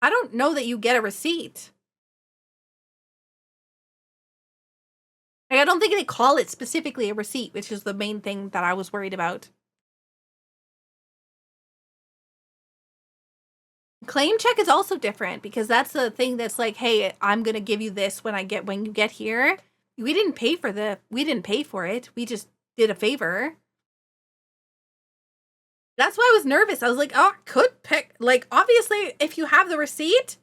don't know that you get a receipt. Like, I don't think they call it specifically a receipt, which is the main thing that I was worried about. Claim check is also different because that's the thing that's like, hey, I'm gonna give you this when you get here. We didn't pay for it. We just did a favor. That's why I was nervous. I was like, oh, I could pick, like, obviously, if you have the receipt,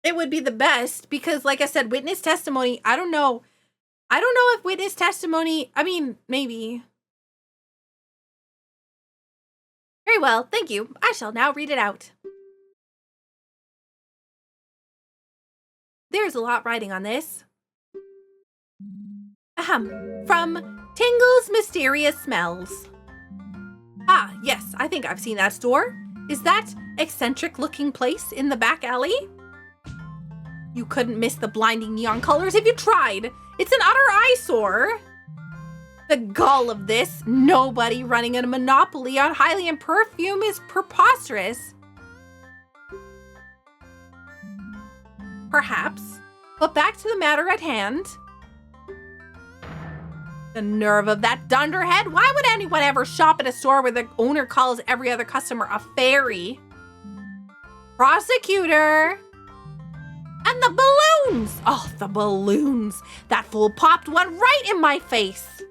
it would be the best because, like I said, witness testimony, I don't know if witness testimony, I mean, maybe. Very well, thank you. I shall now read it out. There's a lot writing on this. From Tingle's Mysterious Smells. Ah, yes, I think I've seen that store. Is that eccentric-looking place in the back alley? You couldn't miss the blinding neon colors if you tried. It's an utter eyesore. The gall of this. Nobody running a monopoly on Hylian perfume is preposterous. Perhaps. But back to the matter at hand. The nerve of that dunderhead! Why would anyone ever shop at a store where the owner calls every other customer a fairy? Prosecutor! And the balloons! Oh, the balloons! That fool popped one right in my face!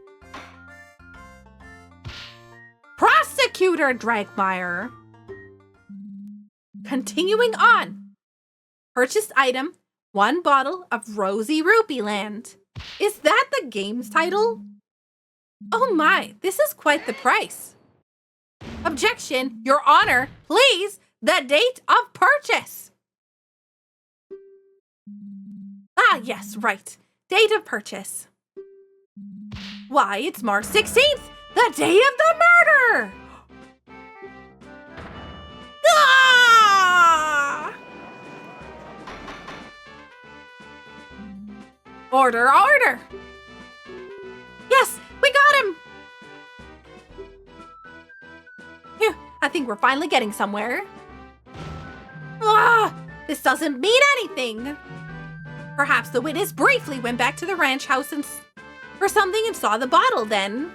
Prosecutor Dragmire! Continuing on. Purchased item, 1 bottle of Rosy Rupee Land. Is that the game's title? Oh my, this is quite the price. Objection, Your Honor, please, the date of purchase. Ah, yes, right. Date of purchase. Why, it's March 16th, the day of the murder! Ah! Order, order! Yes, we got him! Phew, I think we're finally getting somewhere. Ah, this doesn't mean anything. Perhaps the witness briefly went back to the ranch house for something and saw the bottle then.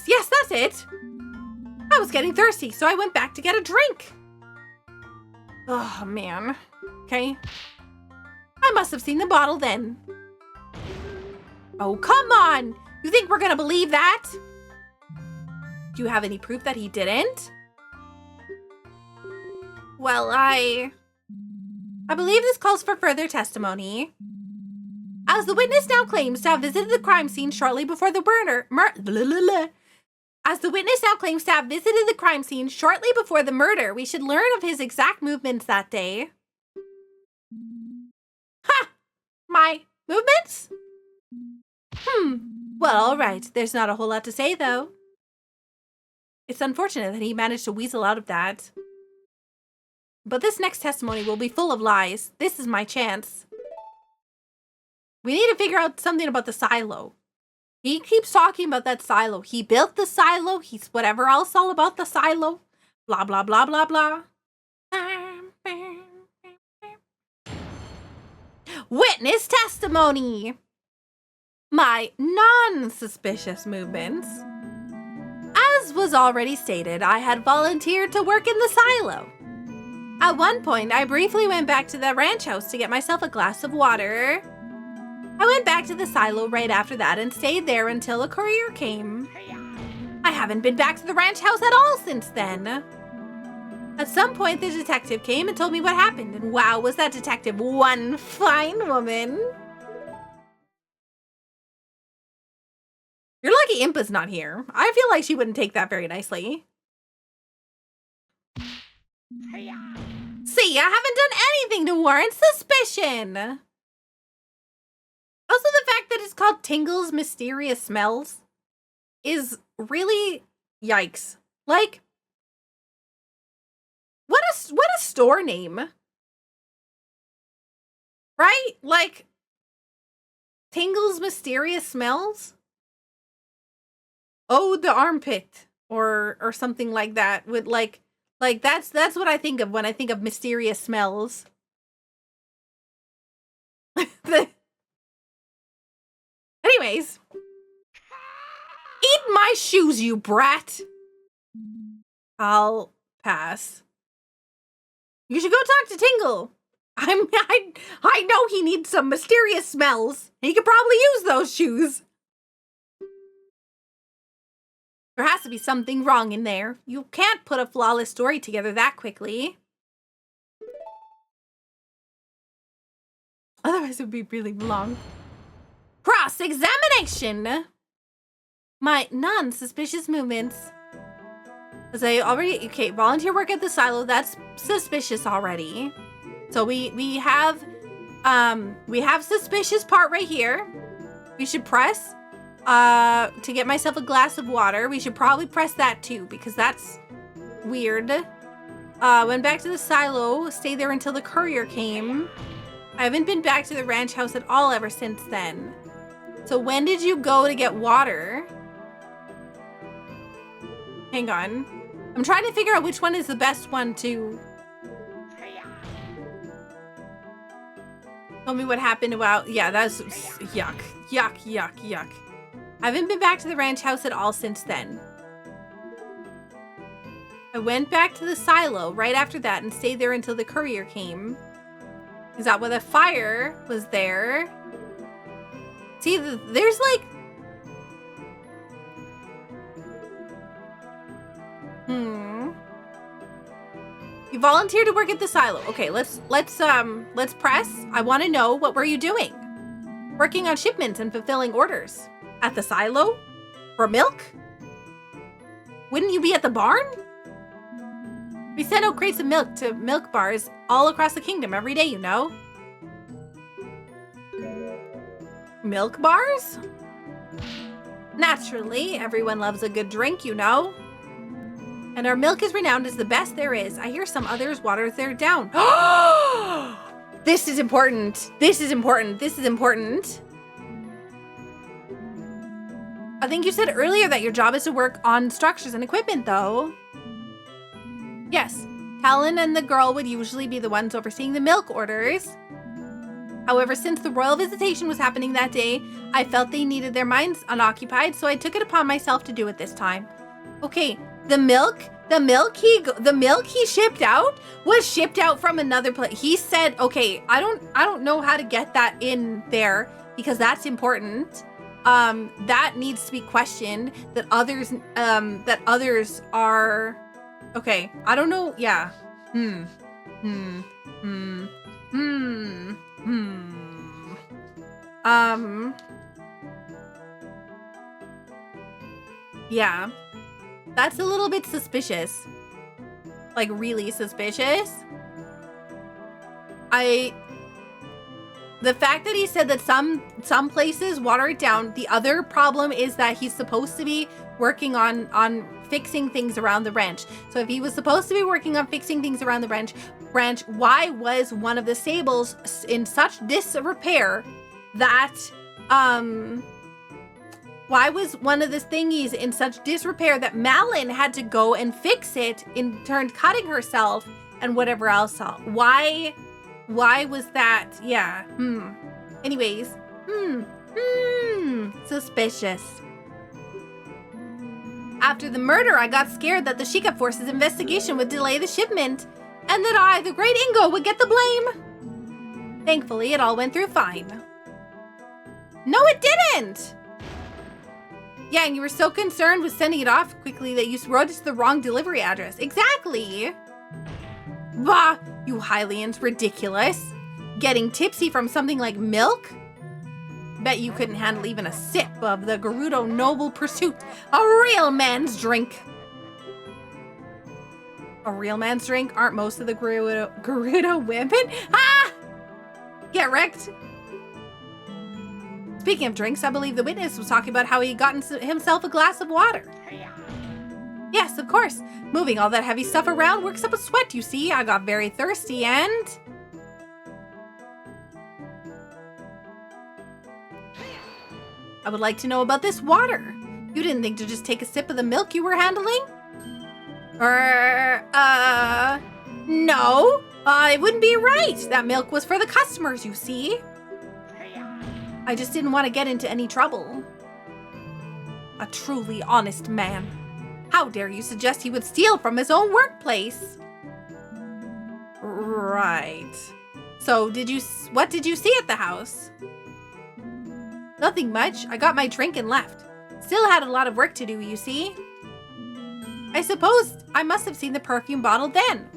Yes, that's it. I was getting thirsty, so I went back to get a drink. Oh, man. Okay. I must have seen the bottle then. Oh, come on! You think we're gonna believe that? Do you have any proof that he didn't? Well, I believe this calls for further testimony. As the witness now claims to have visited the crime scene shortly before the murder, we should learn of his exact movements that day. Ha! My movements? Well, all right. There's not a whole lot to say, though. It's unfortunate that he managed to weasel out of that. But this next testimony will be full of lies. This is my chance. We need to figure out something about the silo. He keeps talking about that silo. He built the silo. He's whatever else all about the silo. Blah, blah, blah, blah, blah. Witness testimony. My non-suspicious movements. As was already stated, I had volunteered to work in the silo. At one point, I briefly went back to the ranch house to get myself a glass of water. I went back to the silo right after that and stayed there until a courier came. I haven't been back to the ranch house at all since then. At some point, the detective came and told me what happened, and wow, was that detective one fine woman. You're lucky Impa's not here. I feel like she wouldn't take that very nicely. See, I haven't done anything to warrant suspicion. Also, the fact that it's called Tingle's Mysterious Smells is really yikes. Like, what a store name. Right? Like, Tingle's Mysterious Smells? Oh, the armpit or something like that. With like that's what I think of when I think of mysterious smells. Anyways, eat my shoes, you brat. I'll pass. You should go talk to Tingle. I know he needs some mysterious smells. He could probably use those shoes. There has to be something wrong in there. You can't put a flawless story together that quickly. Otherwise it would be really long. Cross-examination! My non-suspicious movements. As I already, okay, volunteer work at the silo, that's suspicious already. So we have suspicious part right here. We should press to get myself a glass of water. We should probably press that too, because that's weird. Went back to the silo, stayed there until the courier came. I haven't been back to the ranch house at all ever since then. So when did you go to get water? Hang on. I'm trying to figure out which one is the best one to... Tell me what happened about... Yeah, that's... Yuck. Yuck, yuck, yuck. I haven't been back to the ranch house at all since then. I went back to the silo right after that and stayed there until the courier came. Is that why the fire was there? See, there's like... You volunteered to work at the silo. Okay, let's press. I want to know, what were you doing? Working on shipments and fulfilling orders. At the silo? For milk? Wouldn't you be at the barn? We send out crates of milk to milk bars all across the kingdom every day, you know. Milk bars? Naturally, everyone loves a good drink, you know. And our milk is renowned as the best there is. I hear some others water their down. This is important. This is important. This is important. I think you said earlier that your job is to work on structures and equipment, though. Yes, Talon and the girl would usually be the ones overseeing the milk orders. However, since the royal visitation was happening that day, I felt they needed their minds unoccupied, so I took it upon myself to do it this time. Okay, the milk he shipped out was shipped out from another place. He said, okay, I don't know how to get that in there because that's important. That needs to be questioned. That others are, okay, I don't know. Yeah. Yeah. That's a little bit suspicious. Like, really suspicious. The fact that he said that some places water it down, the other problem is that he's supposed to be working on fixing things around the ranch. So if he was supposed to be working on fixing things around the ranch, why was one of the stables in such disrepair that why was one of the thingies in such disrepair that Malin had to go and fix it, in turn cutting herself and whatever else? Why was that? Yeah. Anyways, suspicious. After the murder, I got scared that the Sheikah Force's investigation would delay the shipment, and that I, the Great Ingo, would get the blame. Thankfully, it all went through fine. No, it didn't! Yeah, and you were so concerned with sending it off quickly that you wrote it to the wrong delivery address. Exactly! Bah, you Hylians, ridiculous. Getting tipsy from something like milk? Bet you couldn't handle even a sip of the Gerudo Noble Pursuit, a real man's drink. A real man's drink? Aren't most of the Gerudo women? Ah! Get wrecked. Speaking of drinks, I believe the witness was talking about how he got himself a glass of water. Yes, of course. Moving all that heavy stuff around works up a sweat, you see. I got very thirsty and... I would like to know about this water. You didn't think to just take a sip of the milk you were handling? No. It wouldn't be right. That milk was for the customers, you see. I just didn't want to get into any trouble. A truly honest man. How dare you suggest he would steal from his own workplace? Right. So, what did you see at the house? Nothing much. I got my drink and left. Still had a lot of work to do, you see. I suppose I must have seen the perfume bottle then.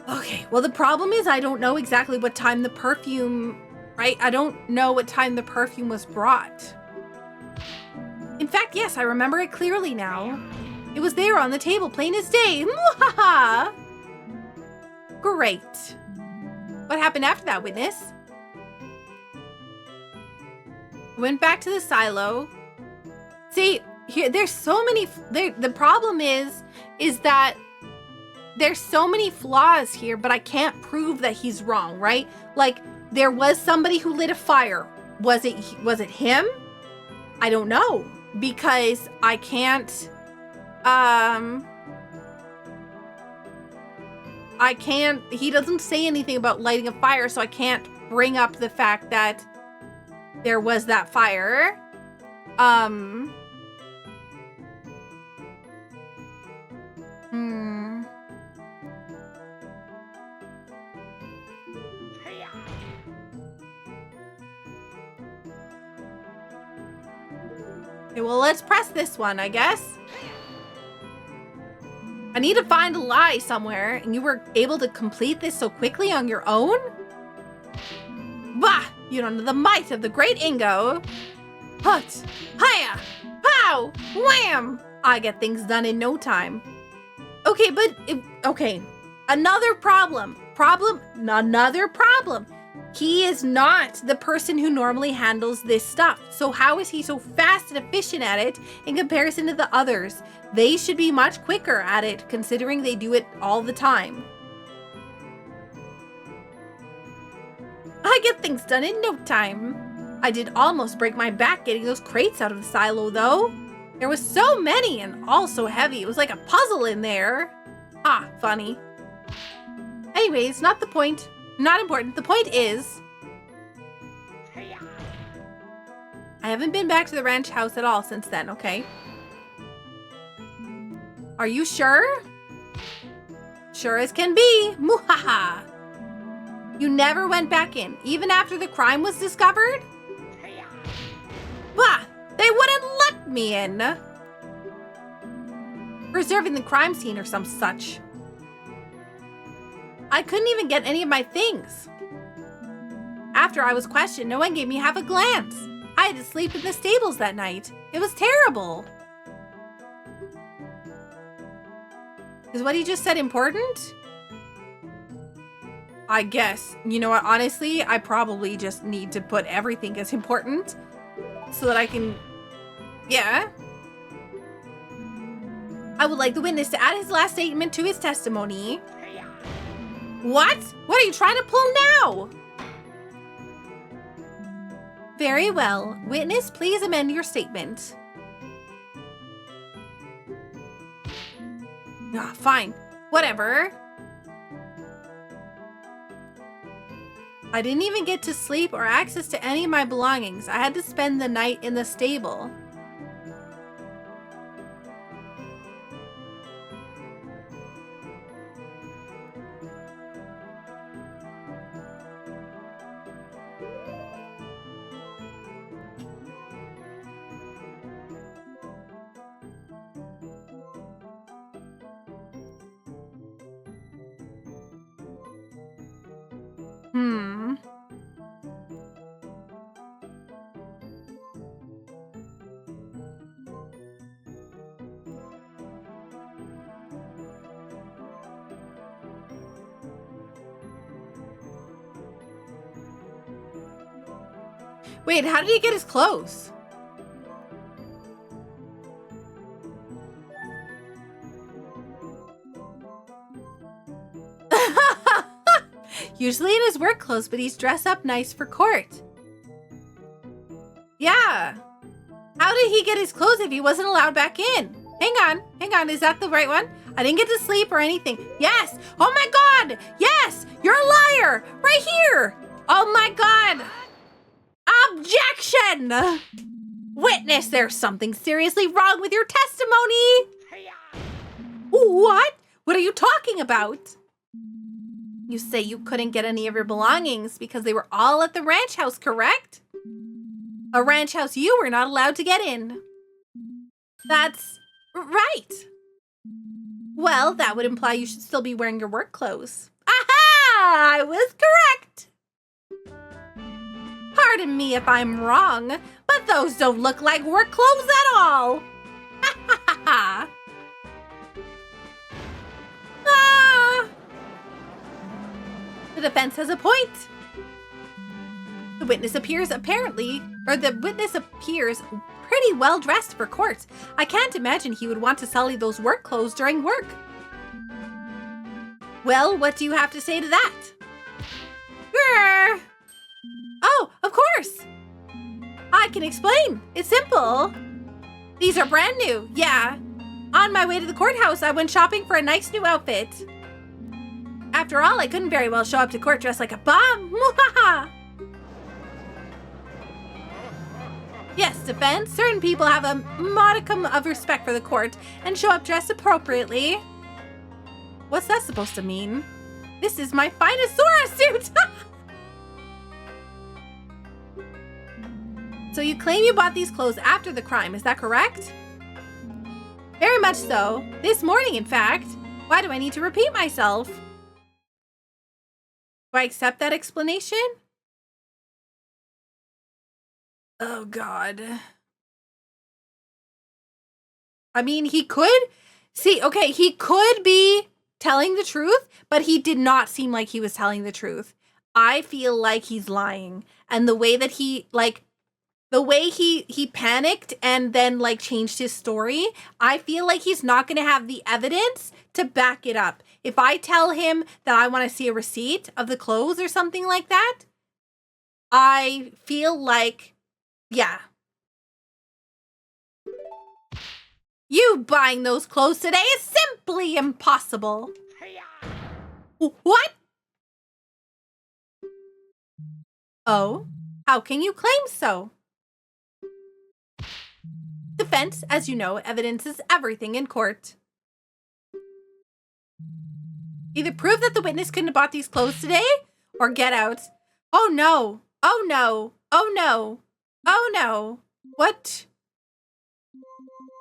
Okay, well the problem is I don't know exactly what time the perfume, right? I don't know what time the perfume was brought. In fact, yes, I remember it clearly now. It was there on the table, plain as day. Mwahaha! Great. What happened after that, witness? Went back to the silo. See, here there's so many. The problem is that there's so many flaws here, but I can't prove that he's wrong, right? Like there was somebody who lit a fire. Was it him? I don't know because I can't. He doesn't say anything about lighting a fire, so I can't bring up the fact that there was that fire. Okay, well, let's press this one, I guess. I need to find a lie somewhere, and you were able to complete this so quickly on your own? Bah! You don't know the might of the Great Ingo. Hut! Hiya! Pow! Wham! I get things done in no time. Okay, but... okay. Another problem. Another problem. He is not the person who normally handles this stuff. So how is he so fast and efficient at it in comparison to the others? They should be much quicker at it, considering they do it all the time. I get things done in no time. I did almost break my back getting those crates out of the silo, though. There was so many and all so heavy. It was like a puzzle in there. Ah, funny. Anyways, not the point. Not important. The point is, I haven't been back to the ranch house at all since then, okay? Are you sure? Sure as can be. Muhaha. You never went back in, even after the crime was discovered? Bah! They wouldn't let me in. Preserving the crime scene or some such. I couldn't even get any of my things. After I was questioned, no one gave me half a glance. I had to sleep in the stables that night. It was terrible. Is what he just said important? I guess. You know what? Honestly, I probably just need to put everything as important so that I can Yeah. I would like the witness to add his last statement to his testimony. What? What are you trying to pull now? Very well. Witness, please amend your statement. Ah, fine. Whatever. I didn't even get to sleep or access to any of my belongings. I had to spend the night in the stable. Wait, how did he get his clothes? Usually in his work clothes, but he's dressed up nice for court. Yeah. How did he get his clothes if he wasn't allowed back in? Hang on, is that the right one? I didn't get to sleep or anything. Yes! Oh my god! Yes! You're a liar! Right here! Oh my god! Objection! Witness, there's something seriously wrong with your testimony! What? What are you talking about? You say you couldn't get any of your belongings because they were all at the ranch house, correct? A ranch house you were not allowed to get in. That's right. Well, that would imply you should still be wearing your work clothes. Aha! I was correct. Pardon me if I'm wrong, but those don't look like work clothes at all. Ha ha ha ha. Ah! The defense has a point. The witness appears pretty well dressed for court. I can't imagine he would want to sully those work clothes during work. Well, what do you have to say to that? Grr. Oh, of course. I can explain. It's simple. These are brand new, yeah. On my way to the courthouse, I went shopping for a nice new outfit. After all, I couldn't very well show up to court dressed like a bum. Yes, defense. Certain people have a modicum of respect for the court and show up dressed appropriately. What's that supposed to mean? This is my finest Sora suit! So you claim you bought these clothes after the crime, is that correct? Very much so. This morning, in fact. Why do I need to repeat myself? Do I accept that explanation? Oh, God. I mean, he could... See, okay, he could be telling the truth, but he did not seem like he was telling the truth. I feel like he's lying. And the way that he, like... The way he panicked and then, like, changed his story, I feel like he's not going to have the evidence to back it up. If I tell him that I want to see a receipt of the clothes or something like that, I feel like, yeah. You buying those clothes today is simply impossible. What? Oh, how can you claim so? Defense, as you know, evidences everything in court. Either prove that the witness couldn't have bought these clothes today, or get out. Oh no! Oh no! Oh no! Oh no! What?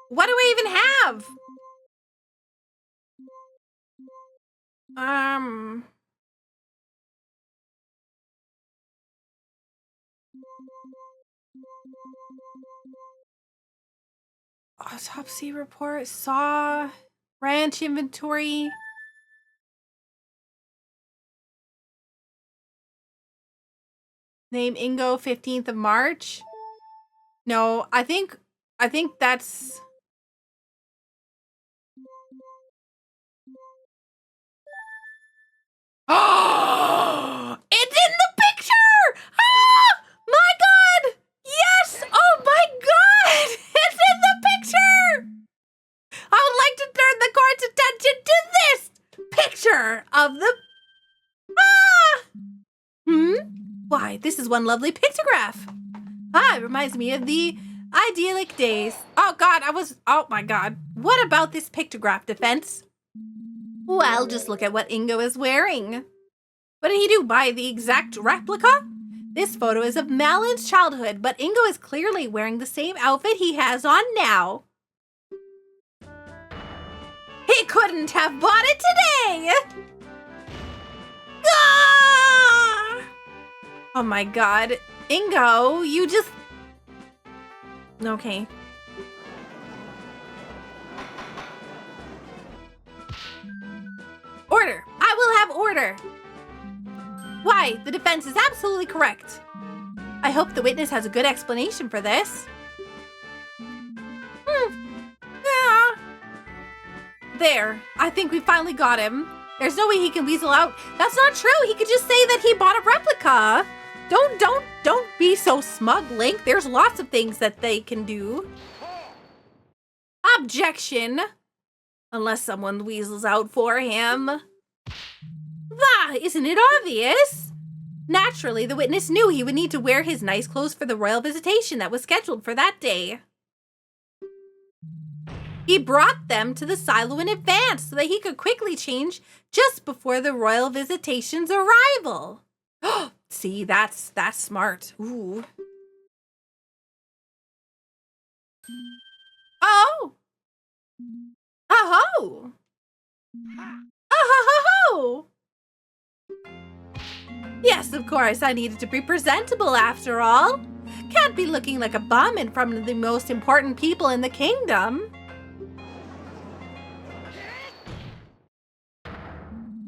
What do I even have? Autopsy report, saw, ranch inventory. Name Ingo, 15th of March. No, I think I think that's... Oh! It's in the picture! Ah! My God! Yes! Oh my God! It's in the picture! I would like to turn the court's attention to this picture of the... Ah! Why, this is one lovely pictograph. Ah, it reminds me of the idyllic days. Oh God, oh my God. What about this pictograph, Defense? Well, just look at what Ingo is wearing. What did he do, buy the exact replica? This photo is of Malin's childhood, but Ingo is clearly wearing the same outfit he has on now. He couldn't have bought it today! Ah! Oh my God. Ingo, you just... Okay. Order! I will have order! Why, the defense is absolutely correct. I hope the witness has a good explanation for this. Yeah. There, I think we finally got him. There's no way he can weasel out. That's not true. He could just say that he bought a replica. Don't be so smug, Link. There's lots of things that they can do. Objection. Unless someone weasels out for him. Ah, isn't it obvious? Naturally, the witness knew he would need to wear his nice clothes for the royal visitation that was scheduled for that day. He brought them to the silo in advance so that he could quickly change just before the royal visitation's arrival. See, that's smart. Ooh. Oh! Oh-ho! Oh-ho-ho-ho! Yes, of course, I needed to be presentable after all. Can't be looking like a bum in front of the most important people in the kingdom.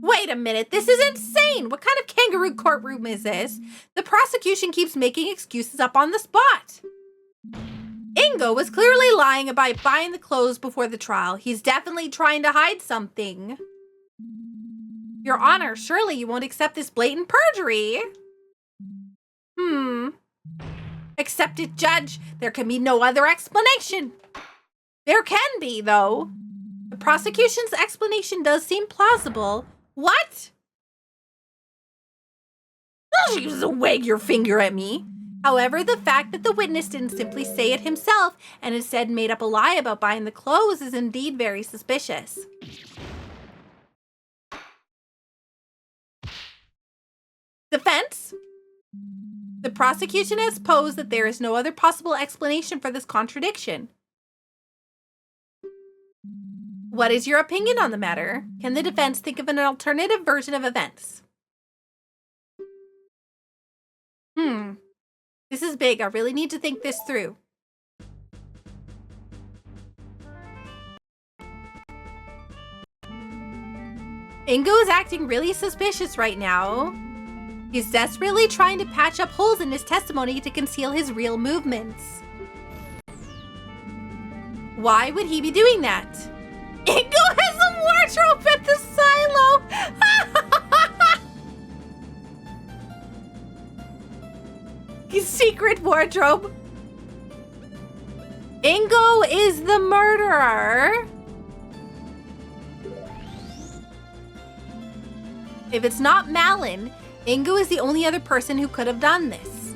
Wait a minute, this is insane! What kind of kangaroo courtroom is this? The prosecution keeps making excuses up on the spot. Ingo was clearly lying about buying the clothes before the trial. He's definitely trying to hide something. Your Honor, surely you won't accept this blatant perjury. Accept it, Judge. There can be no other explanation. There can be, though. The prosecution's explanation does seem plausible. What? Don't use to wag your finger at me. However, the fact that the witness didn't simply say it himself and instead made up a lie about buying the clothes is indeed very suspicious. Defense? The prosecution has posed that there is no other possible explanation for this contradiction. What is your opinion on the matter? Can the defense think of an alternative version of events? This is big. I really need to think this through. Ingo is acting really suspicious right now. He's desperately trying to patch up holes in his testimony to conceal his real movements. Why would he be doing that? Ingo has a wardrobe at the silo! His secret wardrobe. Ingo is the murderer. If it's not Malin, Ingo is the only other person who could have done this.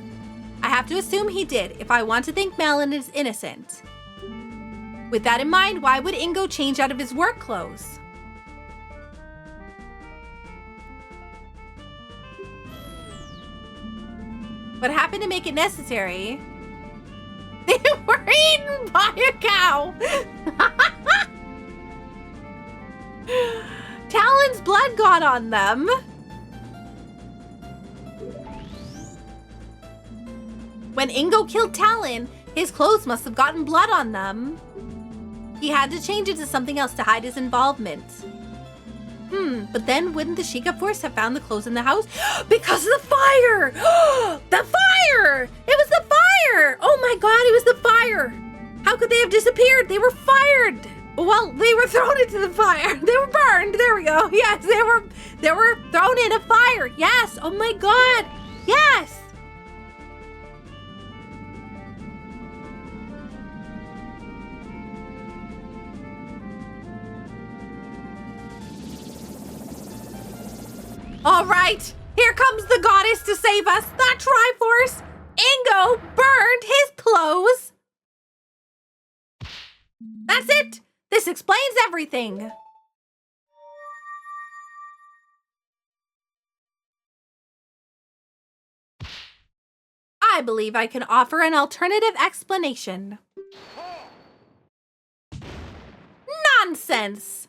I have to assume he did if I want to think Malin is innocent. With that in mind, why would Ingo change out of his work clothes? What happened to make it necessary? They were eaten by a cow! Talon's blood got on them. When Ingo killed Talon, his clothes must have gotten blood on them. He had to change it to something else to hide his involvement. But then wouldn't the Sheikah force have found the clothes in the house? Because of the fire! The fire! It was the fire! Oh my God, it was the fire! How could fired! They were fired! Well, they were thrown into the fire. They were burned. There we go. Yes, they were thrown in a fire. Yes. Oh my god. Yes. All right. Here comes the goddess to save us. The Triforce. Ingo burned his clothes. That's it. This explains everything. I believe I can offer an alternative explanation. Nonsense!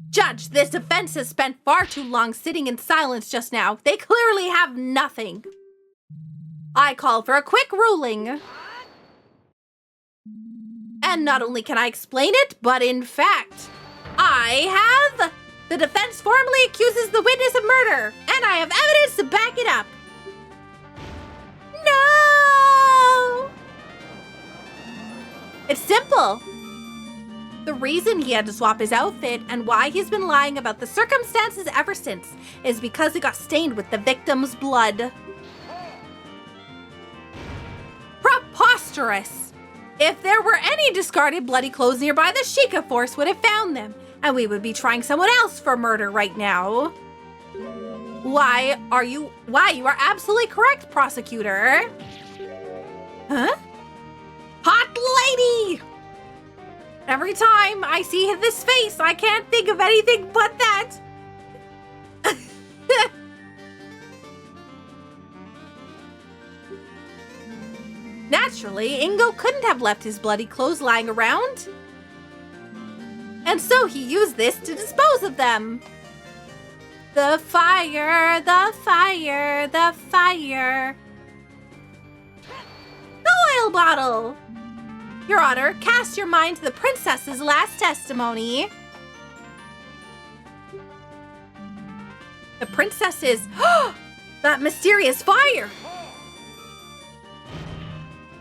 Judge, this offense has spent far too long sitting in silence just now. They clearly have nothing. I call for a quick ruling. And not only can I explain it, but in fact, I have... The defense formally accuses the witness of murder, and I have evidence to back it up. No! It's simple. The reason he had to swap his outfit and why he's been lying about the circumstances ever since is because it got stained with the victim's blood. Preposterous! If there were any discarded bloody clothes nearby, the Sheikah force would have found them, and we would be trying someone else for murder right now. You are absolutely correct, prosecutor. Huh? Hot lady! Every time I see this face, I can't think of anything but that. Naturally, Ingo couldn't have left his bloody clothes lying around. And so he used this to dispose of them. The fire, the fire, the fire. The oil bottle. Your Honor, cast your mind to the princess's last testimony. The princess's... that mysterious fire.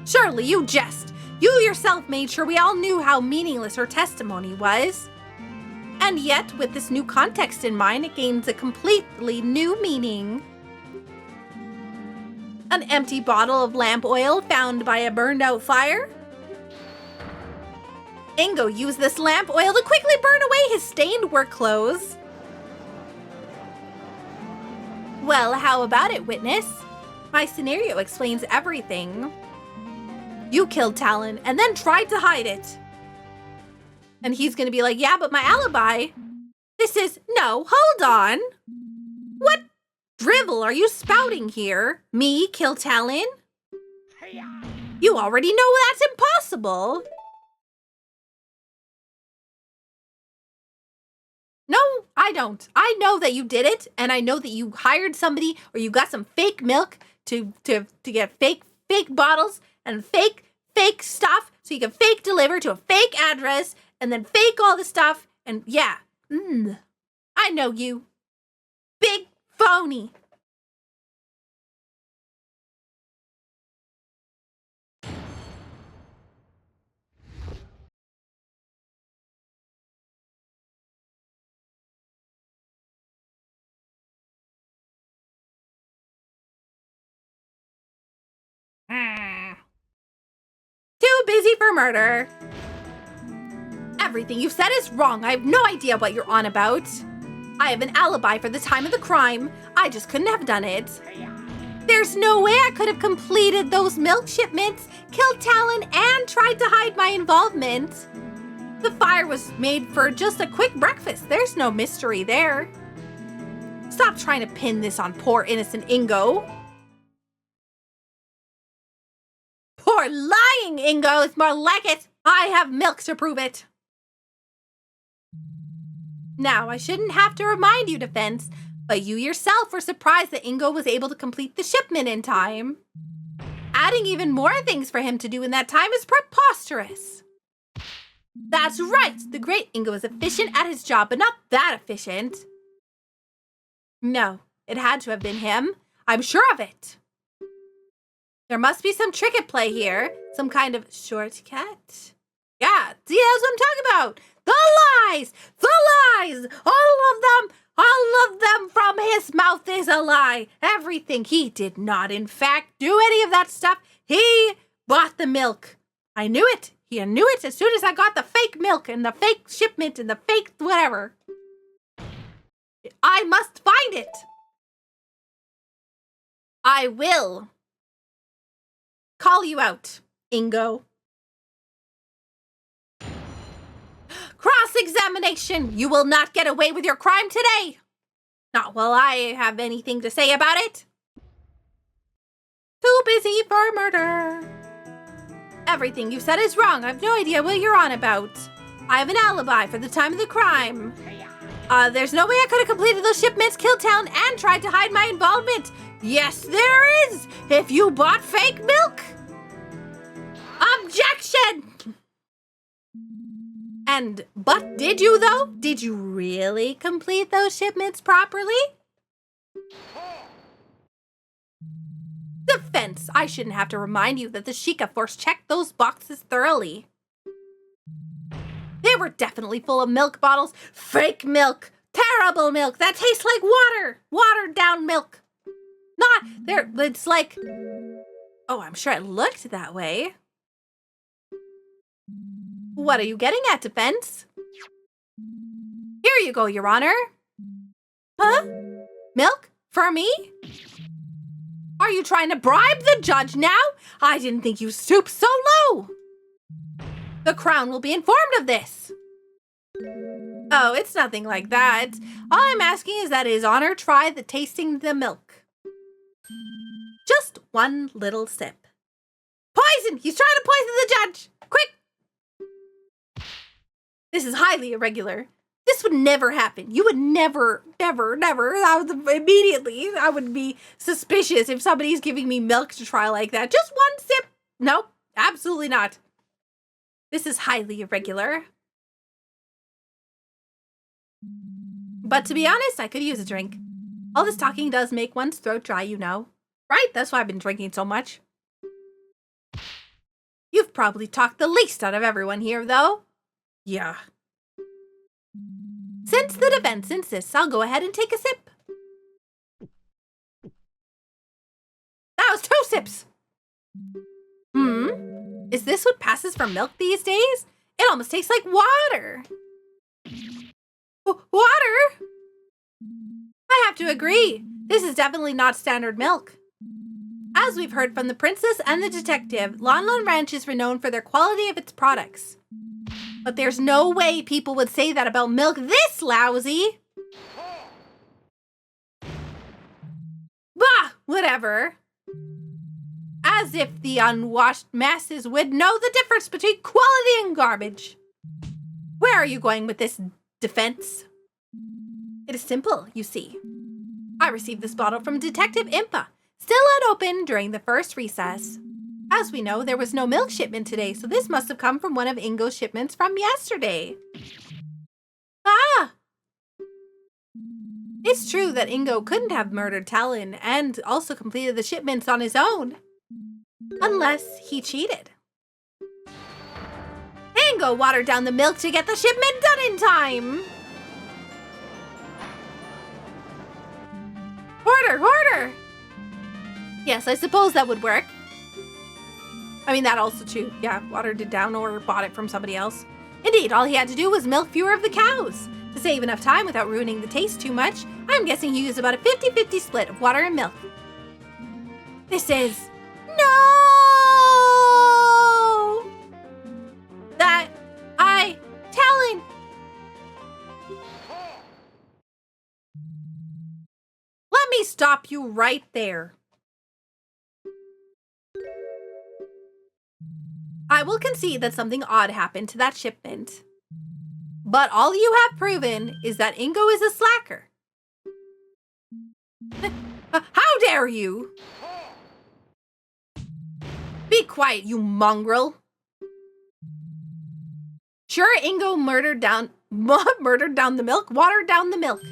Surely you jest. You yourself made sure we all knew how meaningless her testimony was. And yet, with this new context in mind, it gains a completely new meaning. An empty bottle of lamp oil found by a burned-out fire? Ingo used this lamp oil to quickly burn away his stained work clothes. Well, how about it, witness? My scenario explains everything. You killed Talon and then tried to hide it. And he's gonna be like, yeah, but my alibi. No, hold on. What drivel are you spouting here? Me kill Talon? You already know that's impossible. No, I don't. I know that you did it, and I know that you hired somebody or you got some fake milk to get fake bottles and fake stuff so you can fake deliver to a fake address and then fake all the stuff. And yeah, I know you. Big phony. Too busy for murder. Everything you've said is wrong. I have no idea what you're on about. I have an alibi for the time of the crime. I just couldn't have done it. There's no way I could have completed those milk shipments, killed Talon, and tried to hide my involvement. The fire was made for just a quick breakfast. There's no mystery there. Stop trying to pin this on poor innocent Ingo. Poor lying Ingo is more like it. I have milk to prove it. Now, I shouldn't have to remind you, defense, but you yourself were surprised that Ingo was able to complete the shipment in time. Adding even more things for him to do in that time is preposterous. That's right. The great Ingo is efficient at his job, but not that efficient. No, it had to have been him. I'm sure of it. There must be some trick at play here. Some kind of shortcut. Yeah, see, that's what I'm talking about. The lies! The lies! All of them from his mouth is a lie. Everything. He did not, in fact, do any of that stuff. He bought the milk. I knew it. He knew it as soon as I got the fake milk and the fake shipment and the fake whatever. I must find it. I will call you out, Ingo. Cross-examination! You will not get away with your crime today! Not while I have anything to say about it. Too busy for murder. Everything you said is wrong. I have no idea what you're on about. I have an alibi for the time of the crime. There's no way I could have completed those shipments, killed Town, and tried to hide my involvement. Yes, there is! If you bought fake milk! Objection! But did you, though? Did you really complete those shipments properly? Defense! I shouldn't have to remind you that the Sheikah Force checked those boxes thoroughly. They were definitely full of milk bottles. Fake milk! Terrible milk that tastes like water! Watered down milk. It's like... Oh, I'm sure it looked that way. What are you getting at, defense? Here you go, Your Honor. Huh? Milk? For me? Are you trying to bribe the judge now? I didn't think you stooped so low. The Crown will be informed of this. Oh, it's nothing like that. All I'm asking is that His Honor try tasting the milk. Just one little sip. Poison! He's trying to poison the judge! Quick! This is highly irregular. This would never happen. You would never. I would be suspicious if somebody's giving me milk to try like that. Just one sip. Nope, absolutely not. This is highly irregular. But to be honest, I could use a drink. All this talking does make one's throat dry, you know. Right? That's why I've been drinking so much. You've probably talked the least out of everyone here, though. Yeah. Since the defense insists, I'll go ahead and take a sip. That was 2 sips. Is this what passes for milk these days? It almost tastes like water. Water? I have to agree. This is definitely not standard milk. As we've heard from the princess and the detective, Lon Lon Ranch is renowned for their quality of its products. But there's no way people would say that about milk this lousy. Bah, whatever. As if the unwashed masses would know the difference between quality and garbage. Where are you going with this defense? It is simple, you see. I received this bottle from Detective Impa, still unopened during the first recess. As we know, there was no milk shipment today, so this must have come from one of Ingo's shipments from yesterday. Ah! It's true that Ingo couldn't have murdered Talon and also completed the shipments on his own. Unless he cheated. Ingo watered down the milk to get the shipment done in time! Order! Yes, I suppose that would work. I mean, that also too. Yeah, watered it down or bought it from somebody else. Indeed, all he had to do was milk fewer of the cows. To save enough time without ruining the taste too much, I'm guessing he used about a 50-50 split of water and milk. This is... No! That... Talon! Let me stop you right there. I will concede that something odd happened to that shipment. But all you have proven is that Ingo is a slacker. How dare you? Be quiet, you mongrel. Sure, Ingo murdered down the milk, watered down the milk.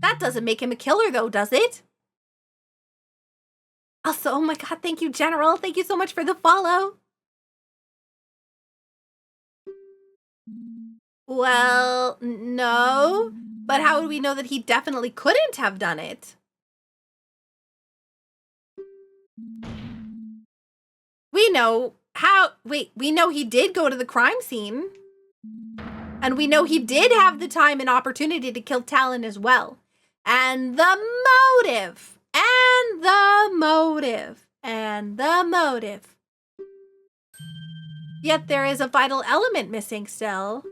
That doesn't make him a killer though, does it? Also, oh my god, thank you, General. Thank you so much for the follow. Well, no. But how would we know that he definitely couldn't have done it? We know we know he did go to the crime scene. And we know he did have the time and opportunity to kill Talon as well. And the motive. And the motive. And the motive. Yet there is a vital element missing still.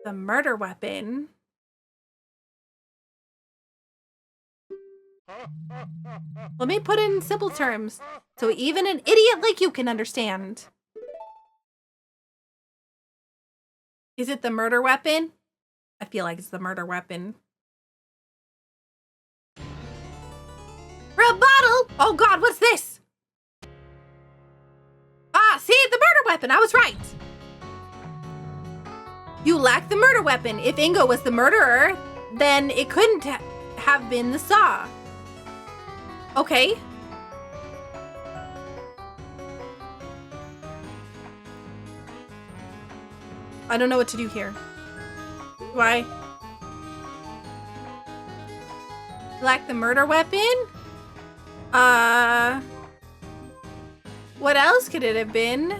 The murder weapon. Let me put it in simple terms so even an idiot like you can understand. Is it the murder weapon? I feel like it's the murder weapon. Rebuttal! Oh god, what's this? Ah, see, the murder weapon, I was right. You lack the murder weapon. If Ingo was the murderer, then it couldn't have been the saw. Okay. I don't know what to do here. Do I lack the murder weapon? What else could it have been?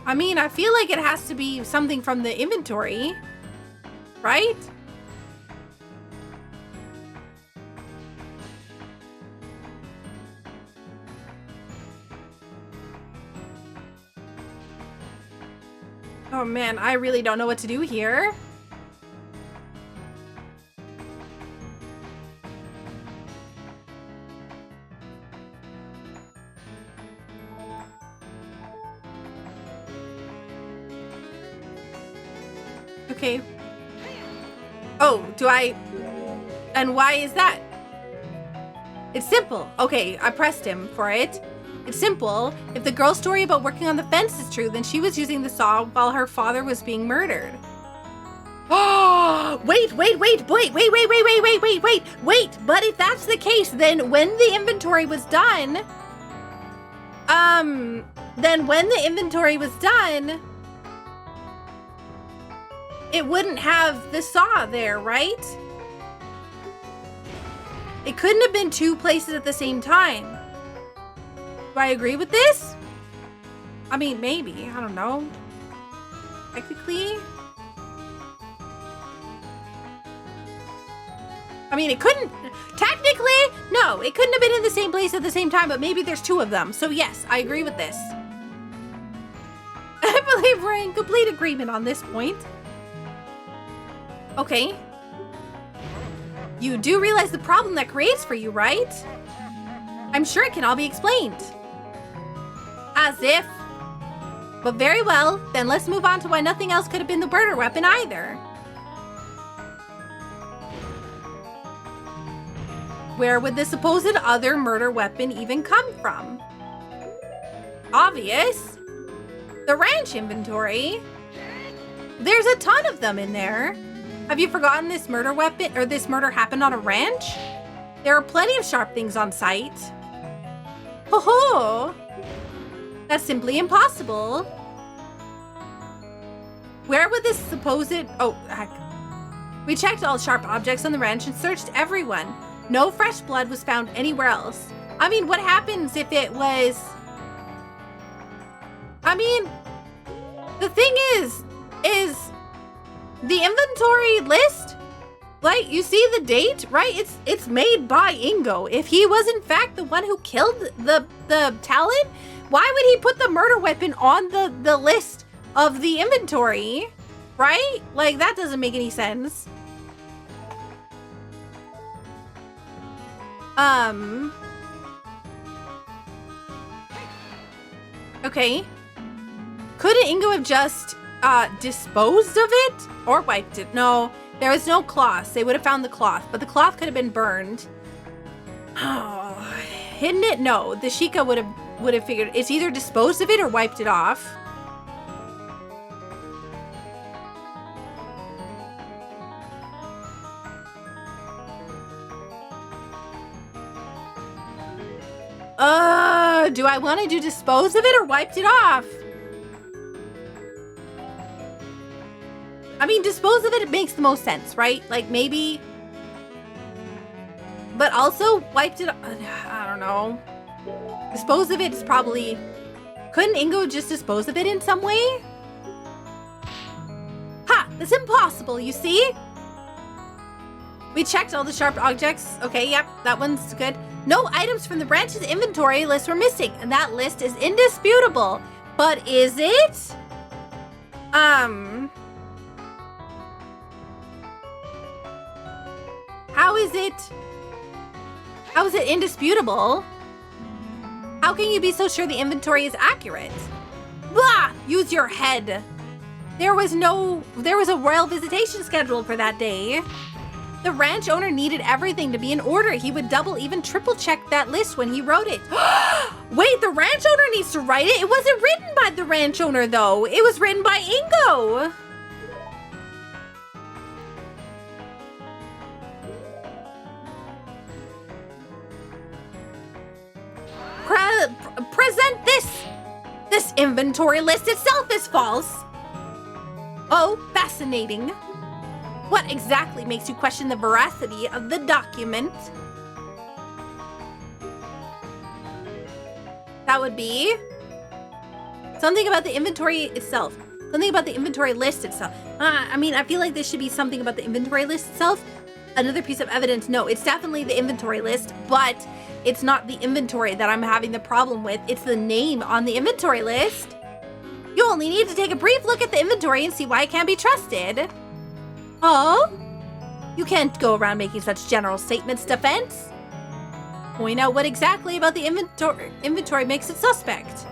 I mean, I feel like it has to be something from the inventory, right? Oh man, I really don't know what to do here. Okay. Oh, do I... And why is that? It's simple. Okay, I pressed him for it. It's simple. If the girl's story about working on the fence is true, then she was using the saw while her father was being murdered. Oh, wait. But if that's the case, then when the inventory was done, it wouldn't have the saw there, right? It couldn't have been two places at the same time. Do I agree with this? I mean, maybe. I don't know. Technically. I mean, it couldn't... Technically, no. It couldn't have been in the same place at the same time, but maybe there's two of them. So yes, I agree with this. I believe we're in complete agreement on this point. Okay. You do realize the problem that creates for you, right? I'm sure it can all be explained. As if. But very well, then let's move on to why nothing else could have been the murder weapon either. Where would the supposed other murder weapon even come from? Obvious. The ranch inventory. There's a ton of them in there. Have you forgotten this murder weapon, or this murder happened on a ranch? There are plenty of sharp things on site. Ho ho! That's simply impossible. Where would this supposed... Oh, heck. We checked all sharp objects on the ranch and searched everyone. No fresh blood was found anywhere else. I mean, what happens if it was... I mean, the thing is the inventory list, like, you see the date, right? It's made by Ingo. If he was in fact the one who killed the Talon, why would he put the murder weapon on the list of the inventory, right? Like, that doesn't make any sense. Okay. Couldn't Ingo have just disposed of it or wiped it? No, there was no cloth. They would have found the cloth, but the cloth could have been burned. Oh, hidden it? No, the Sheikah would have figured it's either disposed of it or wiped it off. Do I want to do dispose of it or wiped it off? I mean, dispose of it makes the most sense, right? Like, maybe... But also, wiped it... I don't know. Dispose of it is probably... Couldn't Ingo just dispose of it in some way? Ha! That's impossible, you see? We checked all the sharp objects. Okay, yep, that one's good. No items from the branch's inventory list were missing, and that list is indisputable. But is it? How is it? How is it indisputable? How can you be so sure the inventory is accurate? Blah! Use your head. There was a royal visitation scheduled for that day. The ranch owner needed everything to be in order. He would double, even triple check that list when he wrote it. Wait, the ranch owner needs to write it? It wasn't written by the ranch owner, though. It was written by Ingo. Present this. This inventory list itself is false. Oh, fascinating. What exactly makes you question the veracity of the document? That would be something about the inventory itself. Something about the inventory list itself. I mean, I feel like this should be something about the inventory list itself. Another piece of evidence. No, it's definitely the inventory list, but it's not the inventory that I'm having the problem with. It's the name on the inventory list. You only need to take a brief look at the inventory and see why it can't be trusted. Oh? You can't go around making such general statements, Defense. Point out what exactly about the inventory makes it suspect.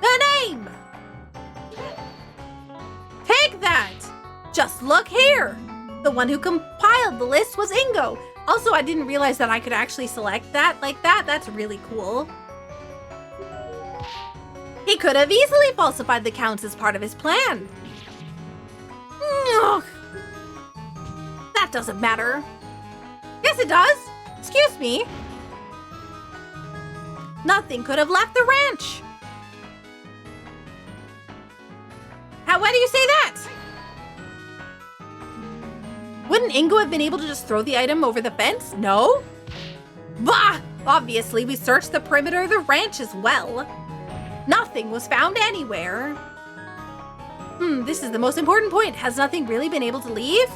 The name! Take that! Just look here! The one who compiled the list was Ingo. Also, I didn't realize that I could actually select that like that. That's really cool. He could have easily falsified the counts as part of his plan. Ugh. That doesn't matter. Yes, it does. Excuse me. Nothing could have left the ranch. Why do you say that? Wouldn't Ingo have been able to just throw the item over the fence? No? Bah! Obviously, we searched the perimeter of the ranch as well. Nothing was found anywhere. This is the most important point. Has nothing really been able to leave?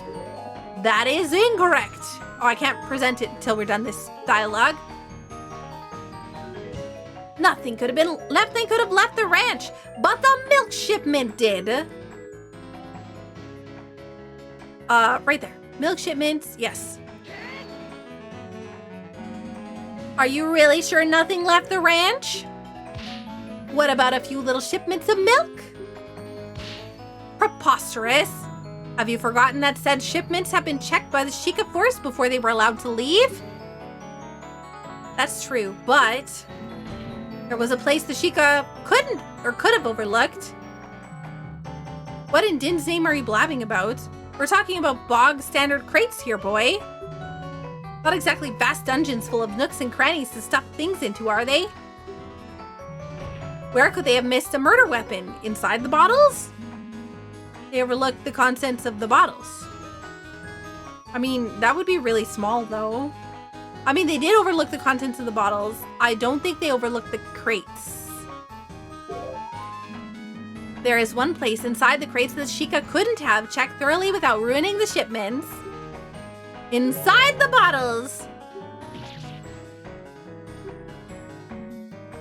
That is incorrect. Oh, I can't present it until we're done this dialogue. Nothing could have been left. They could have left the ranch, but the milk shipment did. Right there. Milk shipments, yes. Are you really sure nothing left the ranch? What about a few little shipments of milk? Preposterous. Have you forgotten that said shipments have been checked by the Sheikah Force before they were allowed to leave? That's true, but there was a place the Sheikah couldn't or could have overlooked. What in Din's name are you blabbing about? We're talking about bog standard crates here, boy. Not exactly vast dungeons full of nooks and crannies to stuff things into, are they? Where could they have missed a murder weapon? Inside the bottles? They overlooked the contents of the bottles. I mean, that would be really small, though. I mean, they did overlook the contents of the bottles. I don't think they overlooked the crates. There is one place inside the crates that Sheikah couldn't have checked thoroughly without ruining the shipments. Inside the bottles!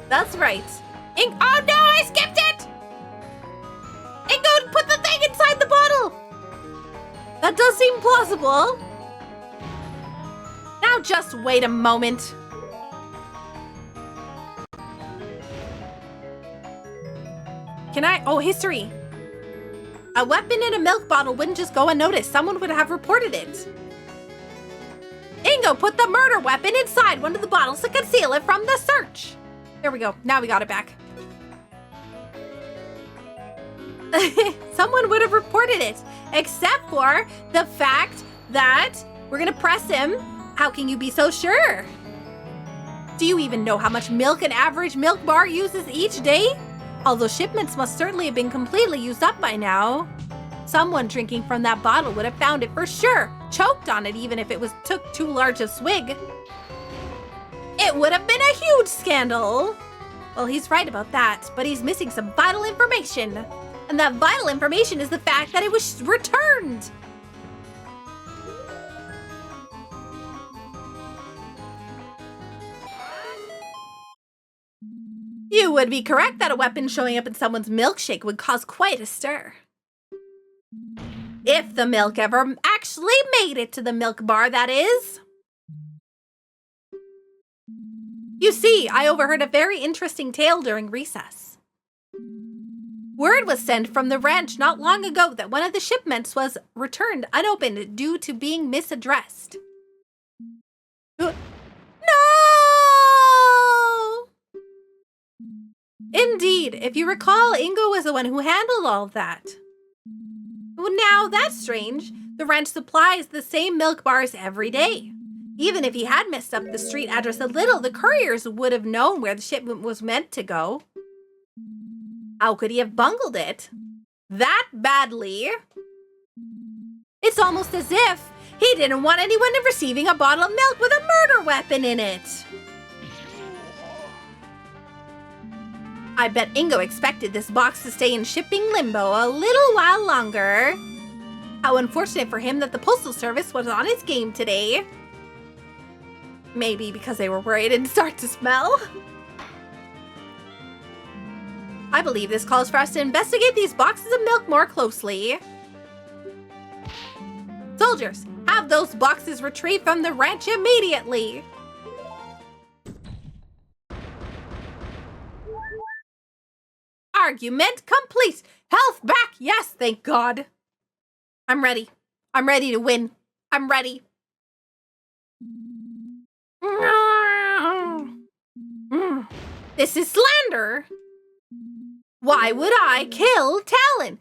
That's right. Oh no, I skipped it! Ingo, put the thing inside the bottle! That does seem plausible. Now just wait a moment. Oh, history. A weapon in a milk bottle wouldn't just go unnoticed. Someone would have reported it. Ingo put the murder weapon inside one of the bottles to conceal it from the search. There we go. Now we got it back. Someone would have reported it, except for the fact that we're gonna press him. How can you be so sure? Do you even know how much milk an average milk bar uses each day? Although shipments must certainly have been completely used up by now. Someone drinking from that bottle would have found it for sure, choked on it even if it took too large a swig. It would have been a huge scandal. Well, he's right about that, but he's missing some vital information. And that vital information is the fact that it was returned. You would be correct that a weapon showing up in someone's milkshake would cause quite a stir. If the milk ever actually made it to the milk bar, that is. You see, I overheard a very interesting tale during recess. Word was sent from the ranch not long ago that one of the shipments was returned unopened due to being misaddressed. No! Indeed, if you recall, Ingo was the one who handled all of that. Well, now, that's strange. The ranch supplies the same milk bars every day. Even if he had messed up the street address a little, the couriers would have known where the shipment was meant to go. How could he have bungled it? That badly? It's almost as if he didn't want anyone receiving a bottle of milk with a murder weapon in it. I bet Ingo expected this box to stay in shipping limbo a little while longer. How unfortunate for him that the Postal Service was on its game today. Maybe because they were worried it'd start to smell. I believe this calls for us to investigate these boxes of milk more closely. Soldiers, have those boxes retrieved from the ranch immediately. Argument complete. Health back. Yes, thank God. I'm ready. I'm ready to win. I'm ready. This is slander. Why would I kill Talon?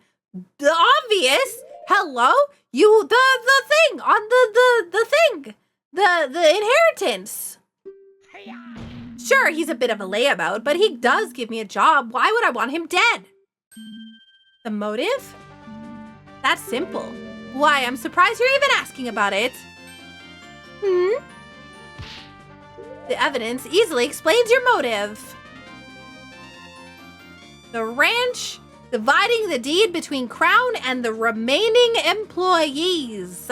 The obvious. Hello? You, the thing on the thing. The inheritance. Sure, he's a bit of a layabout, but he does give me a job. Why would I want him dead? The motive? That's simple. Why, I'm surprised you're even asking about it. The evidence easily explains your motive. The ranch dividing the deed between Crown and the remaining employees.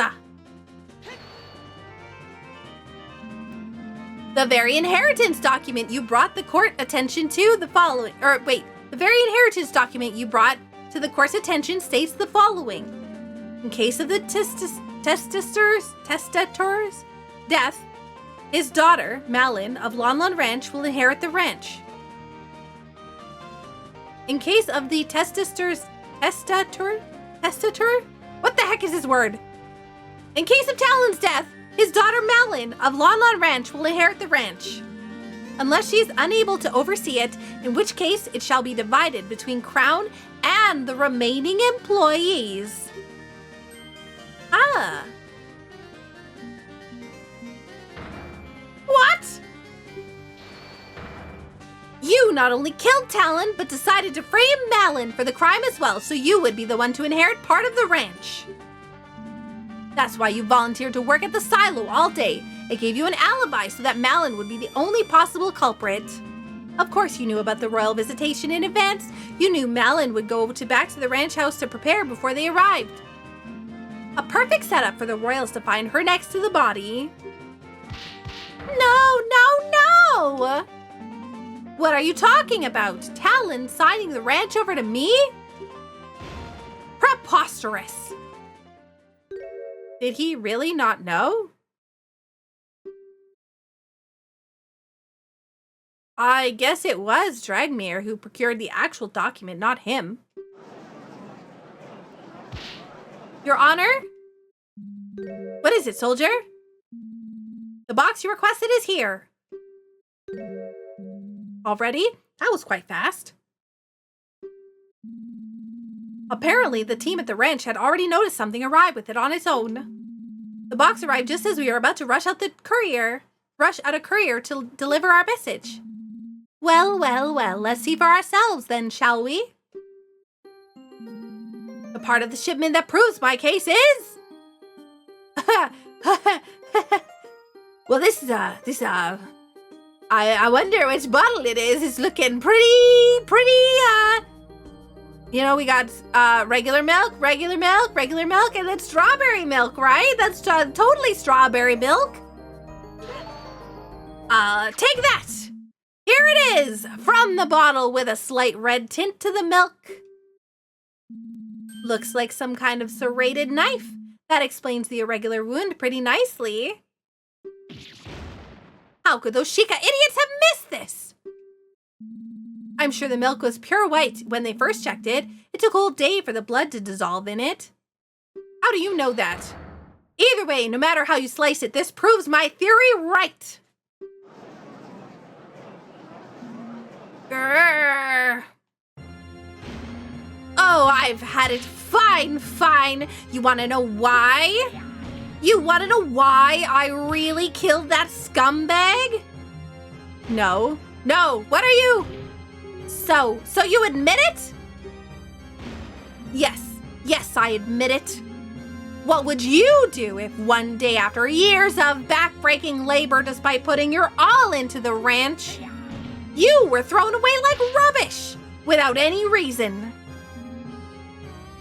The very inheritance document you brought the court attention to the following, the very inheritance document you brought to the court's attention states the following. In case of the testator's death, his daughter, Malin, of Lonlon Ranch will inherit the ranch. In case of the testator? What the heck is this word? In case of Talon's death, his daughter Malin of Lonlon Ranch will inherit the ranch. Unless she is unable to oversee it, in which case it shall be divided between Crown and the remaining employees. Ah. What? You not only killed Talon, but decided to frame Malin for the crime as well, so you would be the one to inherit part of the ranch. That's why you volunteered to work at the silo all day. It gave you an alibi so that Malin would be the only possible culprit. Of course you knew about the royal visitation in advance. You knew Malin would go back to the ranch house to prepare before they arrived. A perfect setup for the royals to find her next to the body. No! What are you talking about? Talon signing the ranch over to me? Preposterous. Did he really not know? I guess it was Dragmere who procured the actual document, not him. Your Honor? What is it, soldier? The box you requested is here. Already? That was quite fast. Apparently, the team at the ranch had already noticed something arrive with it on its own. The box arrived just as we were about to rush out a courier to deliver our message. Well, let's see for ourselves then, shall we? The part of the shipment that proves my case is... Well, I wonder which bottle it is. It's looking pretty, we got regular milk, and then strawberry milk, right? That's totally strawberry milk. Take that. Here it is, from the bottle with a slight red tint to the milk. Looks like some kind of serrated knife. That explains the irregular wound pretty nicely. How could those Sheikah idiots have missed this? I'm sure the milk was pure white when they first checked it. It took a whole day for the blood to dissolve in it. How do you know that? Either way, no matter how you slice it, this proves my theory right. Grrr. Oh, I've had it. Fine. You want to know why? You want to know why I really killed that scumbag? No. What are you? So you admit it? Yes, I admit it. What would you do if one day after years of back-breaking labor despite putting your all into the ranch, you were thrown away like rubbish without any reason?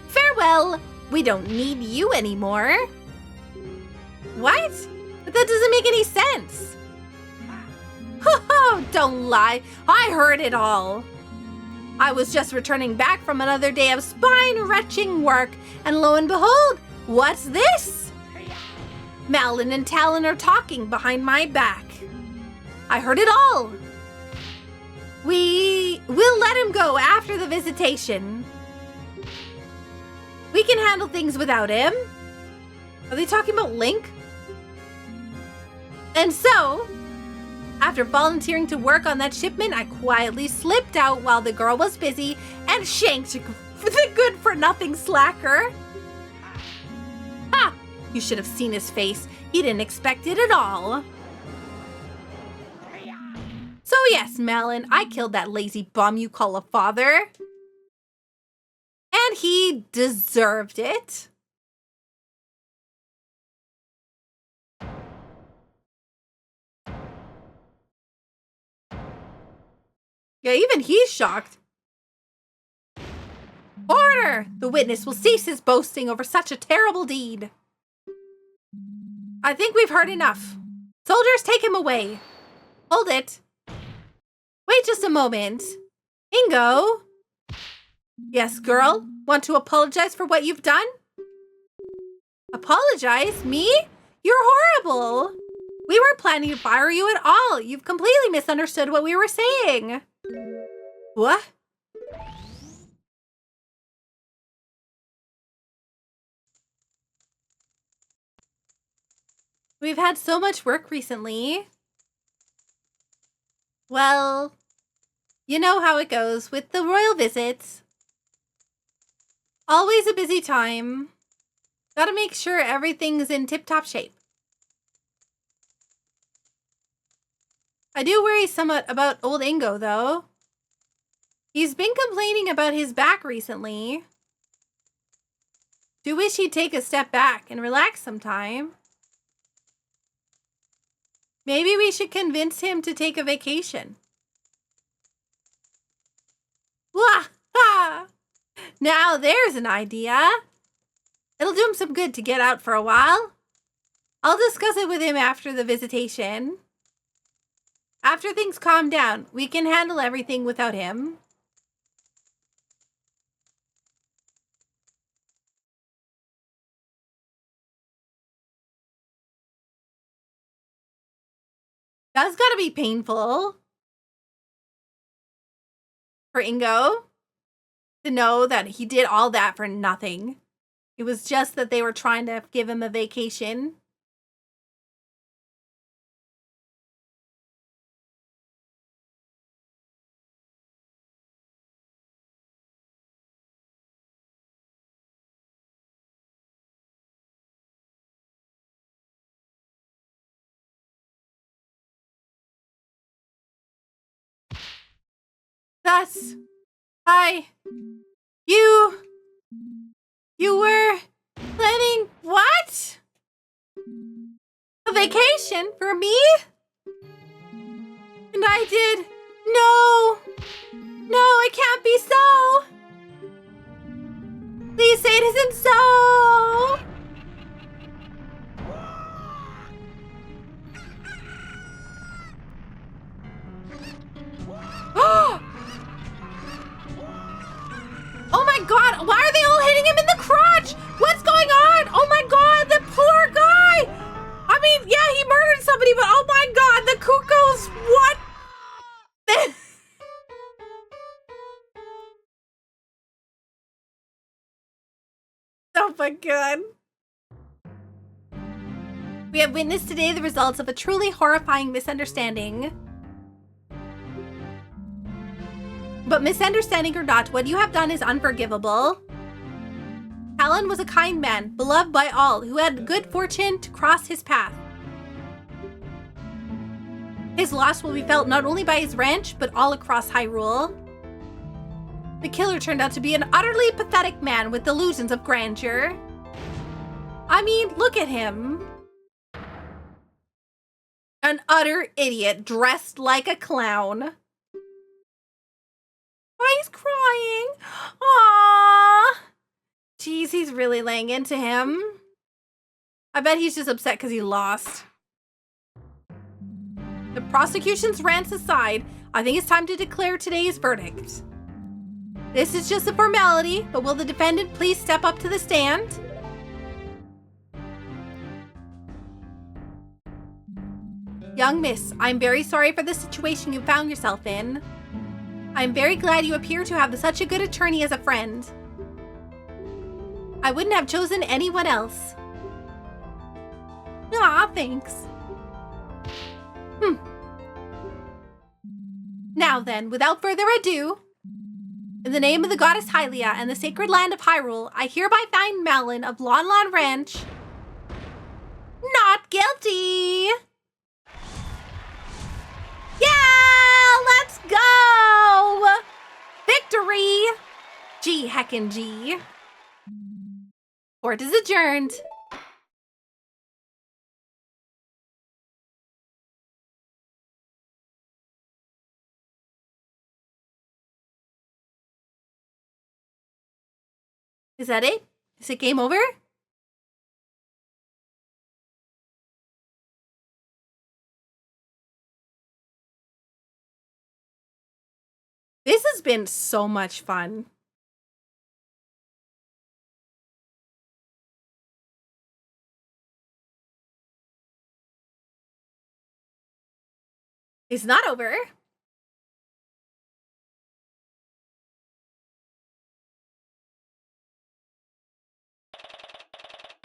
Farewell, we don't need you anymore. What? But that doesn't make any sense. Oh, don't lie. I heard it all. I was just returning back from another day of spine-wrenching work, and lo and behold, what's this? Malin and Talon are talking behind my back. I heard it all. We'll let him go after the visitation. We can handle things without him. Are they talking about Link? And so, after volunteering to work on that shipment, I quietly slipped out while the girl was busy and shanked the good-for-nothing slacker. Ha! You should have seen his face. He didn't expect it at all. So yes, Malin, I killed that lazy bum you call a father. And he deserved it. Yeah, even he's shocked. Order! The witness will cease his boasting over such a terrible deed. I think we've heard enough. Soldiers, take him away. Hold it. Wait just a moment. Ingo? Yes, girl? Want to apologize for what you've done? Apologize? Me? You're horrible. We weren't planning to fire you at all. You've completely misunderstood what we were saying. What? We've had so much work recently. Well, you know how it goes with the royal visits. Always a busy time. Gotta make sure everything's in tip-top shape. I do worry somewhat about old Ingo, though. He's been complaining about his back recently. Do wish he'd take a step back and relax sometime. Maybe we should convince him to take a vacation. Wah! Ha! Now there's an idea. It'll do him some good to get out for a while. I'll discuss it with him after the visitation. After things calm down, we can handle everything without him. That's gotta be painful for Ingo to know that he did all that for nothing. It was just that they were trying to give him a vacation. Thus, you You were planning what? A vacation for me? And I did. No, it can't be so. Please say it isn't so. Oh my god, why are they all hitting him in the crotch? What's going on? Oh my god, the poor guy. I mean, yeah, he murdered somebody, but oh my god, the cuckoos, what? Oh my god. We have witnessed today the results of a truly horrifying misunderstanding. But misunderstanding or not, what you have done is unforgivable. Alan was a kind man, beloved by all, who had good fortune to cross his path. His loss will be felt not only by his ranch, but all across Hyrule. The killer turned out to be an utterly pathetic man with delusions of grandeur. I mean, look at him. An utter idiot dressed like a clown. Oh, he's crying. Aww. Jeez, he's really laying into him. I bet he's just upset because he lost. The prosecution's rants aside, I think it's time to declare today's verdict. This is just a formality, but will the defendant please step up to the stand? Young miss, I'm very sorry for the situation you found yourself in. I'm very glad you appear to have such a good attorney as a friend. I wouldn't have chosen anyone else. Aw, thanks. Now then, without further ado, in the name of the goddess Hylia and the sacred land of Hyrule, I hereby find Malin of Lon Lon Ranch not guilty! Yeah! Let's go! Victory! G heckin' G. Court is adjourned. Is that it? Is it game over? This has been so much fun. It's not over.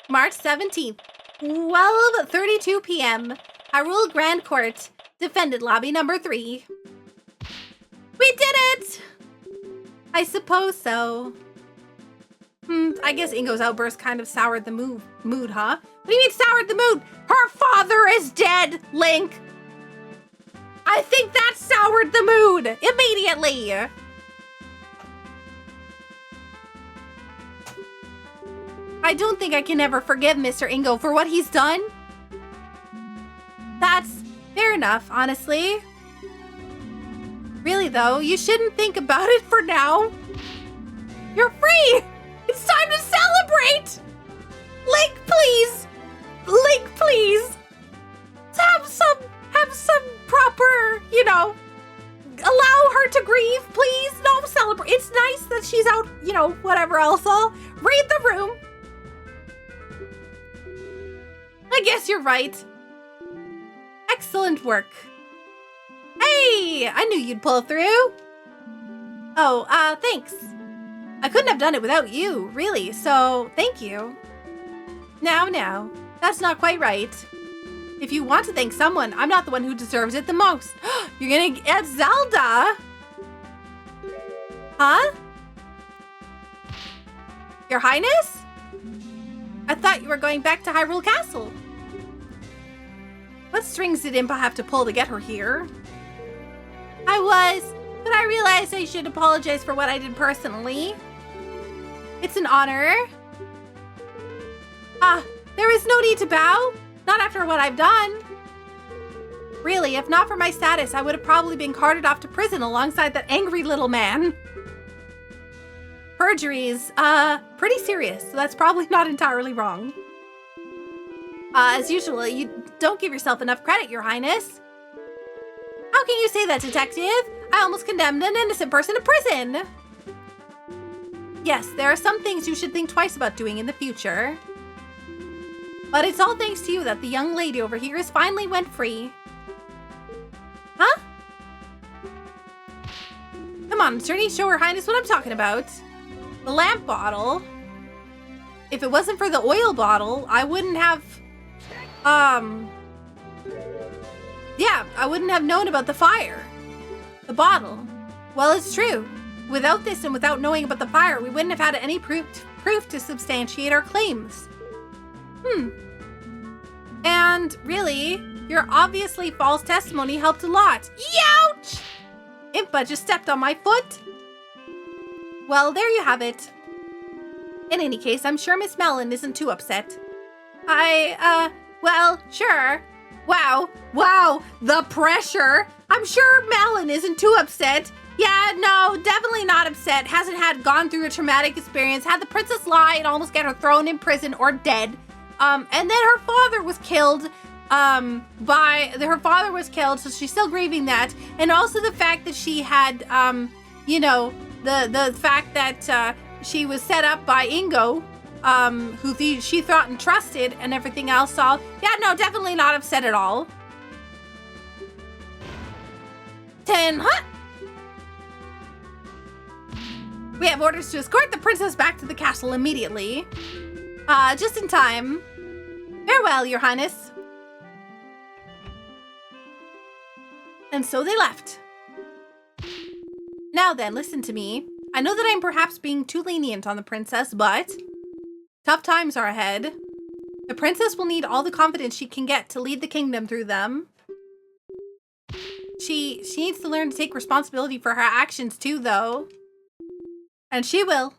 March 17th, 12:32 p.m. Hyrule Grand Court, Defendant Lobby number 3. We did it! I suppose so. I guess Ingo's outburst kind of soured the mood, huh? What do you mean soured the mood? Her father is dead, Link! I think that soured the mood immediately! I don't think I can ever forgive Mr. Ingo for what he's done. That's fair enough, honestly. Really though, you shouldn't think about it for now. You're free! It's time to celebrate! Link, please! Link, please! Have some proper, you know, allow her to grieve, please. No, celebrate. It's nice that she's out, you know, whatever else. I'll read the room. I guess you're right. Excellent work. Hey, I knew you'd pull through. Oh, thanks. I couldn't have done it without you, really, so thank you. Now, that's not quite right. If you want to thank someone, I'm not the one who deserves it the most. You're gonna get Zelda? Huh? Your Highness? I thought you were going back to Hyrule Castle. What strings did Impa have to pull to get her here? I was, but I realized I should apologize for what I did personally. It's an honor. There is no need to bow. Not after what I've done. Really, if not for my status, I would have probably been carted off to prison alongside that angry little man. Perjury is, pretty serious, so that's probably not entirely wrong. As usual, you don't give yourself enough credit, Your Highness. How can you say that, Detective? I almost condemned an innocent person to prison. Yes, there are some things you should think twice about doing in the future. But it's all thanks to you that the young lady over here has finally went free. Huh? Come on, attorney, show Her Highness what I'm talking about. The lamp bottle. If it wasn't for the oil bottle, I wouldn't have, yeah, I wouldn't have known about the fire. The bottle. Well, it's true. Without this and without knowing about the fire, we wouldn't have had any proof to substantiate our claims. And really, your obviously false testimony helped a lot. Youch! Impa just stepped on my foot. Well, there you have it. In any case, I'm sure Miss Mellon isn't too upset. Well, sure. Wow, the pressure. I'm sure Mellon isn't too upset. Yeah, no, definitely not upset. Hasn't gone through a traumatic experience, had the princess lie and almost get her thrown in prison or dead. And then her father was killed, her father was killed, so she's still grieving that. And also the fact that she had, the fact that, she was set up by Ingo, who she thought and trusted and everything else. So, yeah, no, definitely not upset at all. 10, huh? We have orders to escort the princess back to the castle immediately. Just in time. Farewell, Your Highness. And so they left. Now then, listen to me. I know that I'm perhaps being too lenient on the princess, but tough times are ahead. The princess will need all the confidence she can get to lead the kingdom through them. She needs to learn to take responsibility for her actions too, though. And she will.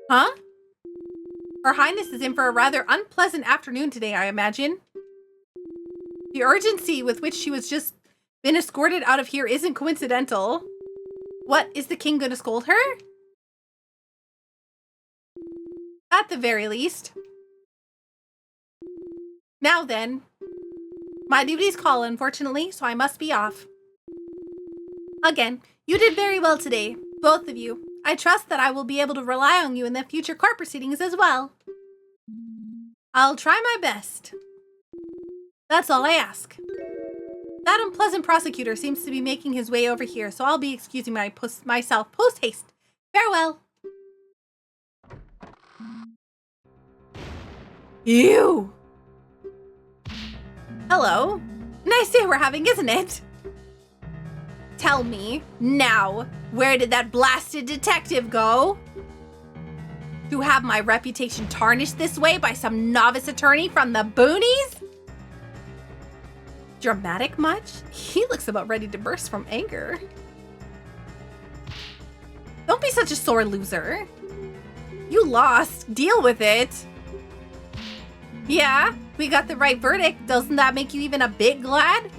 Huh? Her Highness is in for a rather unpleasant afternoon today, I imagine. The urgency with which she was just been escorted out of here isn't coincidental. What, is the king gonna scold her? At the very least. Now then. My duties call, unfortunately, so I must be off. Again, you did very well today, both of you. I trust that I will be able to rely on you in the future court proceedings as well. I'll try my best. That's all I ask. That unpleasant prosecutor seems to be making his way over here, so I'll be excusing myself post-haste. Farewell. Ew. Hello. Nice day we're having, isn't it? Tell me, now, where did that blasted detective go? To have my reputation tarnished this way by some novice attorney from the boonies? Dramatic much? He looks about ready to burst from anger. Don't be such a sore loser. You lost. Deal with it. Yeah, we got the right verdict. Doesn't that make you even a bit glad?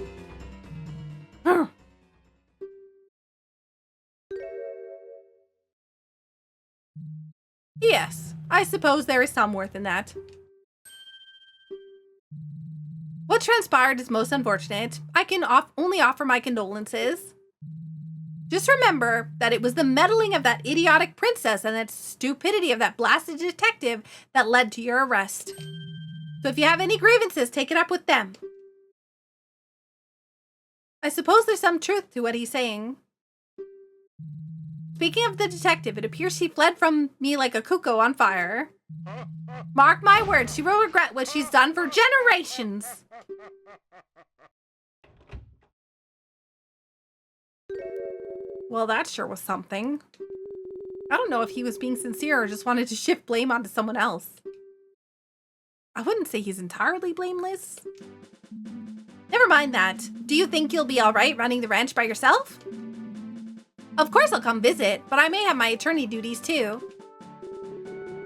Yes, I suppose there is some worth in that. What transpired is most unfortunate. I can only offer my condolences. Just remember that it was the meddling of that idiotic princess and that stupidity of that blasted detective that led to your arrest. So if you have any grievances, take it up with them. I suppose there's some truth to what he's saying. Speaking of the detective, it appears she fled from me like a cuckoo on fire. Mark my words, she will regret what she's done for generations. Well, that sure was something. I don't know if he was being sincere or just wanted to shift blame onto someone else. I wouldn't say he's entirely blameless. Never mind that. Do you think you'll be alright running the ranch by yourself? Of course I'll come visit, but I may have my attorney duties too.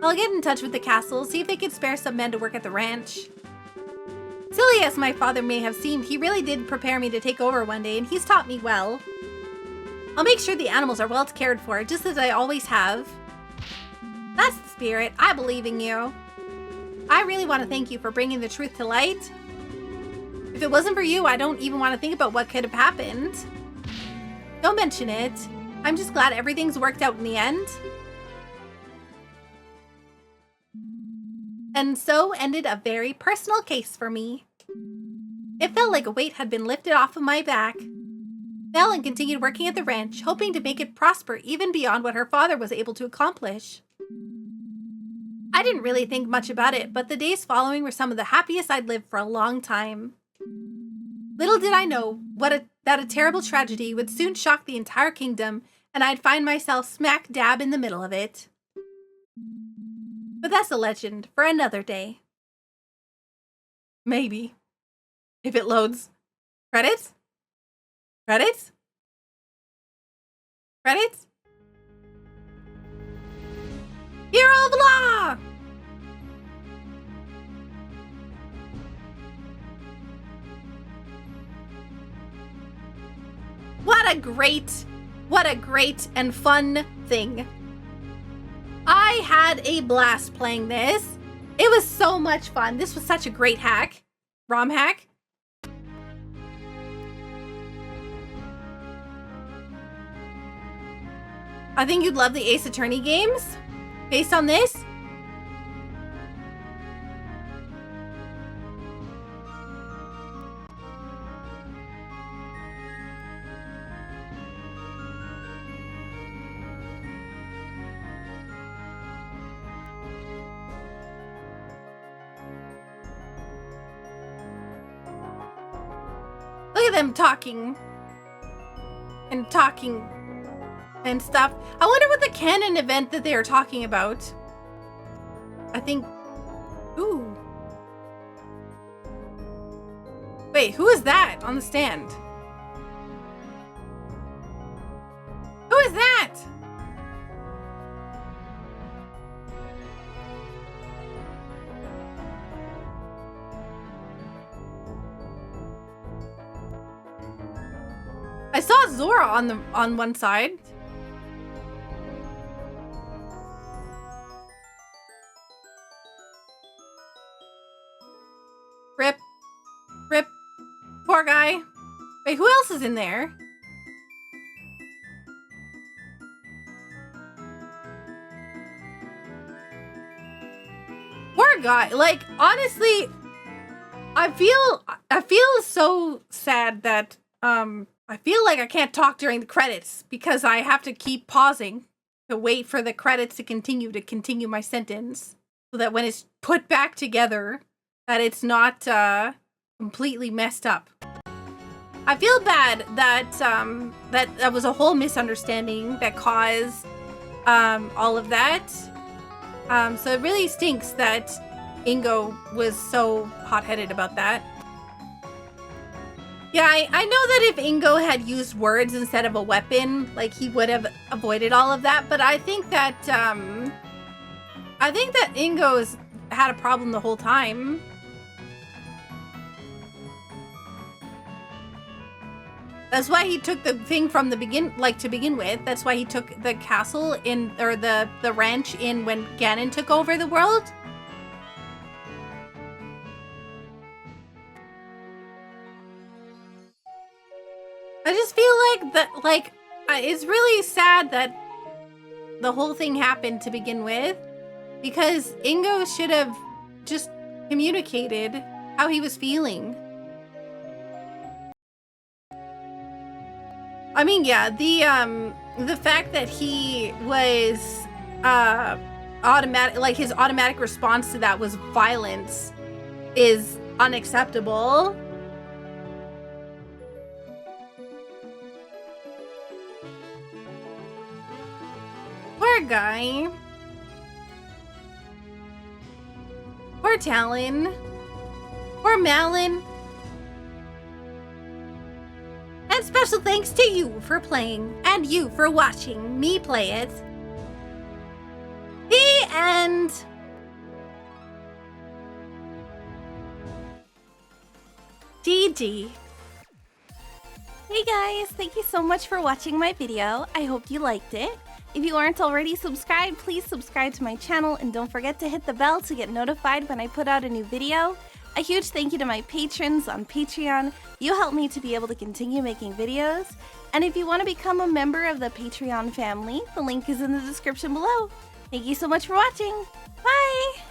I'll get in touch with the castle, see if they can spare some men to work at the ranch. Silly as my father may have seemed, he really did prepare me to take over one day, and he's taught me well. I'll make sure the animals are well cared for, just as I always have. That's the spirit. I believe in you. I really want to thank you for bringing the truth to light. If it wasn't for you, I don't even want to think about what could have happened. Don't mention it. I'm just glad everything's worked out in the end. And so ended a very personal case for me. It felt like a weight had been lifted off of my back. Ellen continued working at the ranch, hoping to make it prosper even beyond what her father was able to accomplish. I didn't really think much about it, but the days following were some of the happiest I'd lived for a long time. Little did I know that a terrible tragedy would soon shock the entire kingdom, and I'd find myself smack dab in the middle of it. But that's a legend for another day. Maybe. If it loads. Credits? Credits? Credits? Hero of Law! What a great and fun thing. I had a blast playing this. It was so much fun. This was such a great hack. ROM hack. I think you'd love the Ace Attorney games based on this. Look at them talking and stuff. I wonder what the canon event that they are talking about. I think... Ooh. Wait, who is that on the stand? Who is that? I saw Zora on one side. Rip. Poor guy. Wait, who else is in there? Poor guy. Like, honestly, I feel so sad that, I feel like I can't talk during the credits because I have to keep pausing to wait for the credits to continue my sentence so that when it's put back together, that it's not, completely messed up. I feel bad that that was a whole misunderstanding that caused all of that. So it really stinks that Ingo was so hot-headed about that. Yeah, I know that if Ingo had used words instead of a weapon, like, he would have avoided all of that, but I think that Ingo's had a problem the whole time. That's why he took the thing from the to begin with. That's why he took the castle or the ranch in when Ganon took over the world. I just feel like it's really sad that the whole thing happened to begin with, because Ingo should have just communicated how he was feeling. I mean, yeah, the fact that he was automatic, like, his automatic response to that was violence is unacceptable. Poor guy. Poor Talon. Poor Malin. And special thanks to you for playing, and you for watching me play it. The end. GG. Hey guys, thank you so much for watching my video. I hope you liked it. If you aren't already subscribed, please subscribe to my channel and don't forget to hit the bell to get notified when I put out a new video. A huge thank you to my patrons on Patreon. You help me to be able to continue making videos. And if you want to become a member of the Patreon family, the link is in the description below. Thank you so much for watching. Bye!